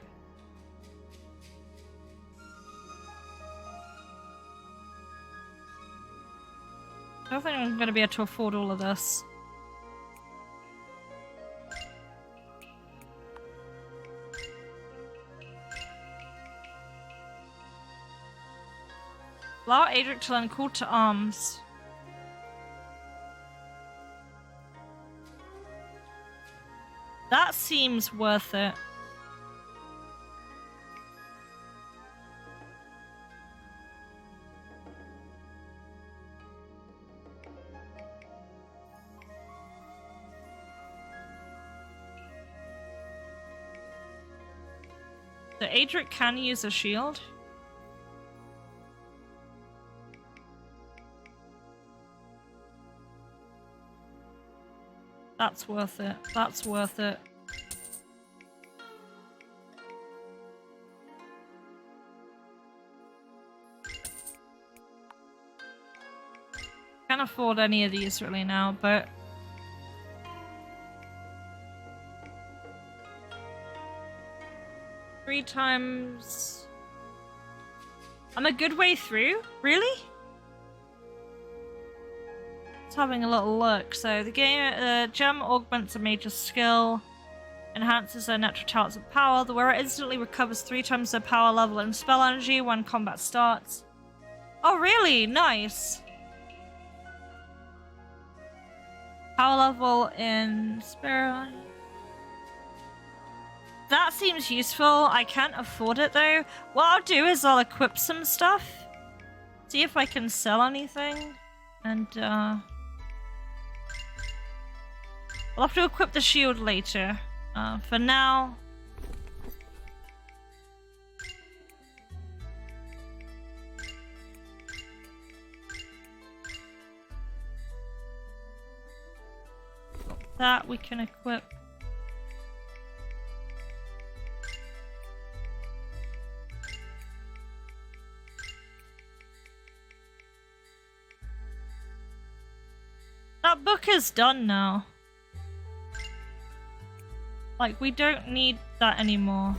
I don't think I'm going to be able to afford all of this. Allow Adric to learn Call to Arms. That seems worth it. So Adric can use a shield. That's worth it. That's worth it. Can't afford any of these really now, but 3 times I'm a good way through? Really? Just having a little look. So the gem augments a major skill, enhances their natural talents and power. The wearer instantly recovers 3 times their power level and spell energy when combat starts. Oh, really? Nice. Power level in Spirit. That seems useful. I can't afford it though. What I'll do is I'll equip some stuff. See if I can sell anything. And I'll have to equip the shield later. For now. That we can equip. That book is done now. Like, we don't need that anymore.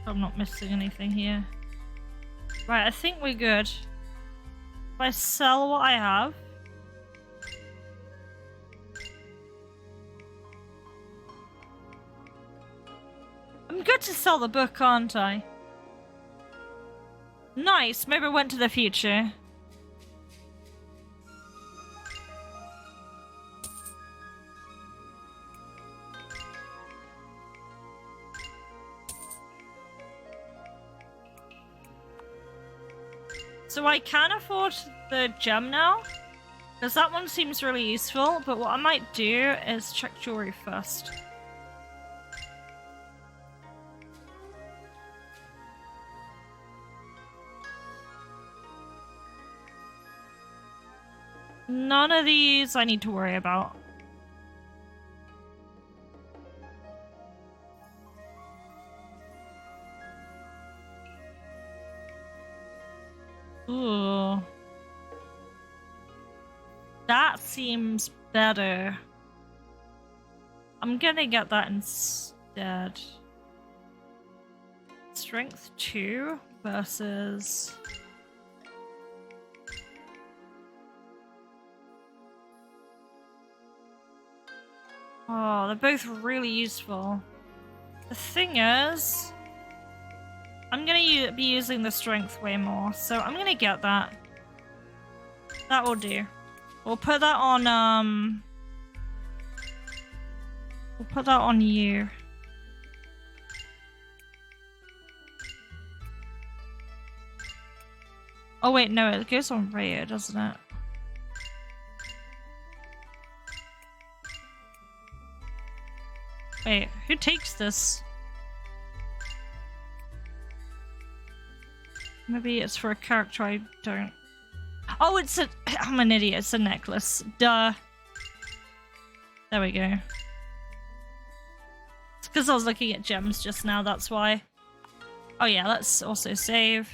I'm not missing anything here. Right, I think we're good. If I sell what I have. I'm good to sell the book, aren't I? Nice, maybe I went to the future. So I can afford the gem now, because that one seems really useful, but what I might do is check jewelry first. None of these I need to worry about. Ooh. That seems better. I'm gonna get that instead. Strength 2 versus... Oh, they're both really useful. The thing is... I'm gonna be using the strength way more, so I'm gonna get that. That will do. We'll put that on, we'll put that on you. Oh wait, no, it goes on Rhea, doesn't it? Wait, who takes this? Maybe it's for a character I don't... Oh, it's a... I'm an idiot. It's a necklace. Duh. There we go. It's because I was looking at gems just now, that's why. Oh yeah, let's also save.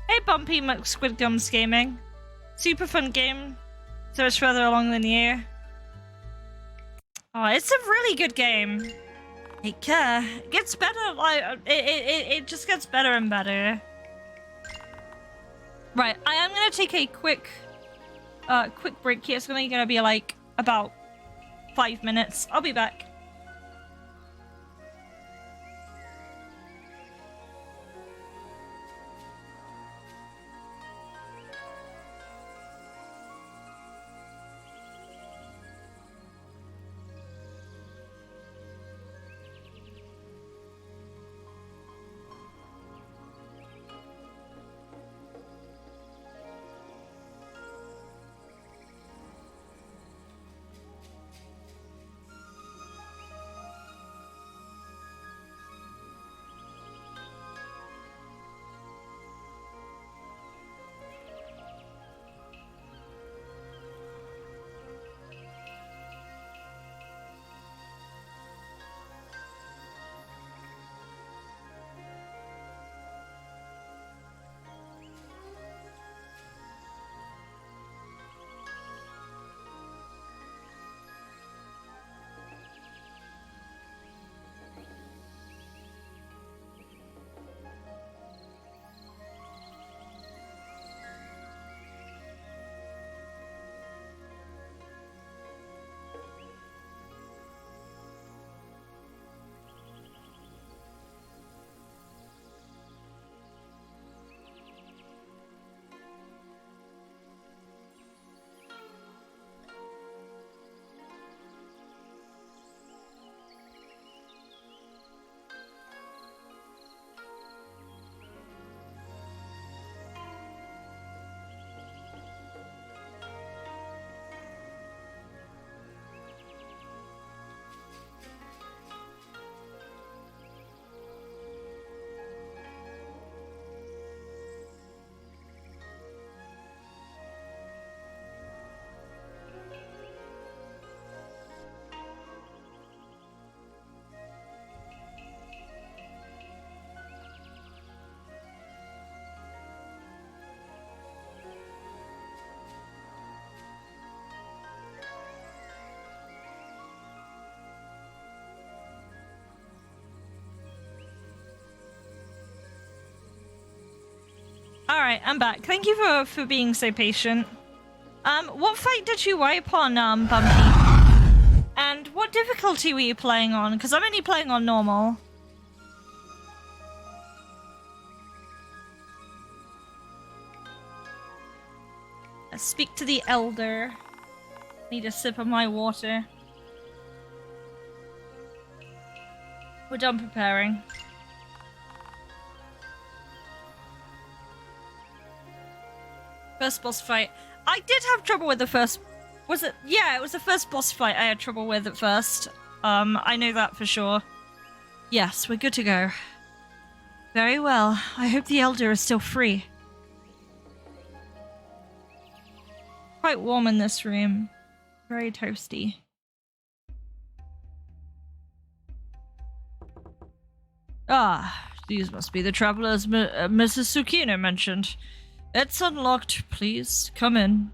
Hey Bumpy McSquidgums Gaming. Super fun game. So much further along than you. Oh, it's a really good game. It gets better, like, it just gets better and better. Right, I am gonna take a quick break here. It's gonna be like about 5 minutes. I'll be back. Alright, I'm back. Thank you for being so patient. What fight did you wipe on, Bumpy? And what difficulty were you playing on? Because I'm only playing on normal. Let's speak to the elder. Need a sip of my water. We're done preparing. First boss fight. I did have trouble with the first... Was it? Yeah, it was the first boss fight I had trouble with at first. I know that for sure. Yes, we're good to go. Very well. I hope the elder is still free. Quite warm in this room. Very toasty. Ah, these must be the travelers Mrs. Tsukino mentioned. It's unlocked. Please, come in.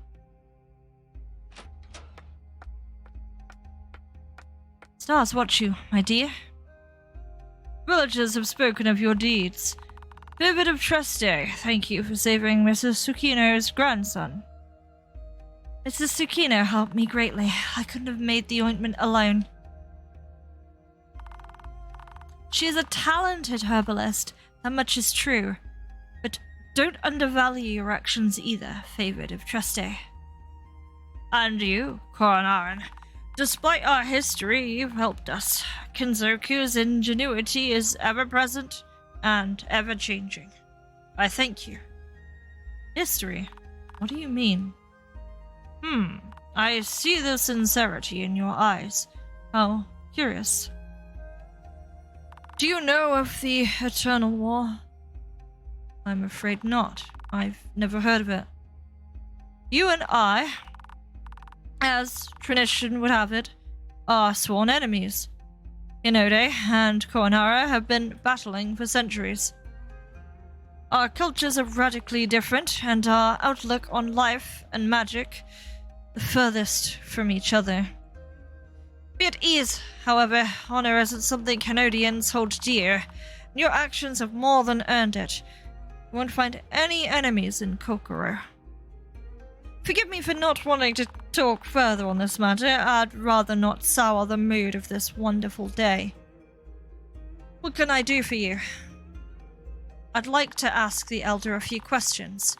Stars watch you, my dear. Villagers have spoken of your deeds. Vivid of Treste, thank you for saving Mrs. Tsukino's grandson. Mrs. Tsukino helped me greatly. I couldn't have made the ointment alone. She is a talented herbalist, that much is true. But don't undervalue your actions either, favored of Treste. And you, Koronaren. Despite our history, you've helped us. Kinzoku's ingenuity is ever-present and ever-changing. I thank you. History? What do you mean? I see the sincerity in your eyes. How curious. Do you know of the Eternal War? I'm afraid not. I've never heard of it. You and I, as tradition would have it, are sworn enemies. Inode and Konohara have been battling for centuries. Our cultures are radically different, and our outlook on life and magic the furthest from each other. Be at ease, however, honor isn't something Canadians hold dear, and your actions have more than earned it. You won't find any enemies in Kokoro. Forgive me for not wanting to talk further on this matter. I'd rather not sour the mood of this wonderful day. What can I do for you? I'd like to ask the elder a few questions.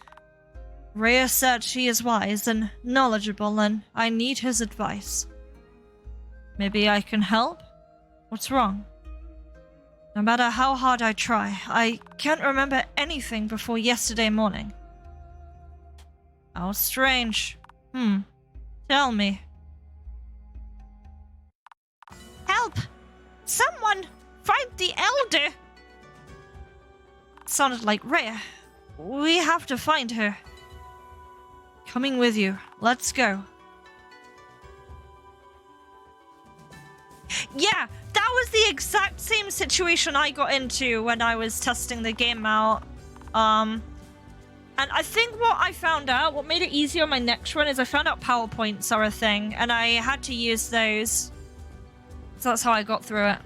Rhea said he is wise and knowledgeable, and I need his advice. Maybe I can help? What's wrong? No matter how hard I try, I can't remember anything before yesterday morning. How strange. Tell me. Help! Someone! Find the elder! Sounded like Rhea. We have to find her. Coming with you. Let's go. Yeah, that was the exact same situation I got into when I was testing the game out. And I think what I found out, what made it easier on my next run, is I found out PowerPoints are a thing, and I had to use those. So that's how I got through it.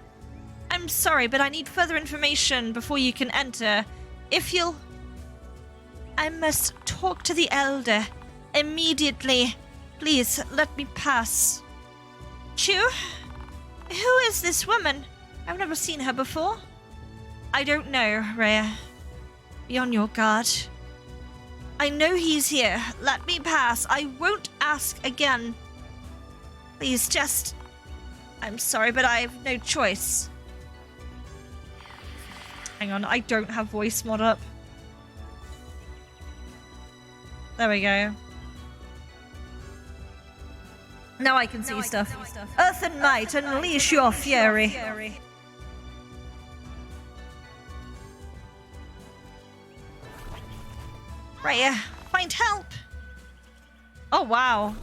I'm sorry, but I need further information before you can enter. If you'll... I must talk to the elder. Immediately. Please, let me pass. Chu? Who is this woman? I've never seen her before. I don't know, Rhea. Be on your guard. I know he's here. Let me pass. I won't ask again. Please, just... I'm sorry, but I have no choice. Hang on, I don't have voice mod up. There we go. Now I can see stuff. Earth and might, unleash your fury. Rhea, find help. Oh, wow.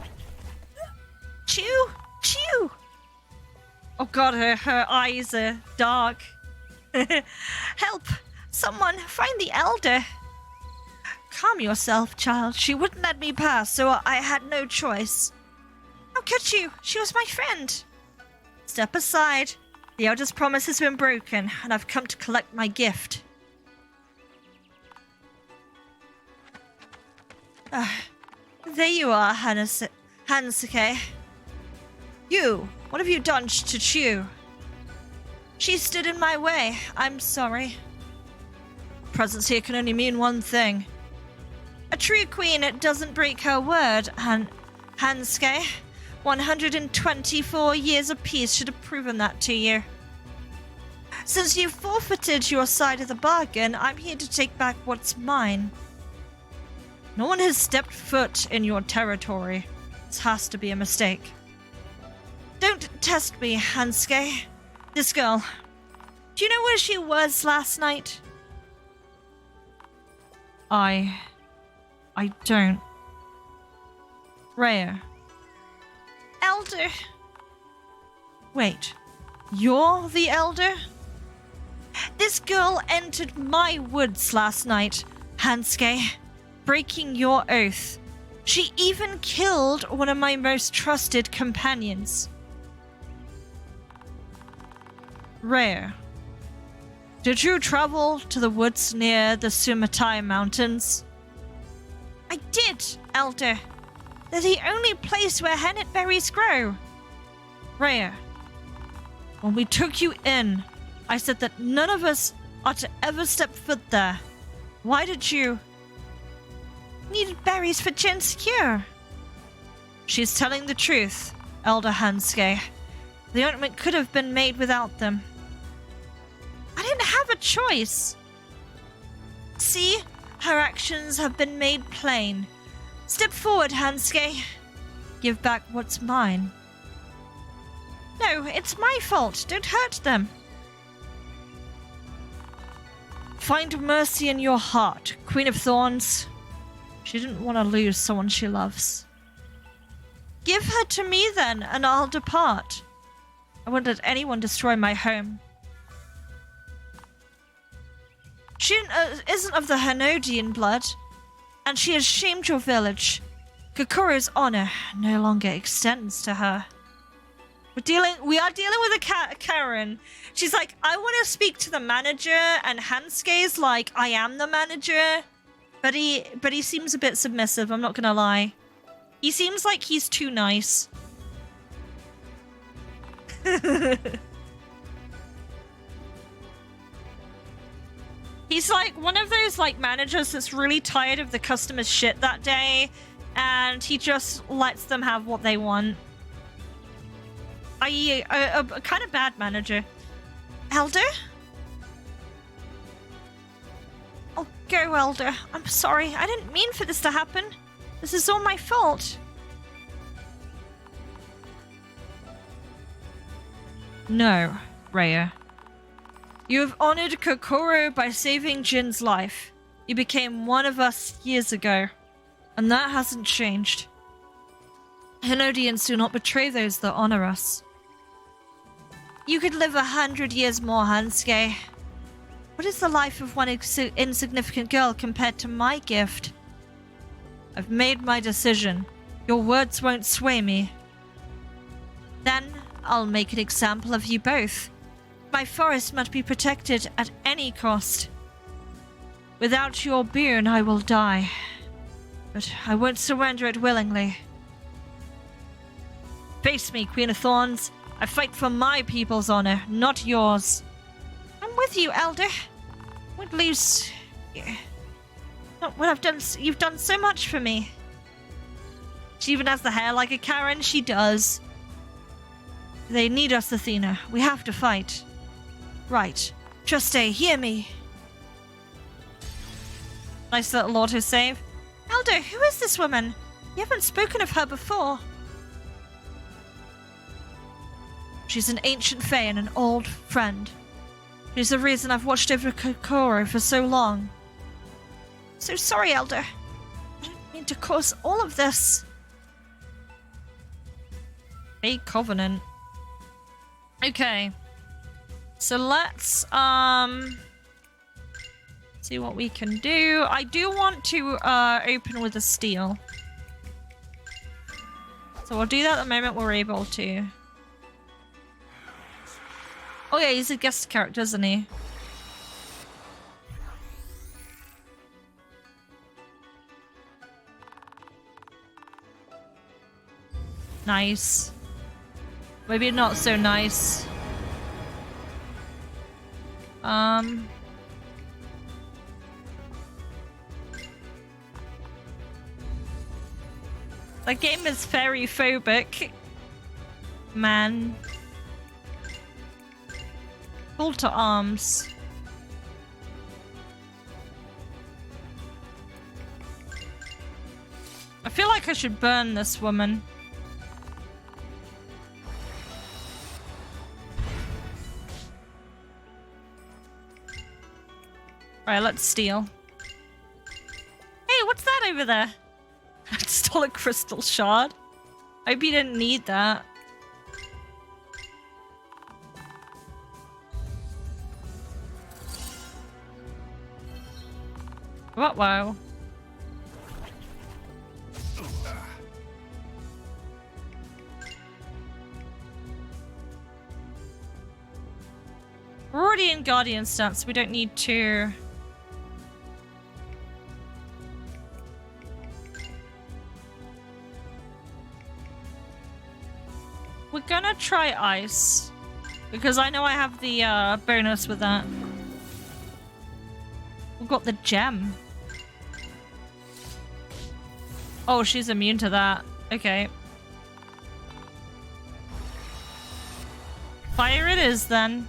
Chew! Chew! Oh god, her eyes are dark. Help! Someone, find the elder. Calm yourself, child. She wouldn't let me pass, so I had no choice. How could you? She was my friend. Step aside. The elder's promise has been broken, and I've come to collect my gift. There you are, Hansuke. You, what have you done to Chu? She stood in my way. I'm sorry. Presence here can only mean one thing. A true queen doesn't break her word, Hansuke. 124 years of peace should have proven that to you. Since you forfeited your side of the bargain, I'm here to take back what's mine. No one has stepped foot in your territory. This has to be a mistake. Don't test me, Hansuke. This girl. Do you know where she was last night? I don't. Rhea. Elder. Wait. You're the elder? This girl entered my woods last night, Hansuke, breaking your oath. She even killed one of my most trusted companions. Rhea, did you travel to the woods near the Sumatai Mountains? I did, Elder. They're the only place where hennet berries grow. Rhea, when we took you in, I said that none of us are to ever step foot there. Why did you? Needed berries for Jin's cure. She's telling the truth, Elder Hansuke. The ointment could have been made without them. I didn't have a choice. See, her actions have been made plain. Step forward, Hansuke. Give back what's mine. No, it's my fault. Don't hurt them. Find mercy in your heart, Queen of Thorns. She didn't want to lose someone she loves. Give her to me then, and I'll depart. I won't let anyone destroy my home. She isn't of the Hanodian blood, and she has shamed your village. Kokoro's honor no longer extends to her. We are dealing with a Karen. She's like, I want to speak to the manager, and Hansuke's like, I am the manager. But he seems a bit submissive, I'm not gonna lie. He seems like he's too nice. He's like one of those like managers that's really tired of the customer's shit that day, and he just lets them have what they want. I.e., a kind of bad manager. Elder? Oh, go, Elder. I'm sorry. I didn't mean for this to happen. This is all my fault. No, Rhea. You have honored Kokoro by saving Jin's life. You became one of us years ago, and that hasn't changed. Hanodians do not betray those that honor us. You could live 100 years more, Hansuke. What is the life of one insignificant girl compared to my gift? I've made my decision. Your words won't sway me. Then I'll make an example of you both. My forest must be protected at any cost. Without your boon, I will die. But I won't surrender it willingly. Face me, Queen of Thorns. I fight for my people's honor, not yours. I'm with you, Elder. Won't lose. Not what I've done. You've done so much for me. She even has the hair like a Karen. She does. They need us, Athena. We have to fight. Right. Juste, hear me. Nice little auto save. Elder, who is this woman? You haven't spoken of her before. She's an ancient fae and an old friend. She's the reason I've watched over Kokoro for so long. So sorry, Elder. I didn't mean to cause all of this. A covenant. Okay. So let's see what we can do. I do want to open with a steal. So we'll do that the moment we're able to. Oh yeah, he's a guest character, isn't he? Nice. Maybe not so nice. That game is very phobic. Man. Call to arms. I feel like I should burn this woman. Alright, let's steal. Hey, what's that over there? I stole a crystal shard. I hope you didn't need that. What? Wow. We're already in Guardian stance, we don't need to... We're gonna try ice. Because I know I have the bonus with that. We've got the gem. Oh, she's immune to that. Okay. Fire it is then.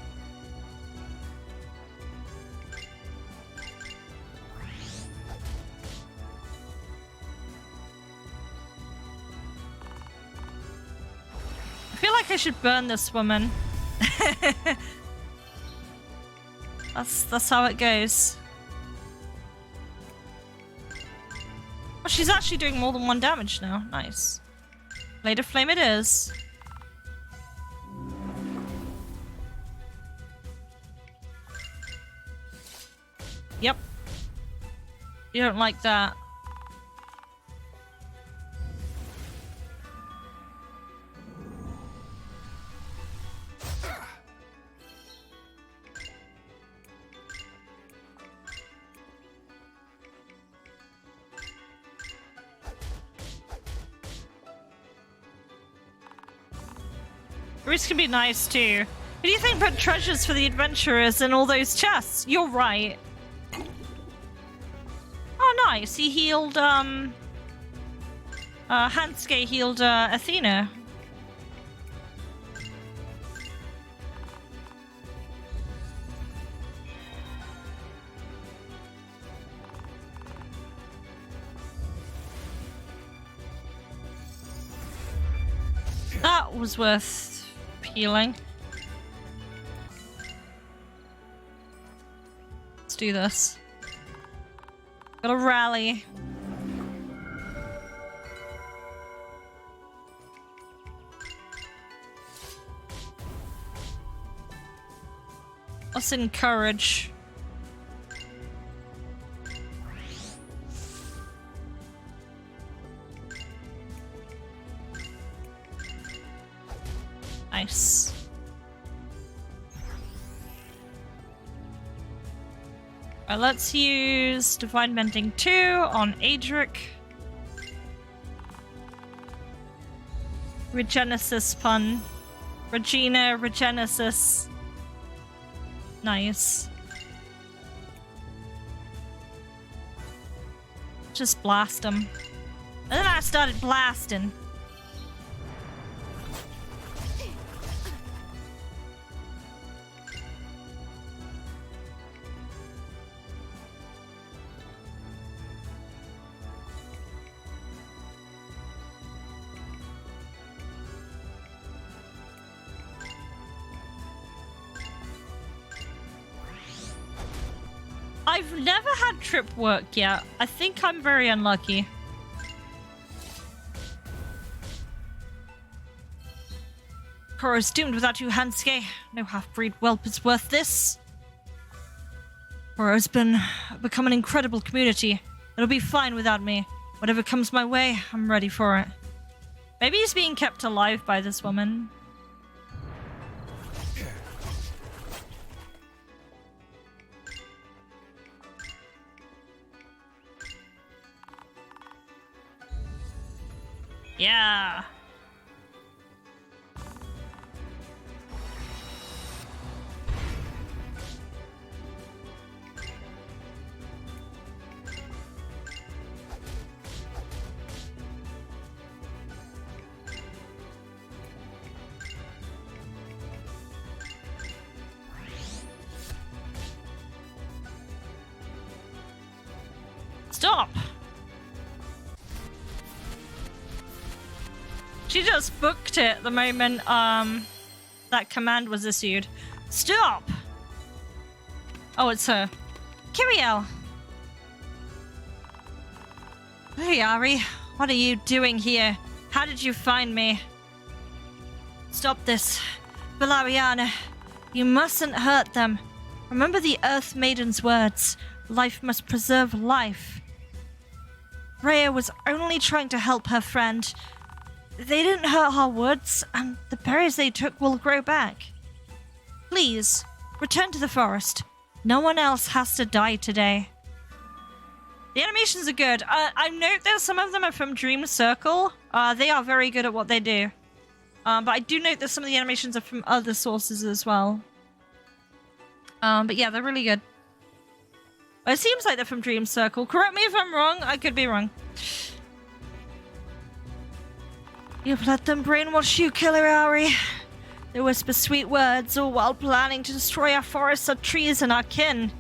I feel like I should burn this woman. That's how it goes. Oh, she's actually doing more than 1 damage now. Nice. Blade of Flame it is. Yep. You don't like that. Bruce can be nice too. Who do you think put treasures for the adventurers in all those chests? You're right. Oh, nice. He healed, Hansuke healed, Athena. That was worth healing. Let's do this. Gotta rally. Let's encourage. Nice. Alright, let's use Divine Mending 2 on Adric. Regenesis pun. Regina, Regenesis. Nice. Just blast him. And then I started blasting. I've never had trip work yet. I think I'm very unlucky. Kokoro's doomed without you, Hansuke. No half-breed whelp is worth this. Kokoro's become an incredible community. It'll be fine without me. Whatever comes my way, I'm ready for it. Maybe he's being kept alive by this woman. Yeah. Stop! She just booked it the moment that command was issued. Stop! Oh, it's her. Kiriel! Hey, Ari. What are you doing here? How did you find me? Stop this. Valeriana, you mustn't hurt them. Remember the Earth Maiden's words. Life must preserve life. Rhea was only trying to help her friend. They didn't hurt our woods, and the berries they took will grow back. Please, return to the forest. No one else has to die today. The animations are good. I note that some of them are from Dream Circle. They are very good at what they do. But I do note that some of the animations are from other sources as well. But yeah, they're really good. It seems like they're from Dream Circle. Correct me if I'm wrong. I could be wrong. You've let them brainwash you, Killer Ari. They whisper sweet words, all while planning to destroy our forests, our trees, and our kin.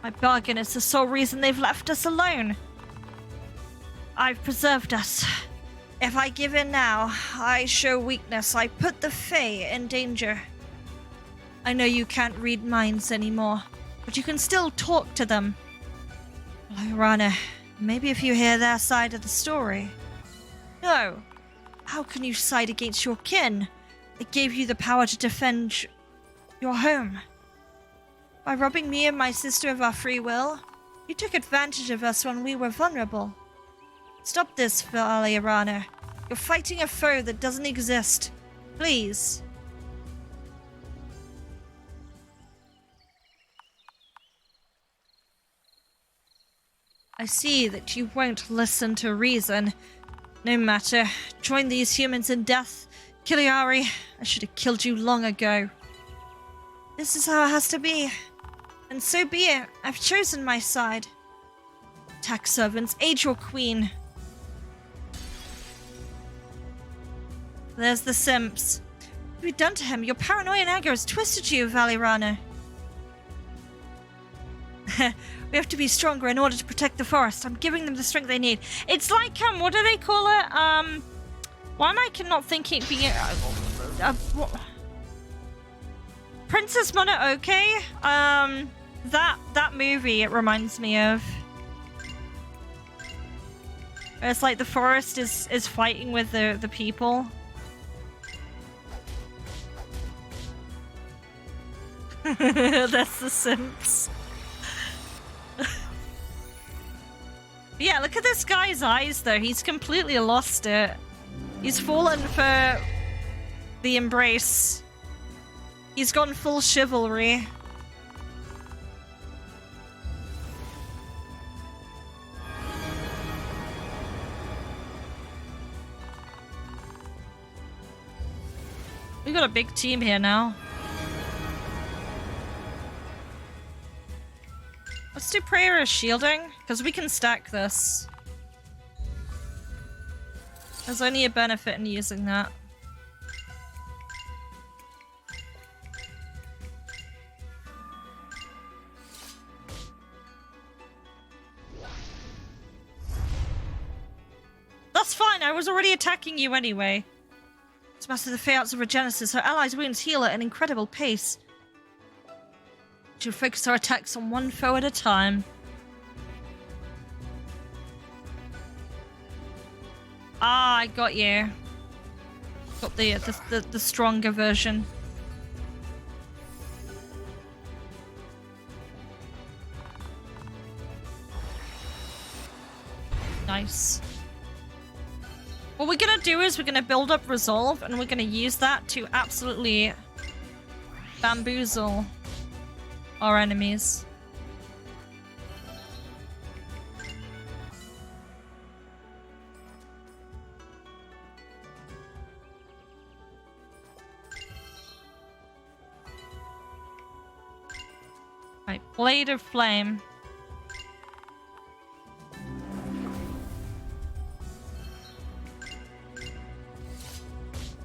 My bargain is the sole reason they've left us alone. I've preserved us. If I give in now, I show weakness. I put the Fae in danger. I know you can't read minds anymore, but you can still talk to them. Lorana, maybe if you hear their side of the story. No. How can you side against your kin? It gave you the power to defend your home. By robbing me and my sister of our free will, you took advantage of us when we were vulnerable. Stop this, Valeriana. You're fighting a foe that doesn't exist. Please. I see that you won't listen to reason. No matter. Join these humans in death. Kiliari, I should have killed you long ago. This is how it has to be. And so be it. I've chosen my side. Attack servants, aid your queen. There's the simps. What have you done to him? Your paranoia and anger has twisted you, Valirana. We have to be stronger in order to protect the forest. I'm giving them the strength they need. It's like, what do they call it? Why am I not thinking being Princess Mononoke? That movie it reminds me of. It's like the forest is fighting with the people. That's the simps. Yeah, look at this guy's eyes, though. He's completely lost it. He's fallen for the embrace. He's gone full chivalry. We've got a big team here now. Let's do prayer as shielding, because we can stack this. There's only a benefit in using that. That's fine, I was already attacking you anyway. Let's master the Feyarts of Regenesis. Her allies' wounds heal at an incredible pace. We should focus our attacks on one foe at a time. Ah, I got you. Got the stronger version. Nice. What we're gonna do is we're gonna build up resolve, and we're gonna use that to absolutely bamboozle our enemies. Right, Blade of Flame.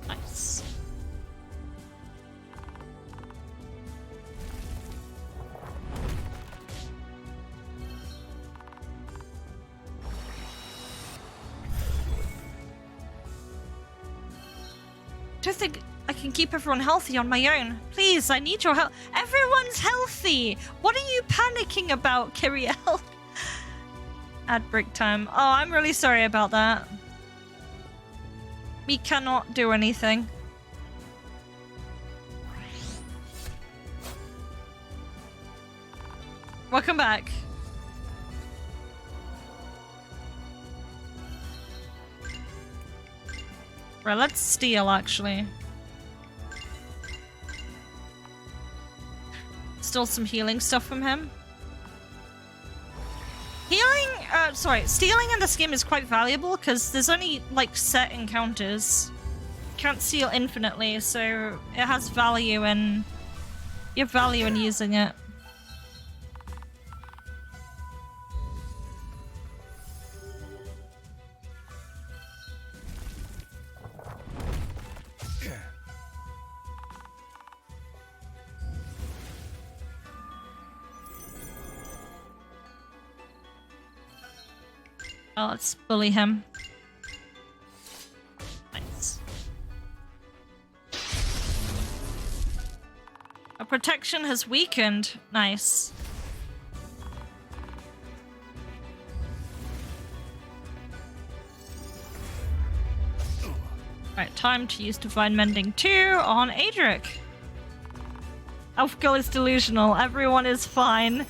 Nice. don't think I can keep everyone healthy on my own. Please, I need your help. Everyone's healthy! What are you panicking about, Kiriel? Add break time. Oh, I'm really sorry about that. We cannot do anything. Welcome back. Right, let's steal, actually. Stole some healing stuff from him. Stealing in this game is quite valuable because there's only, like, set encounters. Can't steal infinitely, so it has value in... You have value in using it. Oh, let's bully him. Nice. Our protection has weakened. Nice. Right, time to use Divine Mending 2 on Adric. Elfgirl is delusional. Everyone is fine.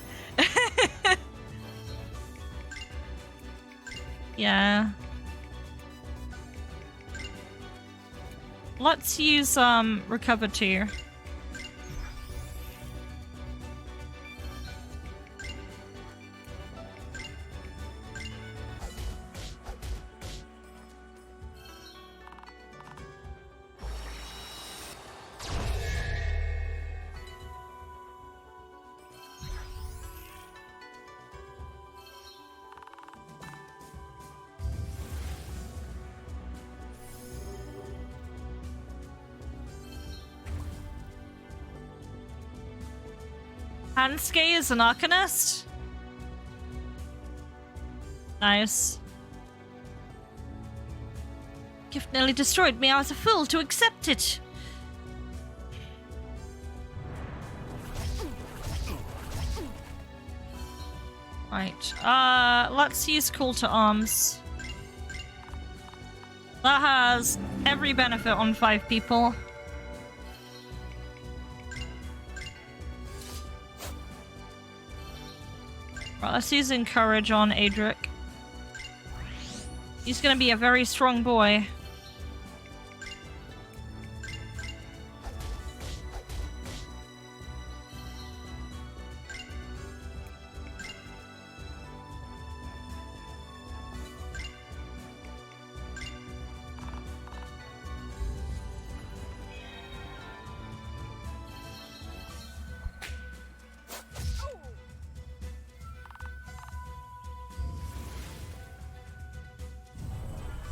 Yeah. Let's use Recover 2. Hansuke is an Arcanist. Nice. Gift nearly destroyed me. I was a fool to accept it. Right. Let's use Call to Arms. That has every benefit on 5 people. Right, let's use Encourage on Adric. He's gonna be a very strong boy.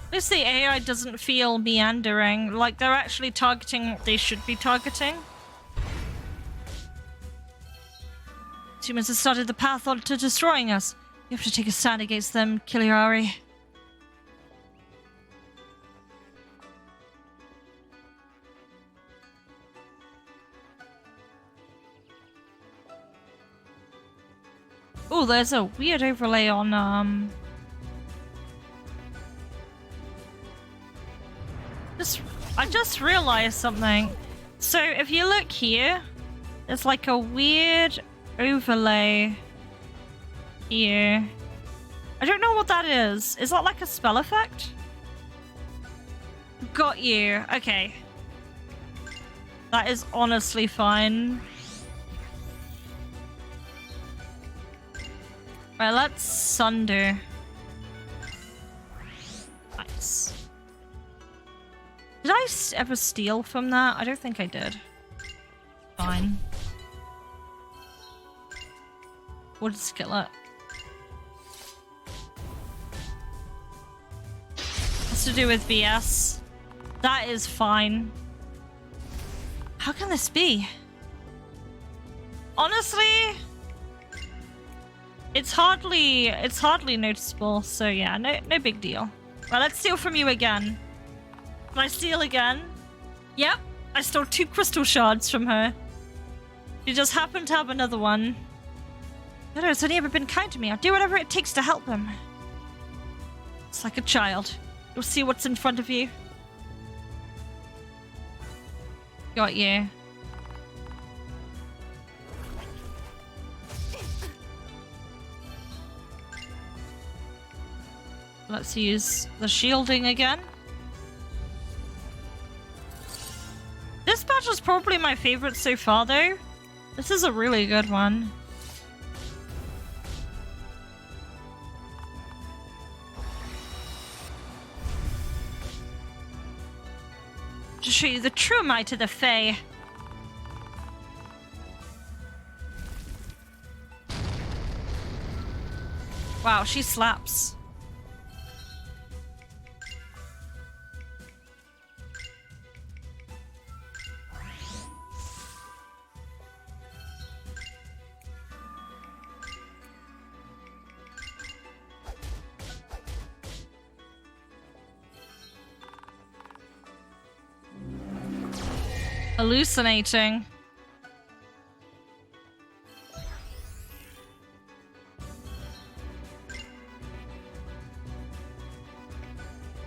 At least the AI doesn't feel meandering, like they're actually targeting what they should be targeting. Humans have started the path on to destroying us. You have to take a stand against them, Kiliari. Oh, there's a weird overlay on, I just realized something. So if you look here, there's like a weird overlay here. I don't know what that is. Is that like a spell effect? Got you. Okay. That is honestly fine. Right, let's Sunder. Nice. Did I ever steal from that? I don't think I did. Fine. Wood skillet. Has to do with VS. That is fine. How can this be? Honestly, it's hardly noticeable. So yeah, no big deal. Right, let's steal from you again. Can I steal again? Yep, I stole 2 crystal shards from her. She just happened to have another one. Dodo has only ever been kind to me. I'll do whatever it takes to help him. It's like a child. You'll see what's in front of you. Got you. Let's use the shielding again. This battle's probably my favorite so far, though. This is a really good one. To show you the true might of the Fae. Wow, she slaps. Hallucinating.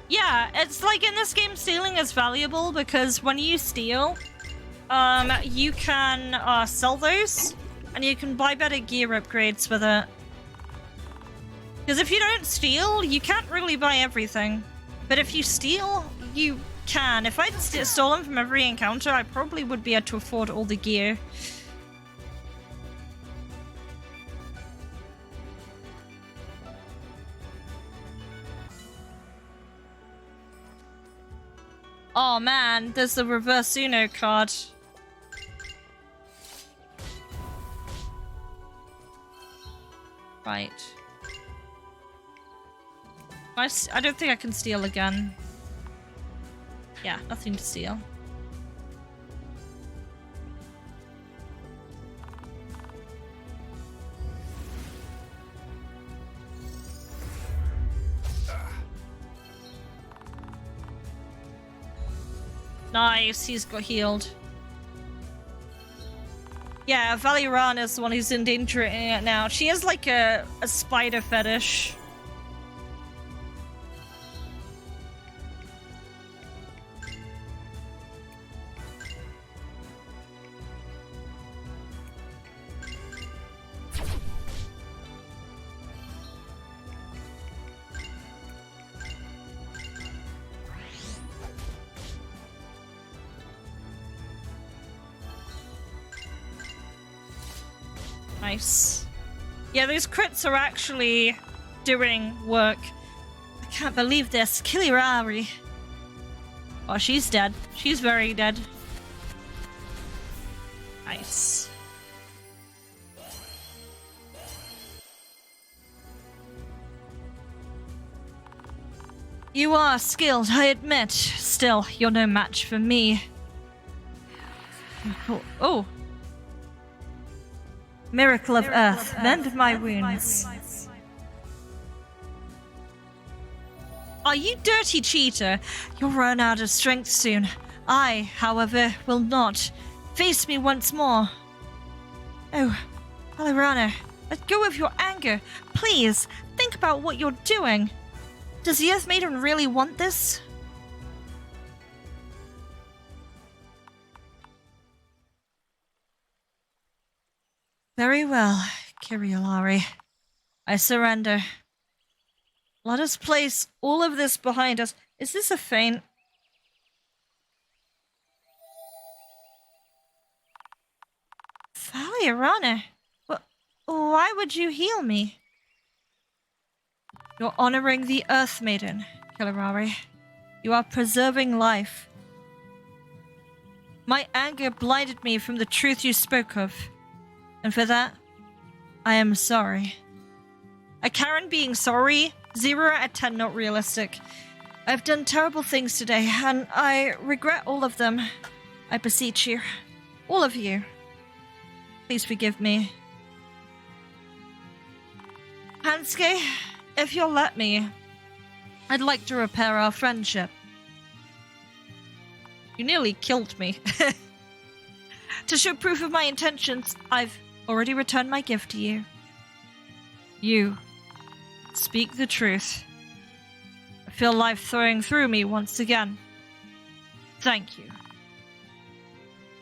Yeah, it's like in this game stealing is valuable because when you steal, you can sell those and you can buy better gear upgrades with it. Because if you don't steal, you can't really buy everything. But if you steal, you can. If I'd stolen from every encounter, I probably would be able to afford all the gear. Oh man, there's the reverse Uno card. Right. I don't think I can steal again. Yeah, nothing to steal. Nice, he's got healed. Yeah, Valirana is the one who's endangering it now. She has like a spider fetish. Nice. Yeah, those crits are actually doing work. I can't believe this. Kilirari. Oh, she's dead. She's very dead. Nice. You are skilled, I admit. Still, you're no match for me. Oh. Miracle of Earth, mend my wounds. Are you dirty cheater? You'll run out of strength soon. I, however, will not. Face me once more. Oh, Valirana, let go of your anger. Please, think about what you're doing. Does the Earth Maiden really want this? Very well, Kiriolari. I surrender. Let us place all of this behind us. Is this a feint? Valirana, why would you heal me? You're honoring the Earth Maiden, Kilirari. You are preserving life. My anger blinded me from the truth you spoke of. And for that, I am sorry. A Karen being sorry? 0 out of 10 not realistic. I've done terrible things today, and I regret all of them. I beseech you. All of you. Please forgive me. Hansuke, if you'll let me, I'd like to repair our friendship. You nearly killed me. To show proof of my intentions, I've already returned my gift to you. You. Speak the truth. I feel life throwing through me once again. Thank you.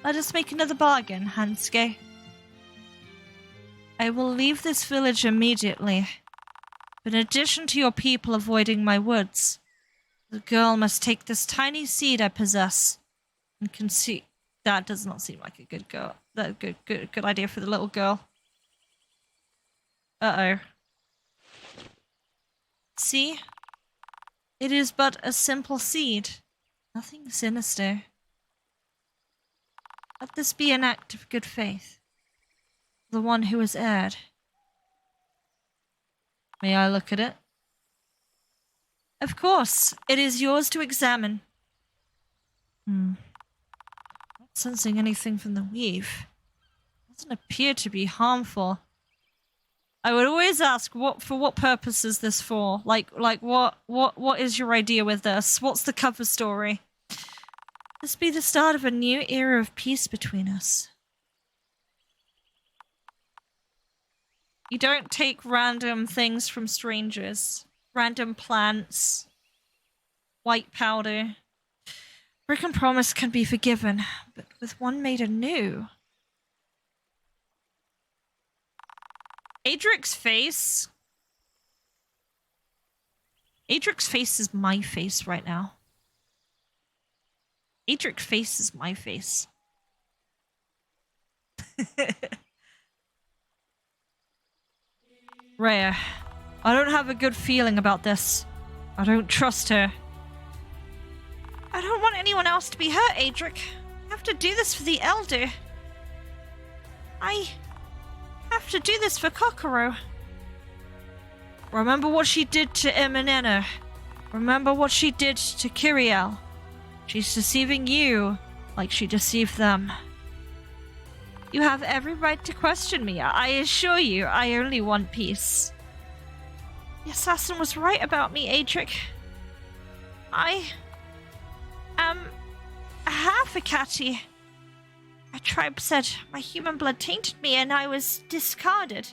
Let us make another bargain, Hansuke. I will leave this village immediately. But in addition to your people avoiding my woods, the girl must take this tiny seed I possess and conceive. That does not seem like a good girl. That good idea for the little girl. Uh-oh. See? It is but a simple seed. Nothing sinister. Let this be an act of good faith. The one who has erred. May I look at it? Of course. It is yours to examine. Not sensing anything from the weave. Doesn't appear to be harmful. I would always ask, for what purpose is this for? Like what is your idea with this? What's the cover story? This be the start of a new era of peace between us. You don't take random things from strangers. Random plants. White powder. Brick and promise can be forgiven, but with one made anew. Adric's face. Adric's face is my face right now. Adric's face is my face. Rhea, I don't have a good feeling about this. I don't trust her. I don't want anyone else to be hurt, Adric. I have to do this for the Elder. I have to do this for Kokoro. Remember what she did to Imanena. Remember what she did to Kiriel. She's deceiving you like she deceived them. You have every right to question me. I assure you, I only want peace. The assassin was right about me, Adric. I am half a catty. My tribe said my human blood tainted me and I was discarded.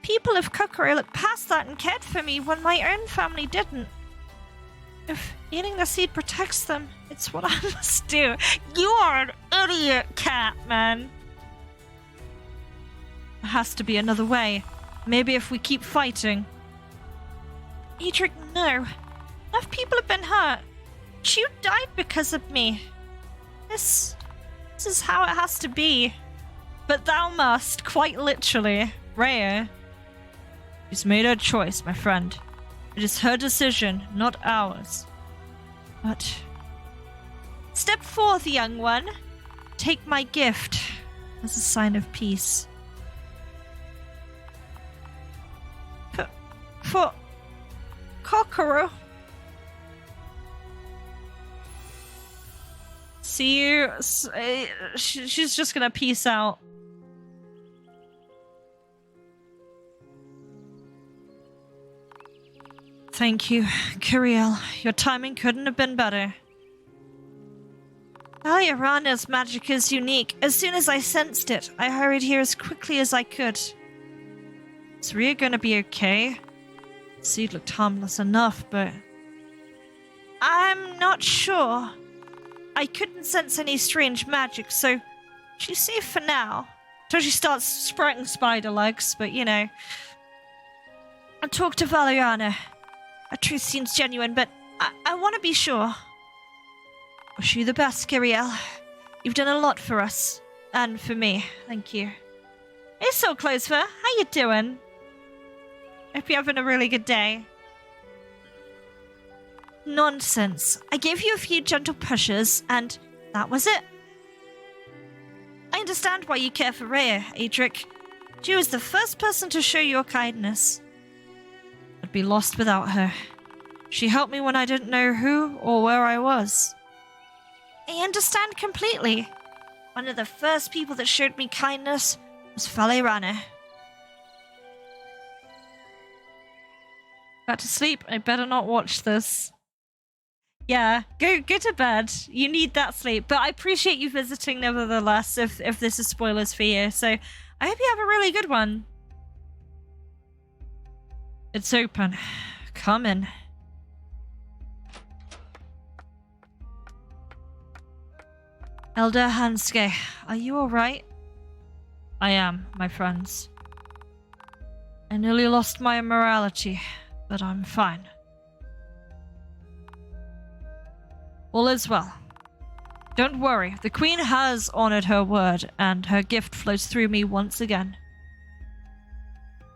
People of Kokoro looked past that and cared for me when my own family didn't. If eating the seed protects them, it's what I must do. You are an idiot, cat, man. There has to be another way. Maybe if we keep fighting. Adric, no. Enough people have been hurt. You died because of me. This is how it has to be. But thou must, quite literally. Rhea. She's made her choice, my friend. It is her decision, not ours. But step forth, young one. Take my gift as a sign of peace. For Kokoro. See you. She's just gonna peace out. Thank you, Kiriel. Your timing couldn't have been better. Valirana's magic is unique. As soon as I sensed it, I hurried here as quickly as I could. Is Rhea gonna be okay? The seed looked harmless enough, but I'm not sure. I couldn't sense any strange magic, so she's safe for now. Until she starts sprouting spider legs, but you know. I'll talk to Valeriana. Her truth seems genuine, but I want to be sure. Wish you the best, Kiriel. You've done a lot for us. And for me. Thank you. Hey, so Clover. How you doing? Hope you're having a really good day. Nonsense. I gave you a few gentle pushes, and that was it. I understand why you care for Rhea, Adric. She was the first person to show your kindness. I'd be lost without her. She helped me when I didn't know who or where I was. I understand completely. One of the first people that showed me kindness was Valirana. Back to sleep. I better not watch this. Yeah, go to bed. You need that sleep. But I appreciate you visiting nevertheless, if this is spoilers for you. So I hope you have a really good one. It's open. Come in. Elder Hansuke, are you alright? I am, my friends. I nearly lost my immorality, but I'm fine. All is well. Don't worry, the Queen has honored her word, and her gift flows through me once again.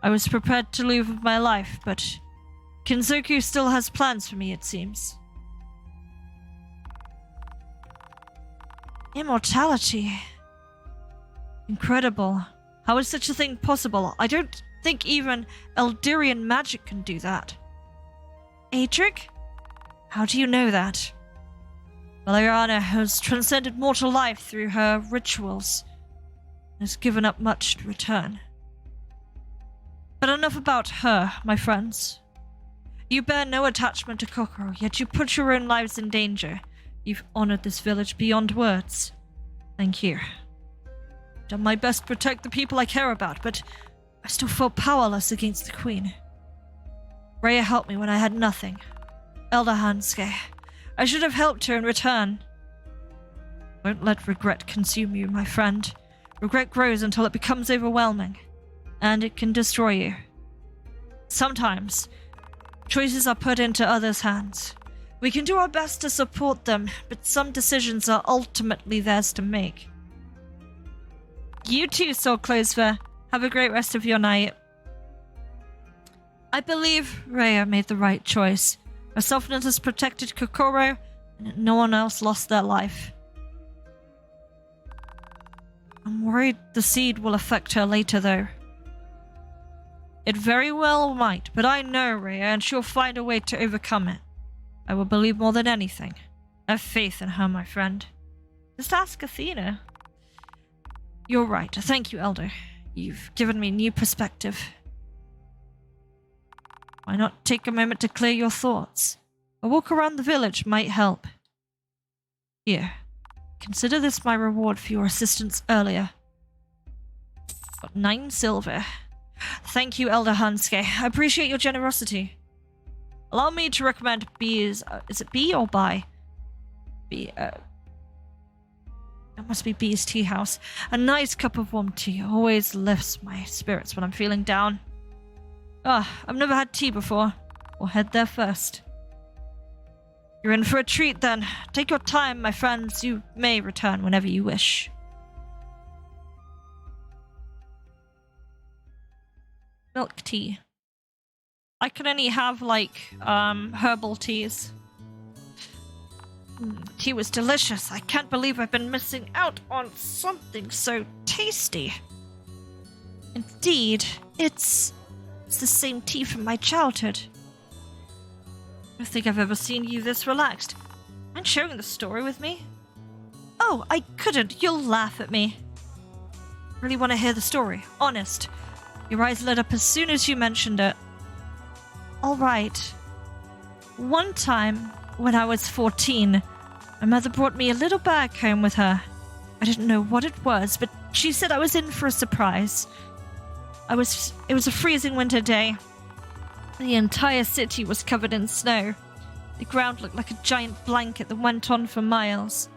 I was prepared to leave with my life, but Kinzoku still has plans for me, it seems. Immortality. Incredible. How is such a thing possible? I don't think even Eldurian magic can do that. Adric? How do you know that? Valeriana has transcended mortal life through her rituals and has given up much to return. But enough about her, my friends. You bear no attachment to Kokoro, yet you put your own lives in danger. You've honored this village beyond words. Thank you. I've done my best to protect the people I care about, but I still felt powerless against the Queen. Rhea helped me when I had nothing. Elder Hansuke, I should have helped her in return. Don't let regret consume you, my friend. Regret grows until it becomes overwhelming, and it can destroy you. Sometimes, choices are put into others' hands. We can do our best to support them, but some decisions are ultimately theirs to make. You too, Soul Closer. Have a great rest of your night. I believe Rhea made the right choice. Her softness has protected Kokoro, and no one else lost their life. I'm worried the seed will affect her later, though. It very well might, but I know Rhea, and she'll find a way to overcome it. I will believe more than anything. Have faith in her, my friend. Just ask Athena. You're right. Thank you, Elder. You've given me new perspective. Why not take a moment to clear your thoughts? A walk around the village might help. Here, consider this my reward for your assistance earlier. Got 9 silver. Thank you, Elder Hansuke. I appreciate your generosity. Allow me to recommend B's... is it B or Bi? B, It must be B's Tea House. A nice cup of warm tea always lifts my spirits when I'm feeling down. I've never had tea before. We'll head there first. You're in for a treat then. Take your time, my friends. You may return whenever you wish. Milk tea. I can only have, herbal teas. Tea was delicious. I can't believe I've been missing out on something so tasty. Indeed, it's the same tea from my childhood. I don't think I've ever seen you this relaxed. Mind sharing the story with me? Oh, I couldn't. You'll laugh at me. Really want to hear the story. Honest. Your eyes lit up as soon as you mentioned it. All right. One time, when I was 14, my mother brought me a little bag home with her. I didn't know what it was, but she said I was in for a surprise. It was a freezing winter day. The entire city was covered in snow. The ground looked like a giant blanket that went on for miles.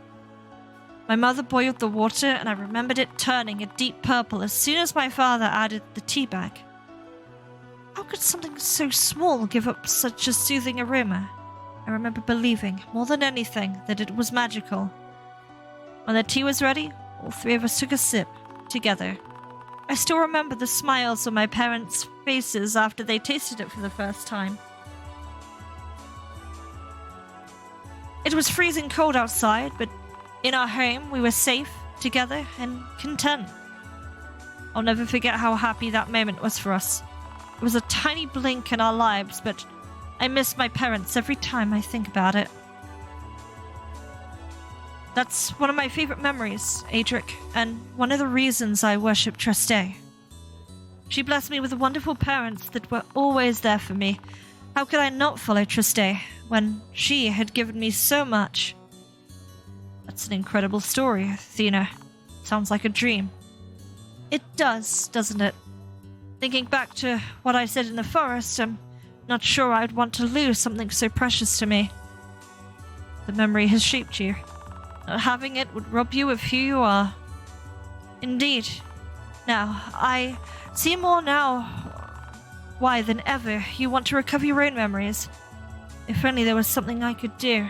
My mother boiled the water, and I remembered it turning a deep purple as soon as my father added the tea bag. How could something so small give up such a soothing aroma? I remember believing, more than anything, that it was magical. When the tea was ready, all 3 of us took a sip, together. I still remember the smiles on my parents' faces after they tasted it for the first time. It was freezing cold outside, but in our home we were safe, together, and content. I'll never forget how happy that moment was for us. It was a tiny blink in our lives, but I miss my parents every time I think about it. That's one of my favorite memories, Adric, and one of the reasons I worship Triste. She blessed me with wonderful parents that were always there for me, How could I not follow Triste when she had given me so much? That's an incredible story, Athena. Sounds like a dream. It does, doesn't it? Thinking back to what I said in the forest, I'm not sure I'd want to lose something so precious to me. The memory has shaped you. Not having it would rob you of who you are. Indeed. Now, I see more now why than ever you want to recover your own memories. If only there was something I could do.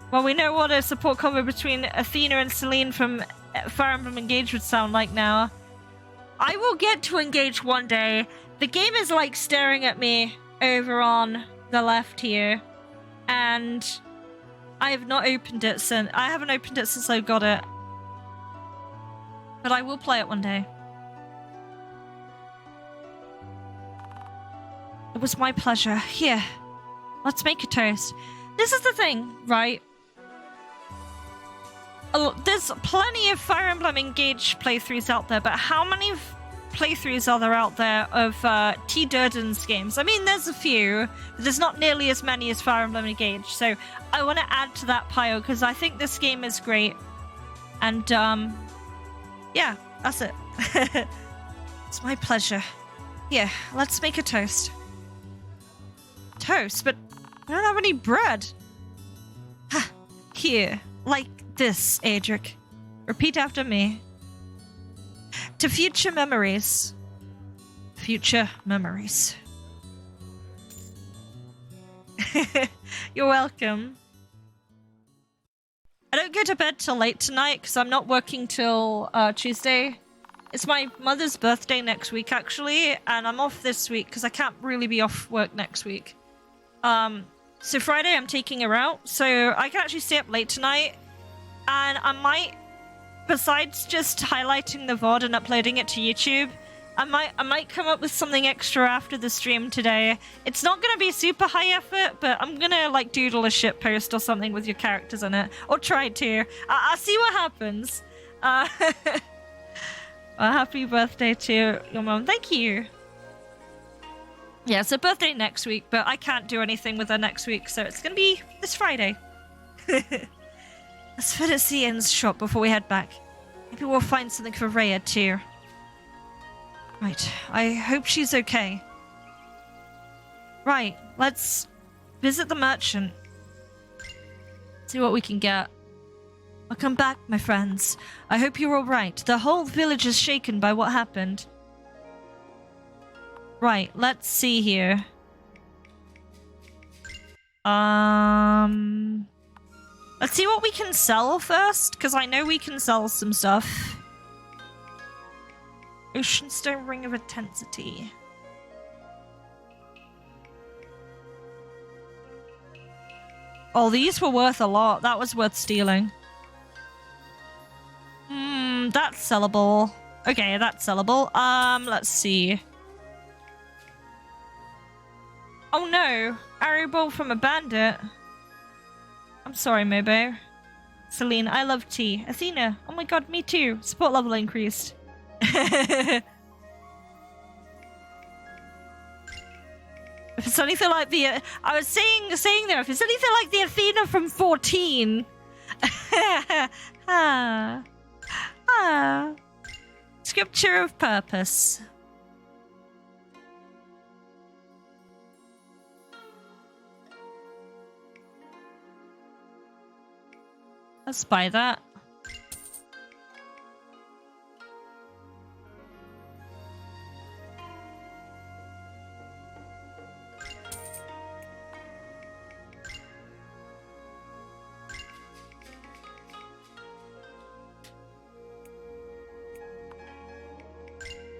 Well, we know what a support combo between Athena and Celine from Fire Emblem Engage would sound like now. I will get to Engage one day. The game is like staring at me over on the left here. And I have not opened it since. I haven't opened it since I got it. But I will play it one day. It was my pleasure. Here, let's make a toast. This is the thing, right? There's plenty of Fire Emblem Engage playthroughs out there, but how many playthroughs are there out there of Tdurden's games? I mean, there's a few, but there's not nearly as many as Fire Emblem Engage, so I want to add to that pile, because I think this game is great. And, yeah, that's it. It's my pleasure. Here, let's make a toast. Toast? But I don't have any bread. Ha! Here, like this, Adric. Repeat after me. To future memories. Future memories. You're welcome. I don't go to bed till late tonight because I'm not working till Tuesday. It's my mother's birthday next week, actually, and I'm off this week because I can't really be off work next week. So Friday I'm taking her out, so I can actually stay up late tonight, and I might, besides just highlighting the VOD and uploading it to YouTube, I might come up with something extra after the stream today. It's not gonna be super high effort, but I'm gonna like doodle a shit post or something with your characters in it, or try to. I'll see what happens. Well, happy birthday to your mom. Thank you. Yeah, it's her birthday next week, but I can't do anything with her next week, so it's gonna be this Friday. Let's visit Ian's shop before we head back. Maybe we'll find something for Rhea too. Right, I hope she's okay. Right, let's visit the merchant. See what we can get. Welcome back, my friends. I hope you're all right. The whole village is shaken by what happened. Right, let's see here. Let's see what we can sell first, because I know we can sell some stuff. Oceanstone Ring of Intensity. Oh, these were worth a lot. That was worth stealing. That's sellable. Okay, that's sellable. Let's see. Oh no! Arrow bolt from a bandit. I'm sorry, Mobo. Celine, I love tea. Athena, oh my god, me too. Support level increased. If it's anything like the... I was saying there, if it's anything like the Athena from 14. Scripture of Purpose. Let's buy that.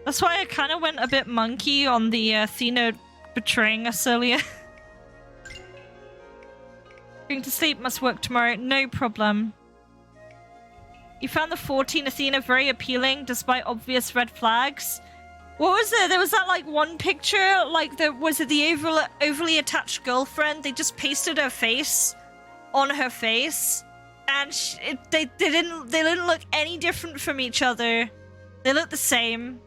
That's why I kind of went a bit monkey on the Athena betraying us earlier. Going to sleep, must work tomorrow. No problem. You found the 14 Athena very appealing, despite obvious red flags. What was it? There was that like one picture, like was it the overly attached girlfriend? They just pasted her face on her face, and they didn't look any different from each other. They looked the same.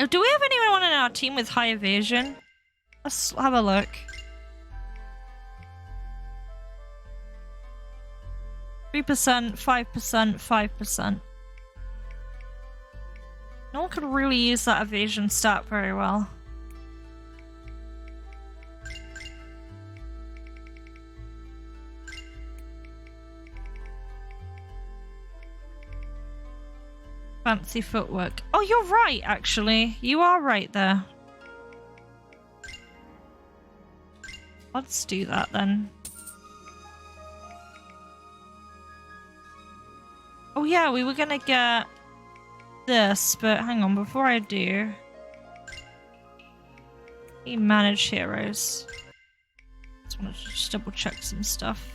Oh, do we have anyone in our team with high evasion? Let's have a look. 3%, 5%, 5%. No one could really use that evasion stat very well. Fancy footwork. Oh, you're right, actually. You are right there. Let's do that then. Oh yeah, we were gonna get this, but hang on, before I do... manage heroes. Just want to just double check some stuff.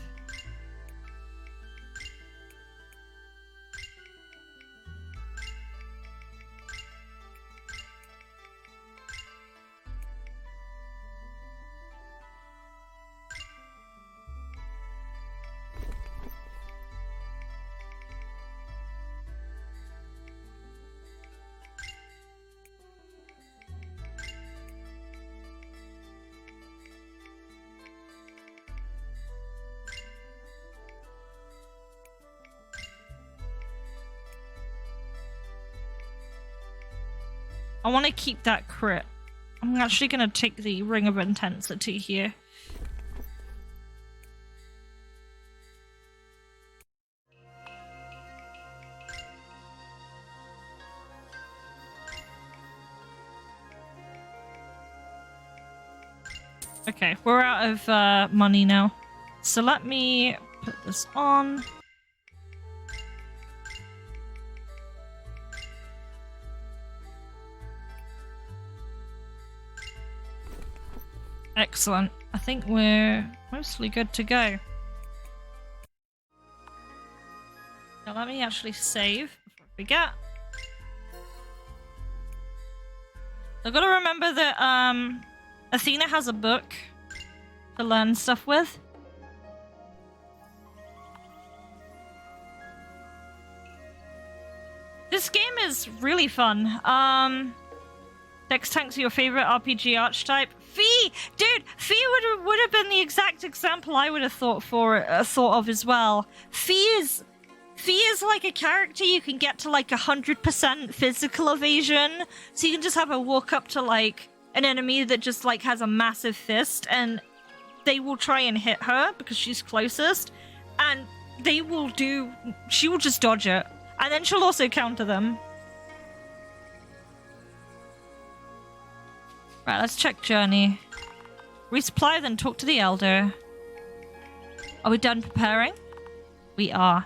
I want to keep that crit. I'm actually going to take the Ring of Intensity here. Okay, we're out of money now. So let me put this on. Excellent. I think we're mostly good to go. Now let me actually save before I forget. I've got to remember that Athena has a book to learn stuff with. This game is really fun. Dex Tank's your favorite RPG archetype? Fee! Dude, Fee would have been the exact example I would have thought of as well. Fee is like a character you can get to like 100% physical evasion. So you can just have her walk up to like an enemy that just like has a massive fist and they will try and hit her because she's closest. And she will just dodge it. And then she'll also counter them. Right, let's check journey. Resupply, then talk to the elder. Are we done preparing? We are.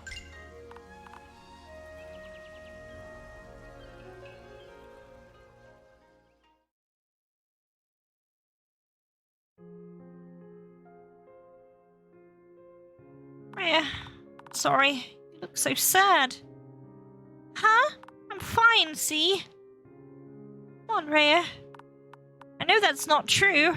Rhea, sorry. You look so sad. Huh? I'm fine, see? Come on, Rhea. I know that's not true.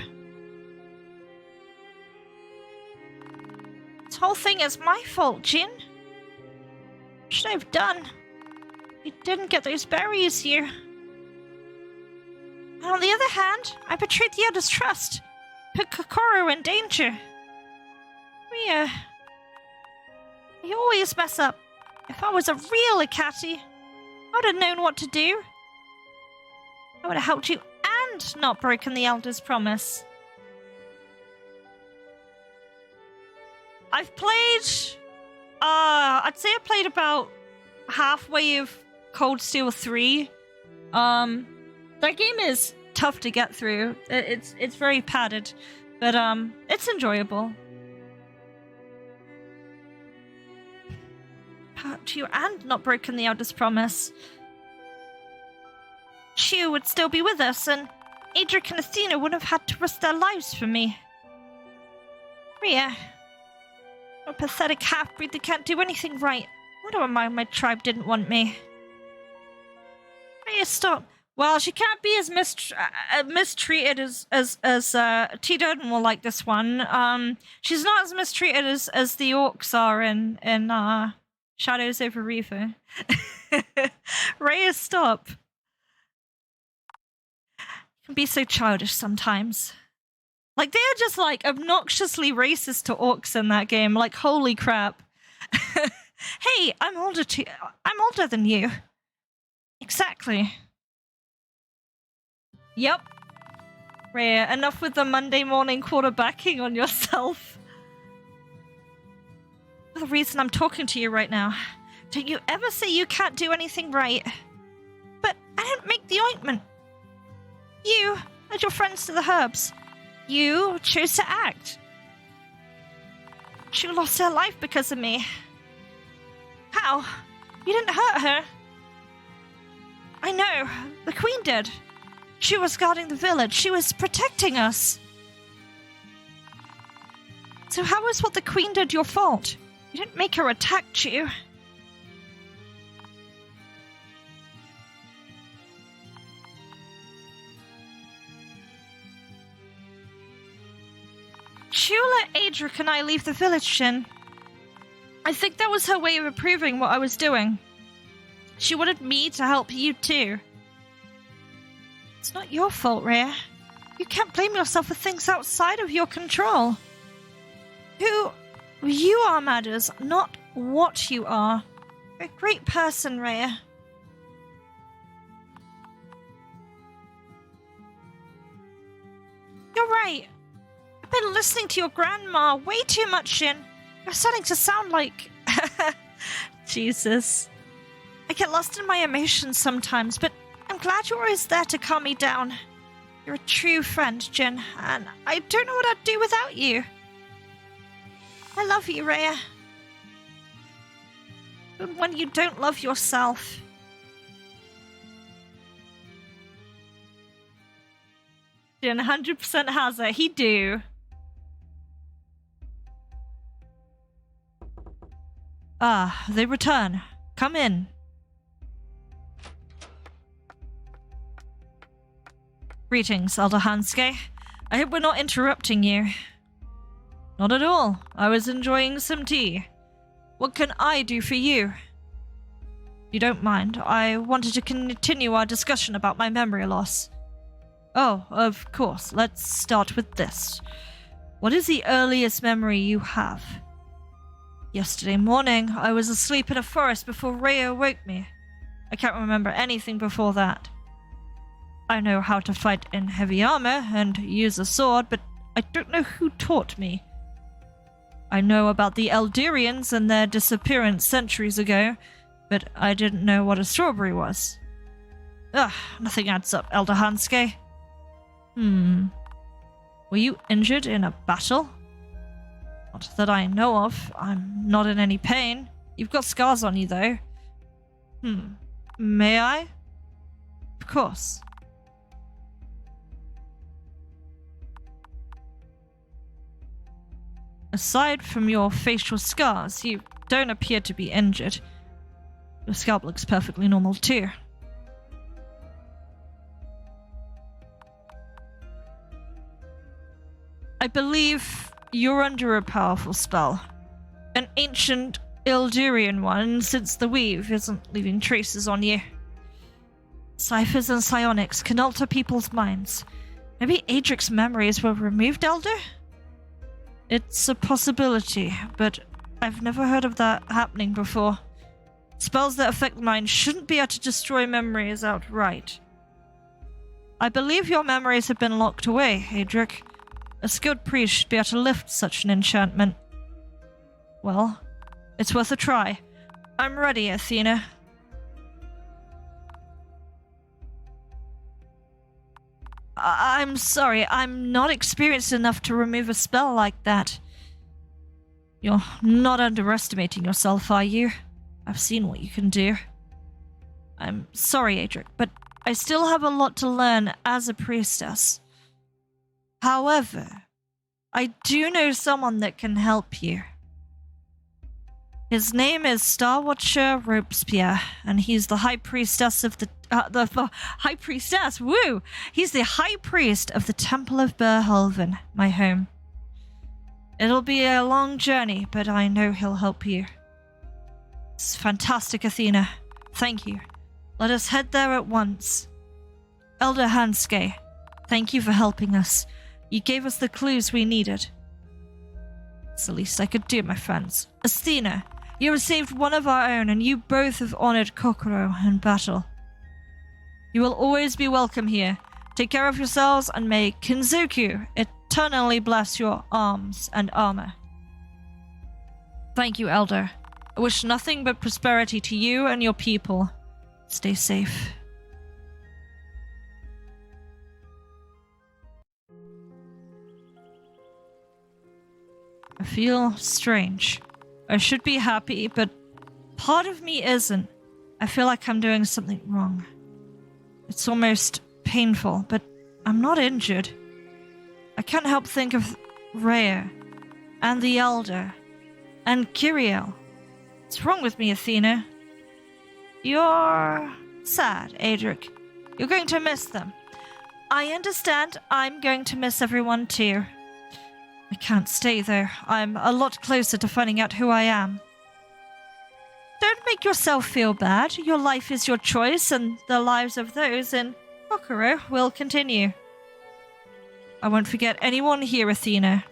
This whole thing is my fault, Jin. What should I have done? We didn't get those berries here. And on the other hand, I betrayed the Elder's trust. Put Kokoro in danger. Rhea, you always mess up. If I was a real Akati, I would have known what to do. I would have helped you and not broken the Elder's promise. I've played... I'd say I played about halfway of Cold Steel 3. That game is tough to get through. It's very padded, but it's enjoyable. Helped you and not broken the Elder's promise. Shu would still be with us, and Adric and Athena would have had to risk their lives for me. Rhea, a pathetic half-breed that can't do anything right. Wonder why my tribe didn't want me. Rhea, stop. Well, she can't be as mistreated as Tdurden will like this one. She's not as mistreated as the orcs are in Shadows over Reaver. Rhea, stop. can be so childish sometimes. Like, they are just, like, obnoxiously racist to orcs in that game. Like, holy crap. Hey, I'm older than you. Exactly. Yep. Rhea, enough with the Monday morning quarterbacking on yourself. The reason I'm talking to you right now. Don't you ever say you can't do anything right. But I didn't make the ointment. You and your friends to the herbs. You chose to act. She lost her life because of me. How? You didn't hurt her. I know. The queen did. She was guarding the village. She was protecting us. So how is what the queen did your fault? You didn't make her attack you. She let Adric and I leave the village, Shin. I think that was her way of approving what I was doing. She wanted me to help you too. It's not your fault, Rhea. You can't blame yourself for things outside of your control. Who you are matters, not what you are. You're a great person, Rhea. You're right. I've been listening to your grandma way too much, Shin. You're starting to sound like... Jesus. I get lost in my emotions sometimes, but I'm glad you're always there to calm me down. You're a true friend, Jin, and I don't know what I'd do without you. I love you, Rhea. But when you don't love yourself... Jin 100% has it. He do. Ah, they return. Come in. Greetings, Elder Hansuke. I hope we're not interrupting you. Not at all. I was enjoying some tea. What can I do for you? If you don't mind, I wanted to continue our discussion about my memory loss. Oh, of course. Let's start with this. What is the earliest memory you have? Yesterday morning, I was asleep in a forest before Rhea woke me. I can't remember anything before that. I know how to fight in heavy armor and use a sword, but I don't know who taught me. I know about the Eldirians and their disappearance centuries ago, but I didn't know what a strawberry was. Ugh, nothing adds up, Elder Hansuke. Were you injured in a battle? Not that I know of. I'm not in any pain. You've got scars on you, though. May I? Of course. Aside from your facial scars, you don't appear to be injured. Your scalp looks perfectly normal, too. I believe you're under a powerful spell. An ancient Ildurian one, since the weave isn't leaving traces on you. Ciphers and psionics can alter people's minds. Maybe Adric's memories were removed, Elder? It's a possibility, but I've never heard of that happening before. Spells that affect the mind shouldn't be able to destroy memories outright. I believe your memories have been locked away, Adric. A skilled priest should be able to lift such an enchantment. Well, it's worth a try. I'm ready, Athena. I'm sorry, I'm not experienced enough to remove a spell like that. You're not underestimating yourself, are you? I've seen what you can do. I'm sorry, Adric, but I still have a lot to learn as a priestess. However, I do know someone that can help you. His name is Star Watcher Robespierre, and he's the High Priestess of the High Priestess, woo! He's the High Priest of the Temple of Berhelven, my home. It'll be a long journey, but I know he'll help you. It's fantastic, Athena. Thank you. Let us head there at once. Elder Hansuke, Thank you for helping us. You gave us the clues we needed. It's the least I could do, my friends. Athena, you have saved one of our own, and you both have honored Kokoro in battle. You will always be welcome here. Take care of yourselves, and may Kinzoku eternally bless your arms and armor. Thank you, Elder. I wish nothing but prosperity to you and your people. Stay safe. I feel strange. I should be happy, but part of me isn't. I feel like I'm doing something wrong. It's almost painful, but I'm not injured. I can't help think of Rhea, and the Elder, and Kiriel. What's wrong with me, Athena? You're sad, Adric. You're going to miss them. I understand. I'm going to miss everyone too. I can't stay though. I'm a lot closer to finding out who I am. Don't make yourself feel bad. Your life is your choice, and the lives of those in Kokoro will continue. I won't forget anyone here, Athena.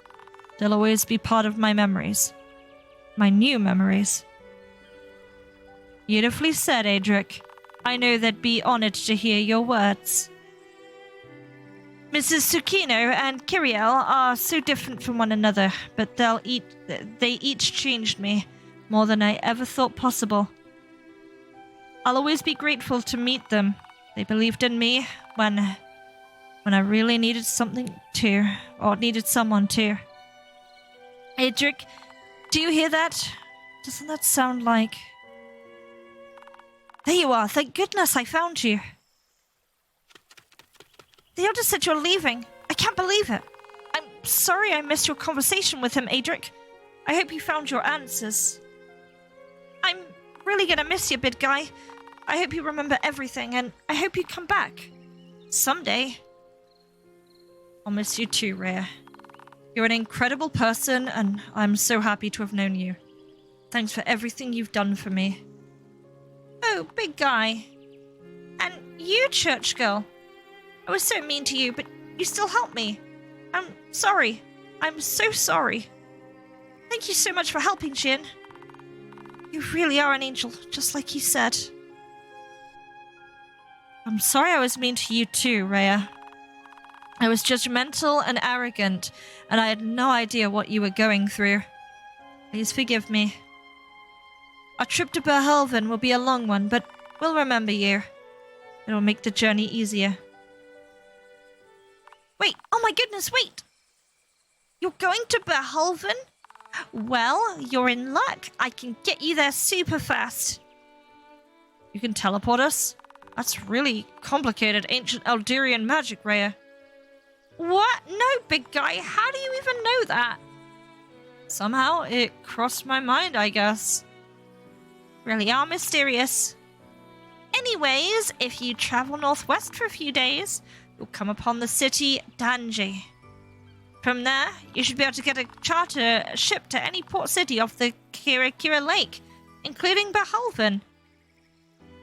They'll always be part of my memories. My new memories. Beautifully said, Adric. I know they'd be honored to hear your words. Mrs. Tsukino and Kiriel are so different from one another, but they each changed me more than I ever thought possible. I'll always be grateful to meet them. They believed in me when I really needed something to, or needed someone to. Adric, do you hear that? Doesn't that sound like... There you are, thank goodness I found you. The Elder said you're leaving. I can't believe it. I'm sorry I missed your conversation with him, Adric. I hope you found your answers. I'm really gonna miss you, big guy. I hope you remember everything, and I hope you come back. Someday. I'll miss you too, Rhea. You're an incredible person, and I'm so happy to have known you. Thanks for everything you've done for me. Oh, big guy. And you, church girl. I was so mean to you, but you still helped me. I'm sorry. I'm so sorry. Thank you so much for helping, Jin. You really are an angel, just like you said. I'm sorry I was mean to you too, Rhea. I was judgmental and arrogant, and I had no idea what you were going through. Please forgive me. Our trip to Berhelven will be a long one, but we'll remember you. It'll make the journey easier. Wait, oh my goodness, wait! You're going to Berhelven? Well, you're in luck. I can get you there super fast. You can teleport us? That's really complicated ancient Eldurian magic, Rhea. What? No, big guy. How do you even know that? Somehow it crossed my mind, I guess. Really are mysterious. Anyways, if you travel northwest for a few days, you'll come upon the city Danji. From there, you should be able to get a charter ship to any port city off the Kira Lake, including Berhelven.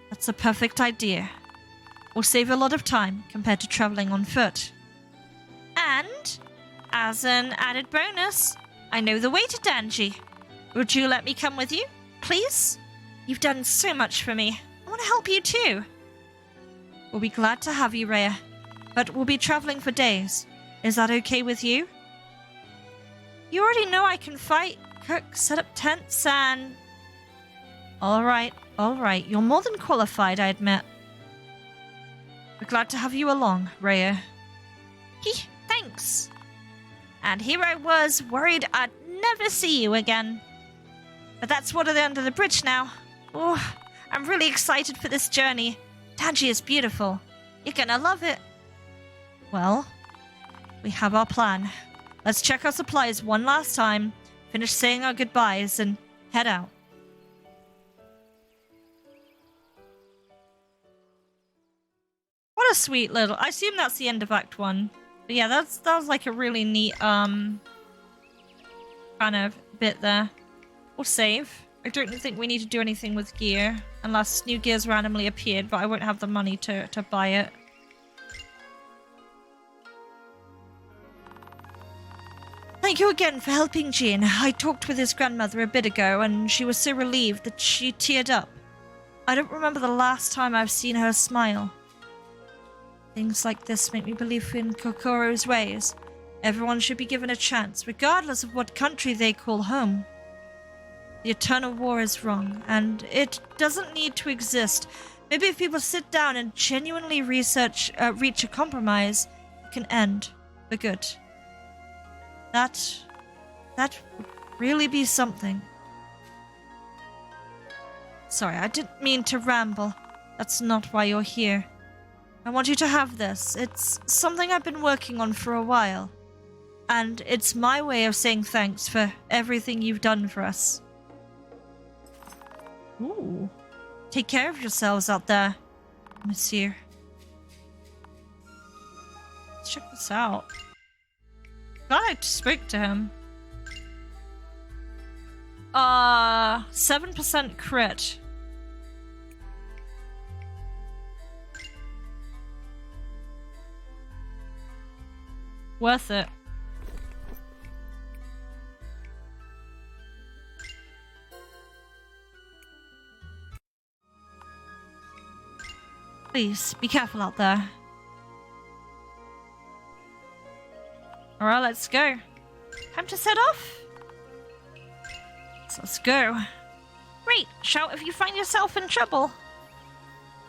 That's a perfect idea. We'll save a lot of time compared to traveling on foot. And, as an added bonus, I know the way to Danji. Would you let me come with you, please? You've done so much for me. I want to help you too. We'll be glad to have you, Rhea, but we'll be traveling for days. Is that okay with you? You already know I can fight, cook, set up tents, and... Alright. You're more than qualified, I admit. We're glad to have you along, Rhea. Thanks. And here I was, worried I'd never see you again. But that's water under the bridge now. Oh, I'm really excited for this journey. Danji is beautiful. You're gonna love it. Well, we have our plan. Let's check our supplies one last time, finish saying our goodbyes, and head out. What a sweet little... I assume that's the end of Act 1. But yeah, that was like a really neat, kind of bit there. We'll save. I don't think we need to do anything with gear, unless new gears randomly appeared, but I won't have the money to buy it. Thank you again for helping Jean. I talked with his grandmother a bit ago, and she was so relieved that she teared up. I don't remember the last time I've seen her smile. Things like this make me believe in Kokoro's ways. Everyone should be given a chance, regardless of what country they call home. The eternal war is wrong, and it doesn't need to exist. Maybe if people sit down and genuinely reach a compromise, it can end for good. That would really be something. Sorry, I didn't mean to ramble. That's not why you're here. I want you to have this. It's something I've been working on for a while. And it's my way of saying thanks for everything you've done for us. Ooh. Take care of yourselves out there, monsieur. Let's check this out. Glad I spoke to him. 7% crit. Worth it. Please, be careful out there. Alright, let's go. Time to set off? So let's go. Great! Shout if you find yourself in trouble.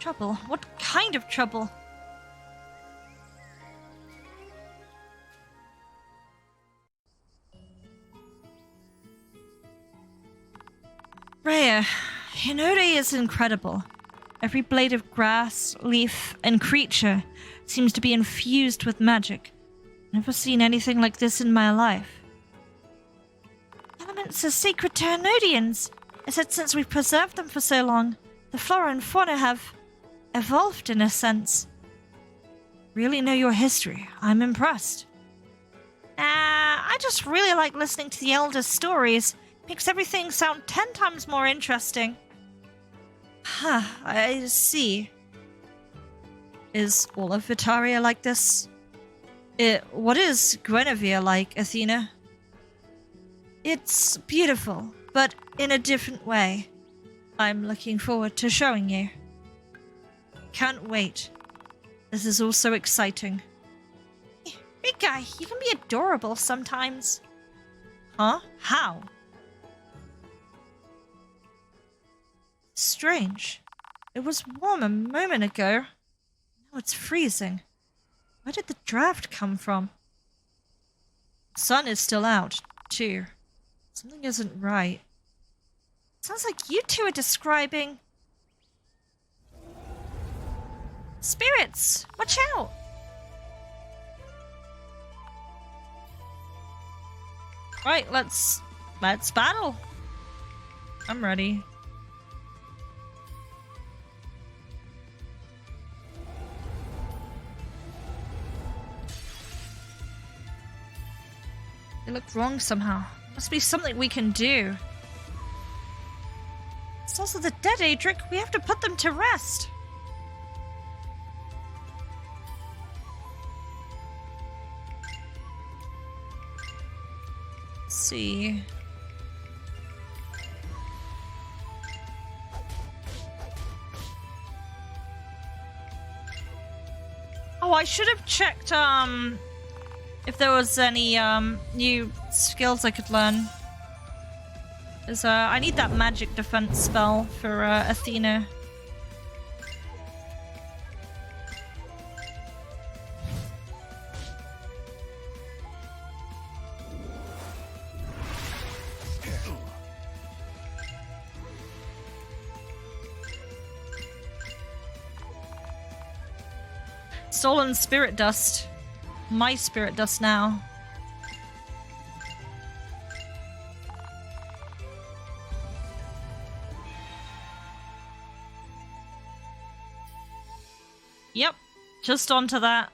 Trouble? What kind of trouble? Rhea, Hinode is incredible. Every blade of grass, leaf, and creature seems to be infused with magic. Never seen anything like this in my life. Elements are sacred to Hinodians. I said since we've preserved them for so long, the flora and fauna have evolved in a sense. Really know your history. I'm impressed. I just really like listening to the elders' stories. Makes everything sound 10 times more interesting. Huh, I see. Is all of Vitaria like this? What is Guinevere like, Athena? It's beautiful, but in a different way. I'm looking forward to showing you. Can't wait. This is all so exciting. Big guy, you can be adorable sometimes. Huh? How? Strange. It was warm a moment ago. Now it's freezing. Where did the draft come from? The sun is still out, too. Something isn't right. Sounds like you two are describing... spirits! Watch out! Right, let's battle. I'm ready. They look wrong somehow. Must be something we can do. It's also the dead, Adric. We have to put them to rest. Let's see. Oh, I should have checked, if there was any new skills I could learn. Because I need that magic defense spell for Athena. Stolen spirit dust. My spirit dust now. Yep, just onto that.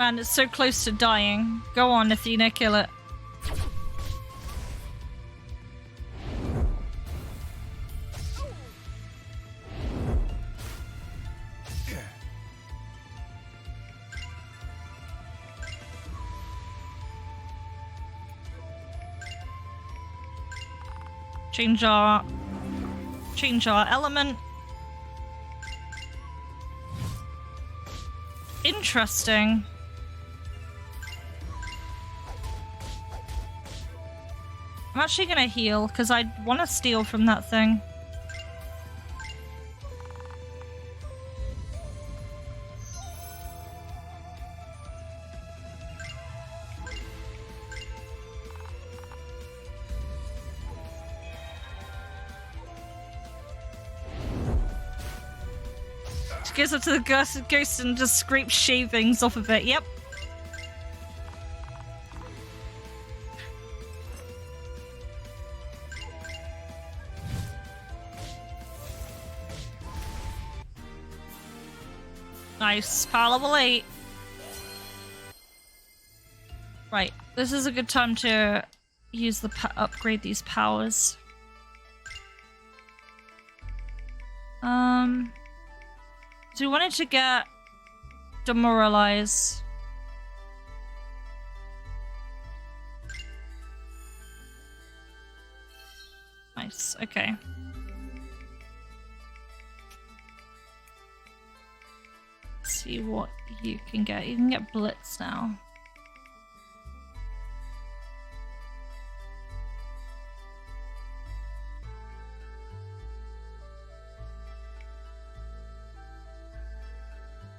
Man, it's so close to dying. Go on, Athena, kill it. Change our element. Interesting. I'm actually gonna heal because I want to steal from that thing. She goes up to the ghost and just scrapes shavings off of it. Yep. Nice. Power level 8. Right. This is a good time to use the upgrade these powers. So we wanted to get Demoralize. Nice, okay. Let's see what you can get. You can get Blitz now.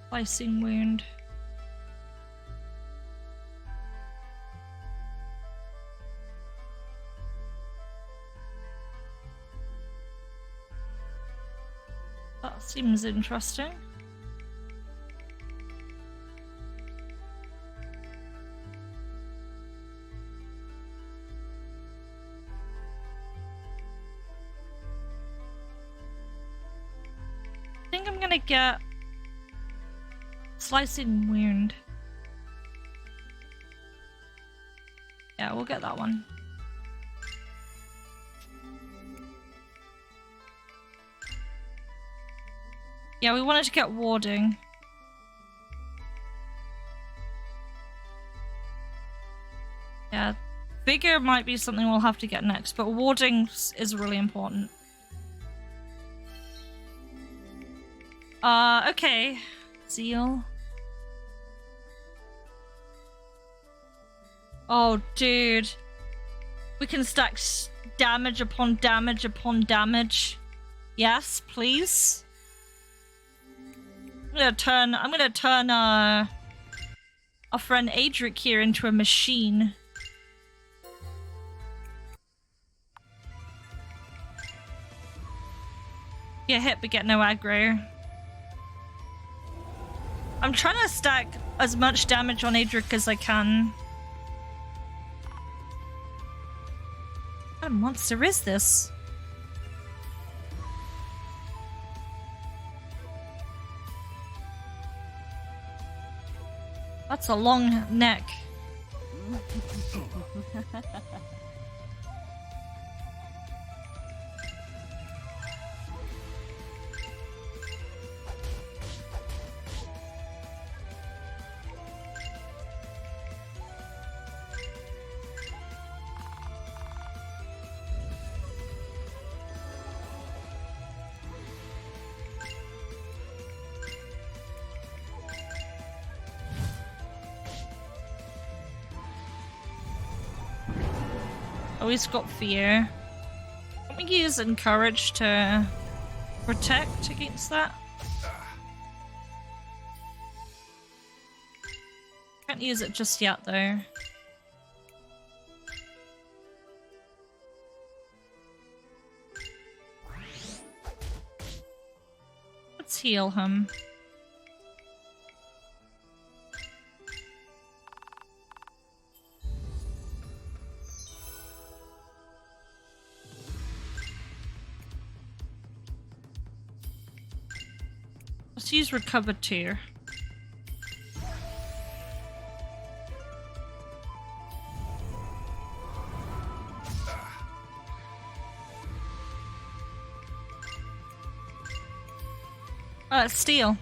Slicing wound. That seems interesting. I think I'm gonna get Slicing wound. Yeah, we'll get that one. Yeah, we wanted to get warding. Yeah, bigger might be something we'll have to get next, but warding is really important. Okay. Zeal. Oh, dude. We can stack damage upon damage upon damage. Yes, please. I'm gonna turn our friend Adric here into a machine. Get hit but get no aggro. I'm trying to stack as much damage on Adric as I can. What kind of monster is this? That's a long neck. Oh, he's got fear. Can we use encourage to protect against that? Can't use it just yet though. Let's heal him. Let's use recover 2. Let's steal.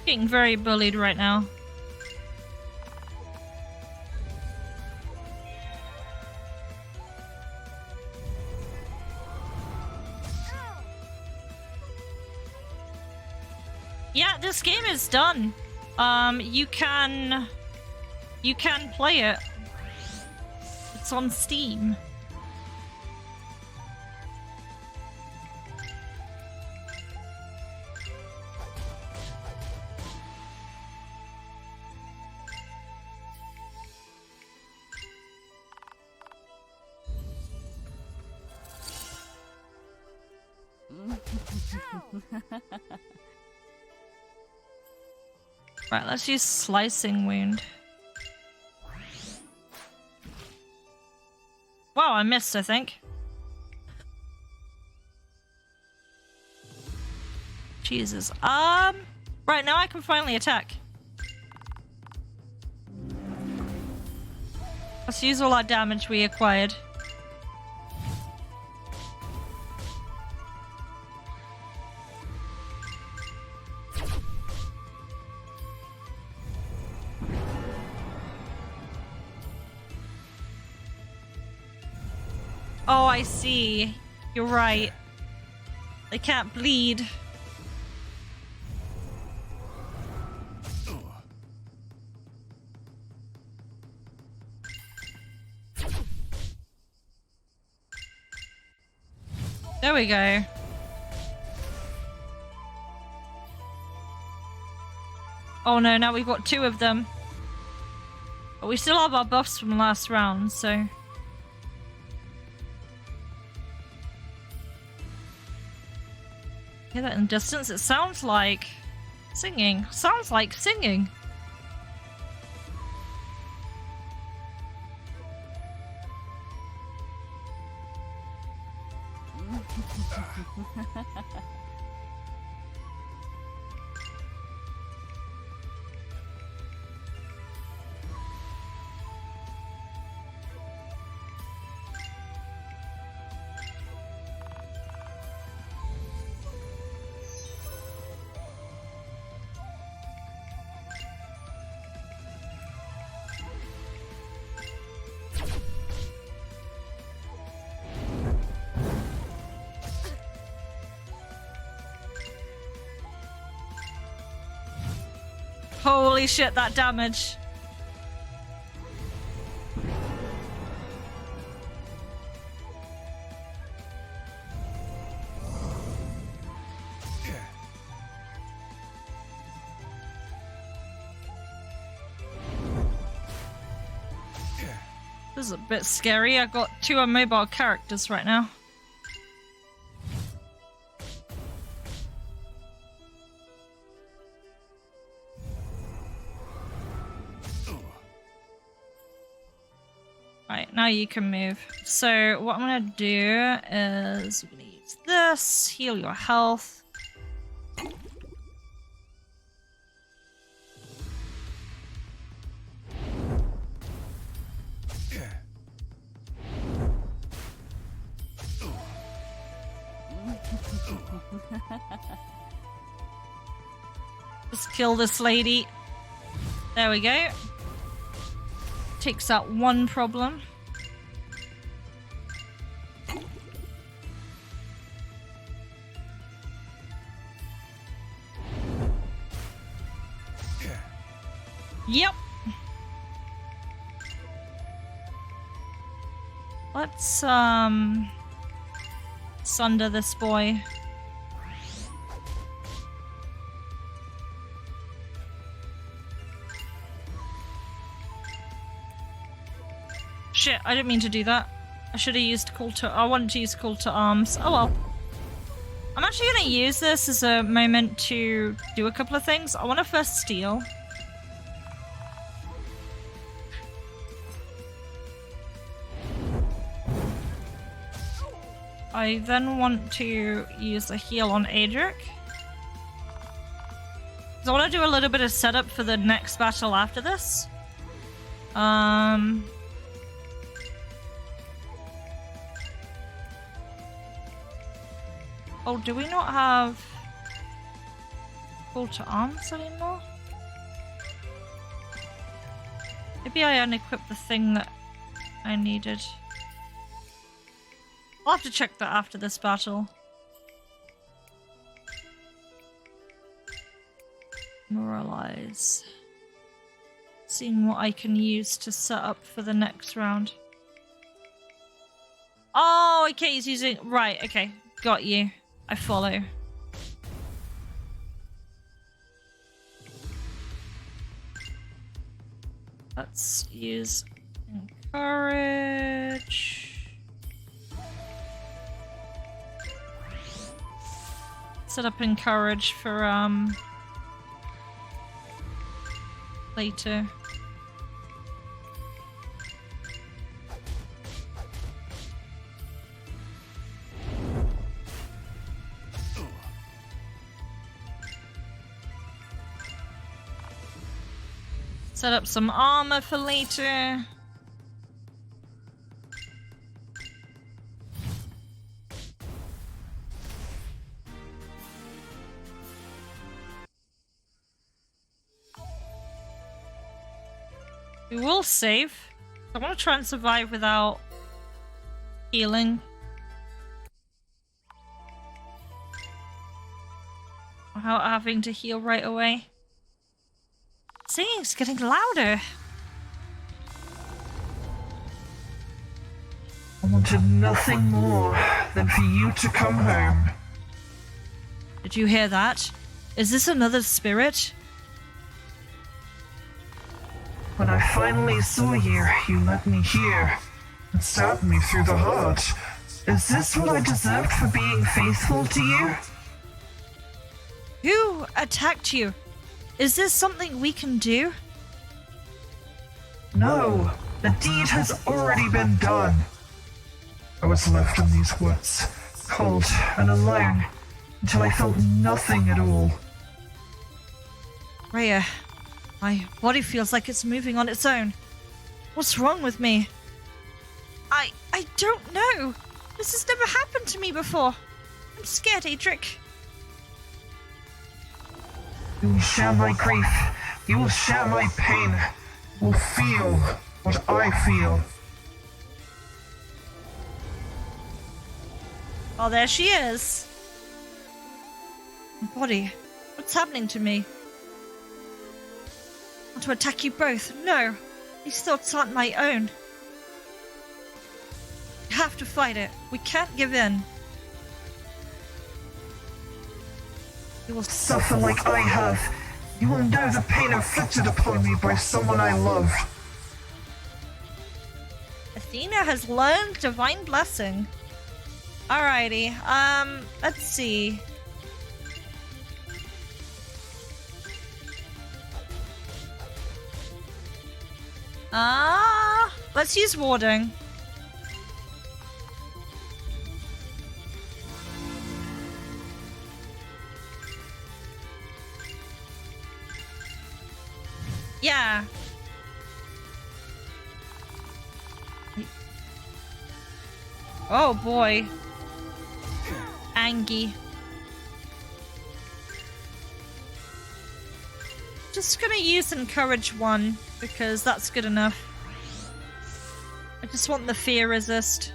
Getting very bullied right now. Yeah, this game is done. You can play it. It's on Steam. Right, let's use Slicing Wound. Wow, I missed, I think. Jesus. Right, now I can finally attack. Let's use all our damage we acquired. Oh, I see. You're right. They can't bleed. There we go. Oh no, now we've got two of them. But we still have our buffs from last round, so... Hear that in the distance? It sounds like singing. Sounds like singing. Holy shit, that damage. This is a bit scary. I've got two immobile characters right now. Right, now you can move. So what I'm gonna do is we're gonna use this, heal your health. Just kill this lady. There we go. Takes out one problem. Yep. Let's sunder this boy. Shit, I didn't mean to do that. I should have used call to... I wanted to use call to arms. Oh well. I'm actually going to use this as a moment to do a couple of things. I want to first steal. I then want to use a heal on Adric. So I want to do a little bit of setup for the next battle after this. Oh, do we not have call to arms anymore? Maybe I unequipped the thing that I needed. I'll have to check that after this battle. Moralize. Seeing what I can use to set up for the next round. Oh, okay, he's using... Right, okay. Got you. I follow. Let's use encourage. Set up encourage for later. Set up some armor for later. We will save. I want to try and survive without healing. Without having to heal right away. Singing's getting louder. I wanted nothing more than for you to come home. Did you hear that? Is this another spirit? When I finally saw you, you led me here and stabbed me through the heart. Is this what I deserved for being faithful to you? Who attacked you? Is this something we can do? No, the deed has already been done. I was left in these woods, cold and alone, until I felt nothing at all. Rhea, my body feels like it's moving on its own. What's wrong with me? I don't know. This has never happened to me before. I'm scared, Adric. You will share my grief. You will share my pain. You will feel what I feel. Oh, there she is. My body. What's happening to me? I want to attack you both. No. These thoughts aren't my own. We have to fight it. We can't give in. You will suffer like I have. You will know the pain inflicted upon me by someone I loved. Athena has learned Divine Blessing. Alrighty, let's see. Let's use warding. Yeah. Oh boy. Angie. Just gonna use encourage 1 because that's good enough. I just want the fear resist.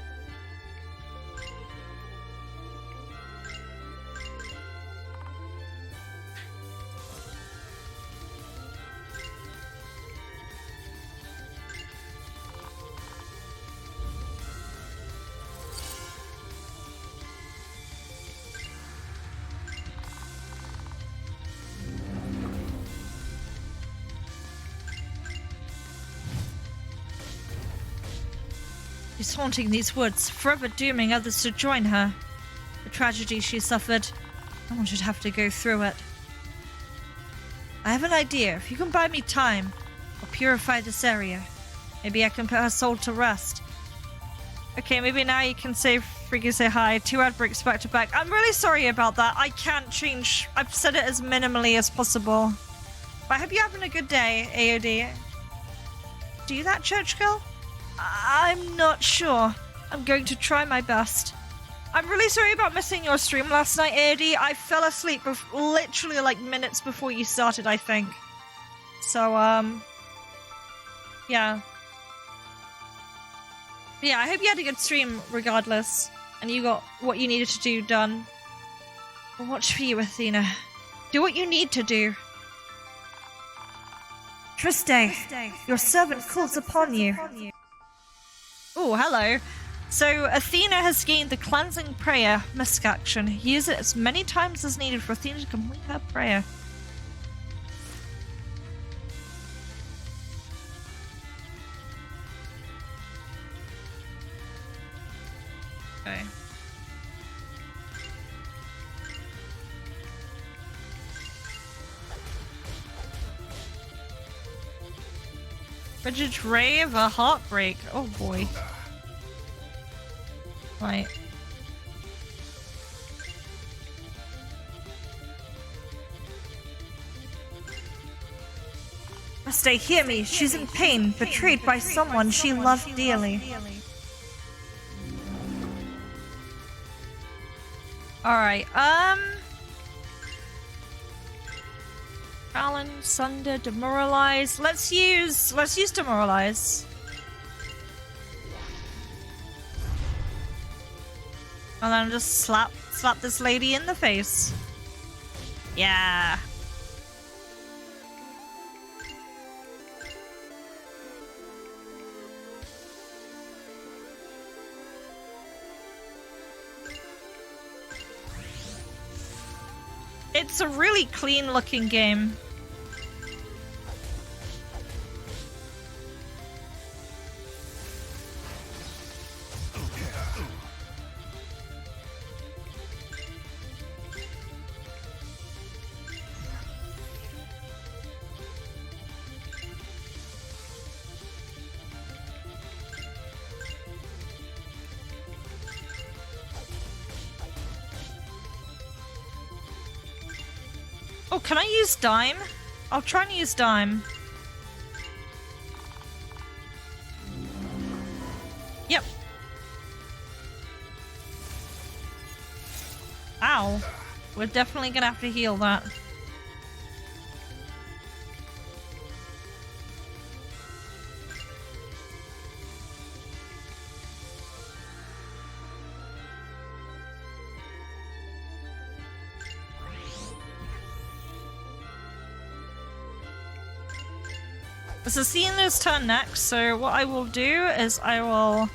She's haunting these woods, forever dooming others to join her. The tragedy she suffered, no one should have to go through it. I have an idea. If you can buy me time, I'll purify this area. Maybe I can put her soul to rest. Okay, maybe now you can say hi. 2 ad breaks back to back. I'm really sorry about that. I can't change. I've said it as minimally as possible. But I hope you're having a good day, AOD. Do that, church girl? I'm not sure. I'm going to try my best. I'm really sorry about missing your stream last night, AOD. I fell asleep literally like minutes before you started, I think. So, yeah. Yeah, I hope you had a good stream regardless. And you got what you needed to do done. I'll watch for you, Athena. Do what you need to do. Triste, your servant calls upon you. Oh, hello. So, Athena has gained the cleansing prayer, Misk action. Use it as many times as needed for Athena to complete her prayer. Okay. Frigid ray of a heartbreak. Oh boy. Right. Must I hear me? She's in pain, betrayed by someone she loved dearly. Alright, Challenge, Sunder, Demoralize. Let's use Demoralize. And then just slap this lady in the face. Yeah. It's a really clean looking game. Oh, can I use Dime? I'll try and use Dime. Yep. Ow. We're definitely gonna have to heal that. It's Athena's turn next, so what I will do is I will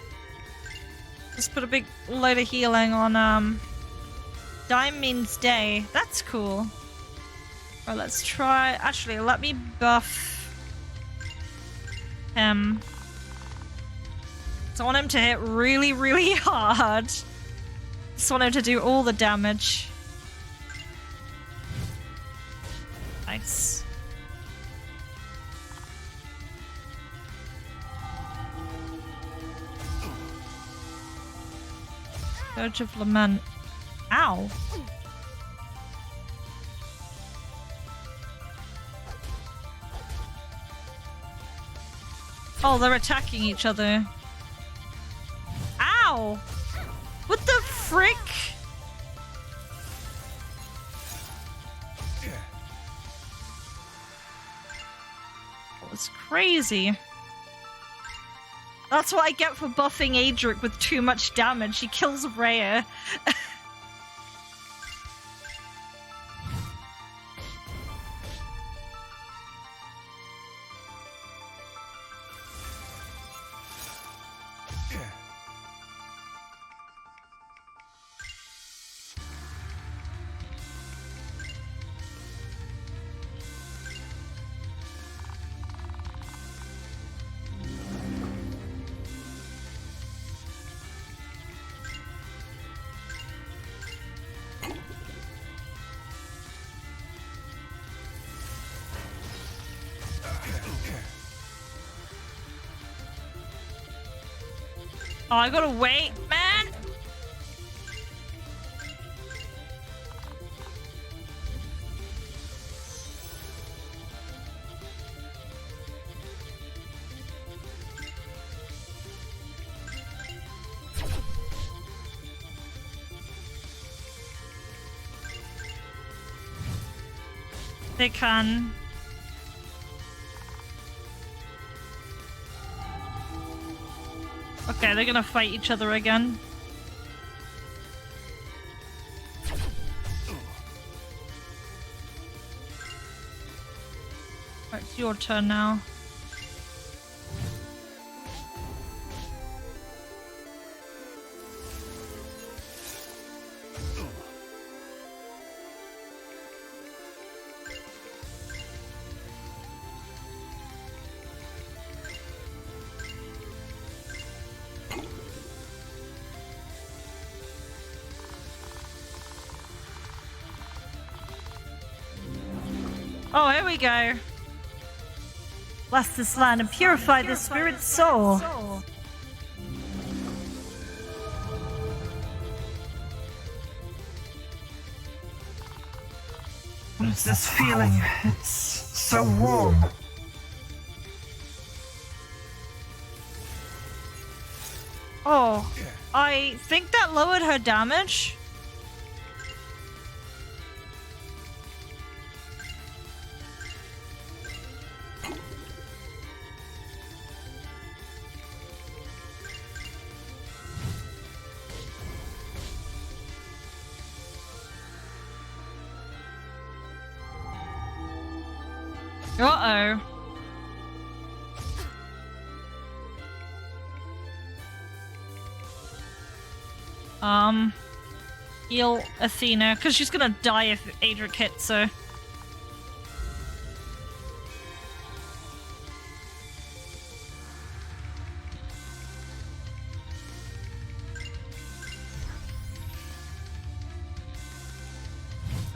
just put a big load of healing on, Dime means day. That's cool. Alright, let's try... Actually, let me buff him. So I want him to hit really, really hard. Just want him to do all the damage. Nice. Urge of Lament. Ow. Oh, they're attacking each other. Ow! What the frick? That was crazy. That's what I get for buffing Adric with too much damage. He kills Rhea. Oh, I gotta wait, man. They can. Okay, they're gonna fight each other again. Right, it's your turn now. Oh, here we go. Bless this land and purify this spirit's soul. What is this feeling? It's so warm. Oh, I think that lowered her damage. Uh-oh. Heal Athena, because she's gonna die if Adric hits her.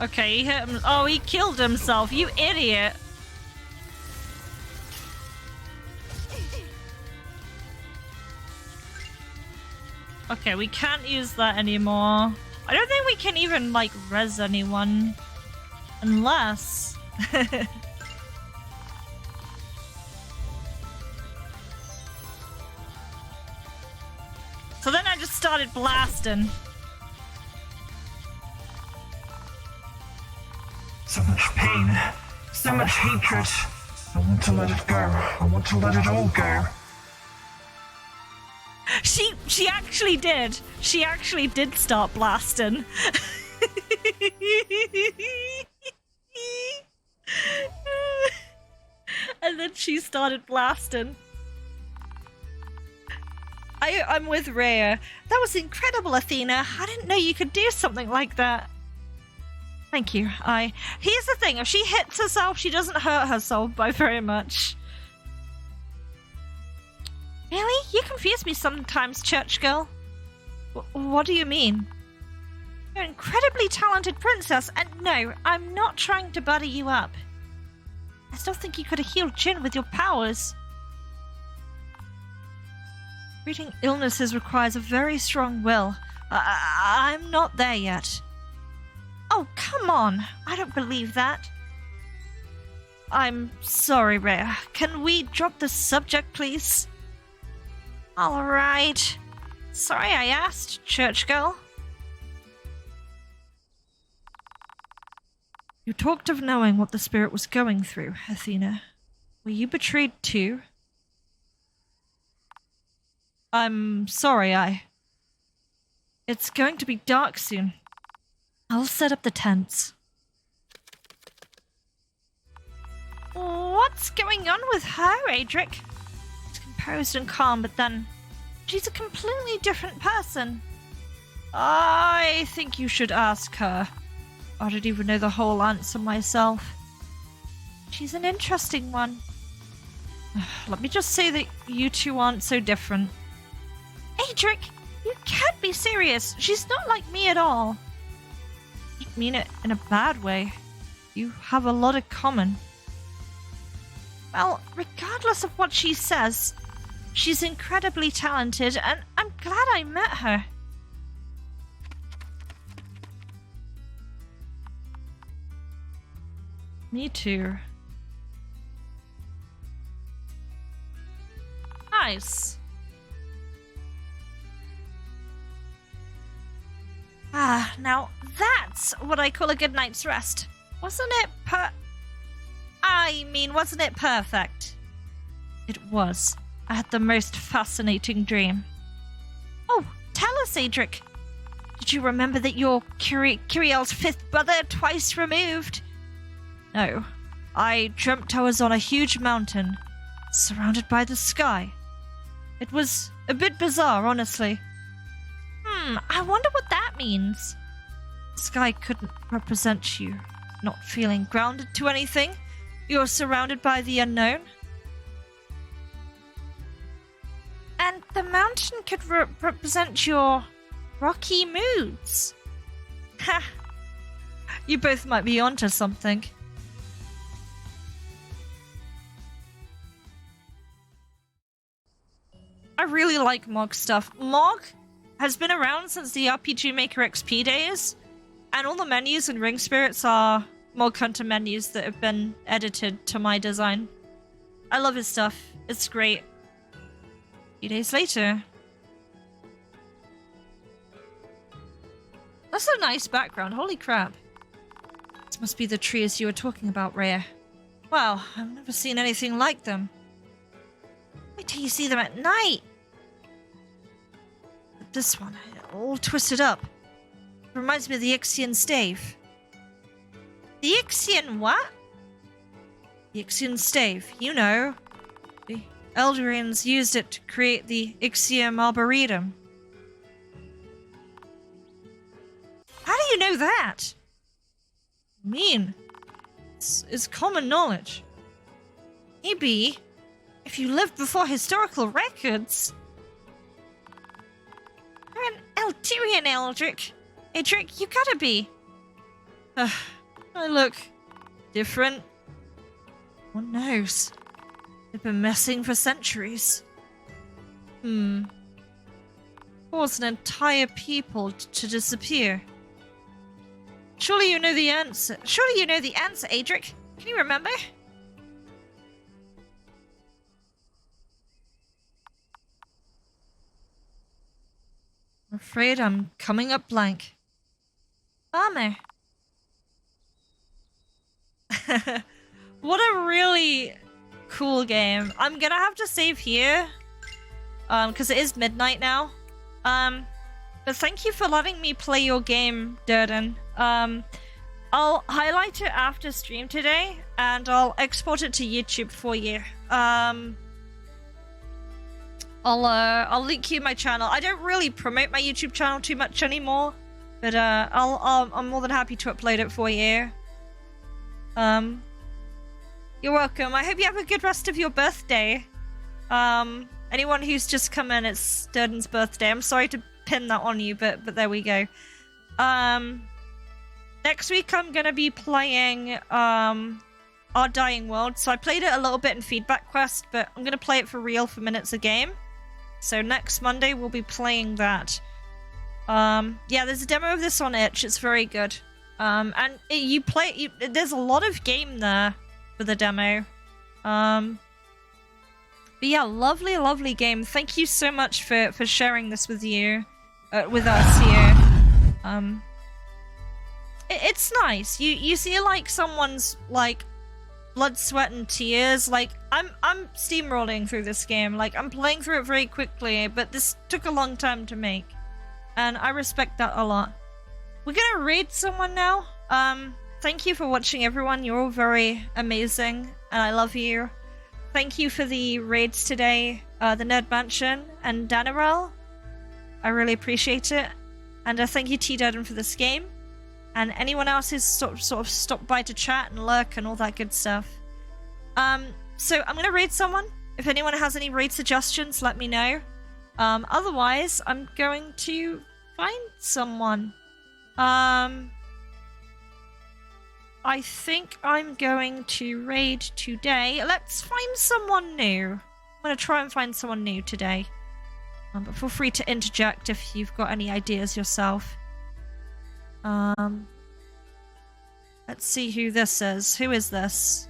Okay, he hit him. Oh, he killed himself, you idiot. Okay, we can't use that anymore. I don't think we can even, like, res anyone. Unless... So then I just started blasting. So much pain, so much hatred. I want to let it go. I want to let it all go. She actually did. She actually did start blasting. And then she started blasting. I'm with Rhea. That was incredible, Athena. I didn't know you could do something like that. Thank you. Here's the thing. If she hits herself, she doesn't hurt herself by very much. Really? You confuse me sometimes, church girl. What do you mean? You're an incredibly talented princess, and no, I'm not trying to butter you up. I still think you could have healed Jin with your powers. Treating illnesses requires a very strong will. I'm not there yet. Oh, come on. I don't believe that. I'm sorry, Rhea. Can we drop the subject, please? Alright. Sorry I asked, church girl. You talked of knowing what the spirit was going through, Athena. Were you betrayed too? I'm sorry, It's going to be dark soon. I'll set up the tents. What's going on with her, Adric? She's composed and calm, but then she's a completely different person. I think you should ask her. I don't even know the whole answer myself. She's an interesting one. Let me just say that you two aren't so different. Adric, you can't be serious. She's not like me at all. I don't mean it in a bad way. You have a lot in common. Well, regardless of what she says, She's incredibly talented, and I'm glad I met her. Me too. Nice. Ah, now that's what I call a good night's rest. Wasn't it wasn't it perfect? It was. I had the most fascinating dream. Oh, tell us, Adric. Did you remember that you're Kiriel's fifth brother, twice removed? No. I dreamt I was on a huge mountain, surrounded by the sky. It was a bit bizarre, honestly. I wonder what that means. The sky couldn't represent you not feeling grounded to anything. You're surrounded by the unknown. And the mountain could represent your rocky moods. Ha! You both might be onto something. I really like Mog stuff. Mog has been around since the RPG Maker XP days, and all the menus in Ring Spirits are Mog Hunter menus that have been edited to my design. I love his stuff. It's great. A few days later. That's a nice background. Holy crap. This must be the trees you were talking about, Rhea. Wow, I've never seen anything like them. Wait till you see them at night. But this one, all twisted up. It reminds me of the Ixian stave. The Ixian what? The Ixian stave, you know. The Eldarians used it to create the Ixian Arboretum. How do you know that? I mean, it's common knowledge. Maybe, if you lived before historical records. You're an Eldarian, Eldric. Adric, you gotta be. I look different. One knows. They've been messing for centuries. Caused an entire people to disappear. Surely you know the answer. Surely you know the answer, Adric. Can you remember? I'm afraid I'm coming up blank. Bummer. What a really cool game. I'm gonna have to save here. Because it is midnight now. But thank you for letting me play your game, Tdurden. I'll highlight it after stream today, and I'll export it to YouTube for you. I'll link you my channel. I don't really promote my YouTube channel too much anymore, but I'm more than happy to upload it for you. You're welcome. I hope you have a good rest of your birthday. Anyone who's just come in, it's Tdurden's birthday. I'm sorry to pin that on you, but there we go. Next week I'm gonna be playing Our Dying World. So I played it a little bit in Feedback Quest, but I'm gonna play it for real for minutes a game. So next Monday we'll be playing that. Yeah, there's a demo of this on itch. It's very good. And there's a lot of game there for the demo. But yeah, lovely, lovely game. Thank you so much for sharing this with you, with us here. It's nice. You see like someone's like blood, sweat, and tears. Like I'm steamrolling through this game. Like I'm playing through it very quickly, but this took a long time to make, and I respect that a lot. We're gonna raid someone now. Thank you for watching, everyone. You're all very amazing, and I love you. Thank you for the raids today, the Nerd Mansion and Danarel. I really appreciate it. And thank you, Tdurden, for this game. And anyone else who's sort of stopped by to chat and lurk and all that good stuff. So I'm going to raid someone. If anyone has any raid suggestions, let me know. Otherwise, I'm going to find someone. I think I'm going to raid today. Let's find someone new. gonna try and find someone new today. But feel free to interject if you've got any ideas yourself. Let's see who this is. Who is this?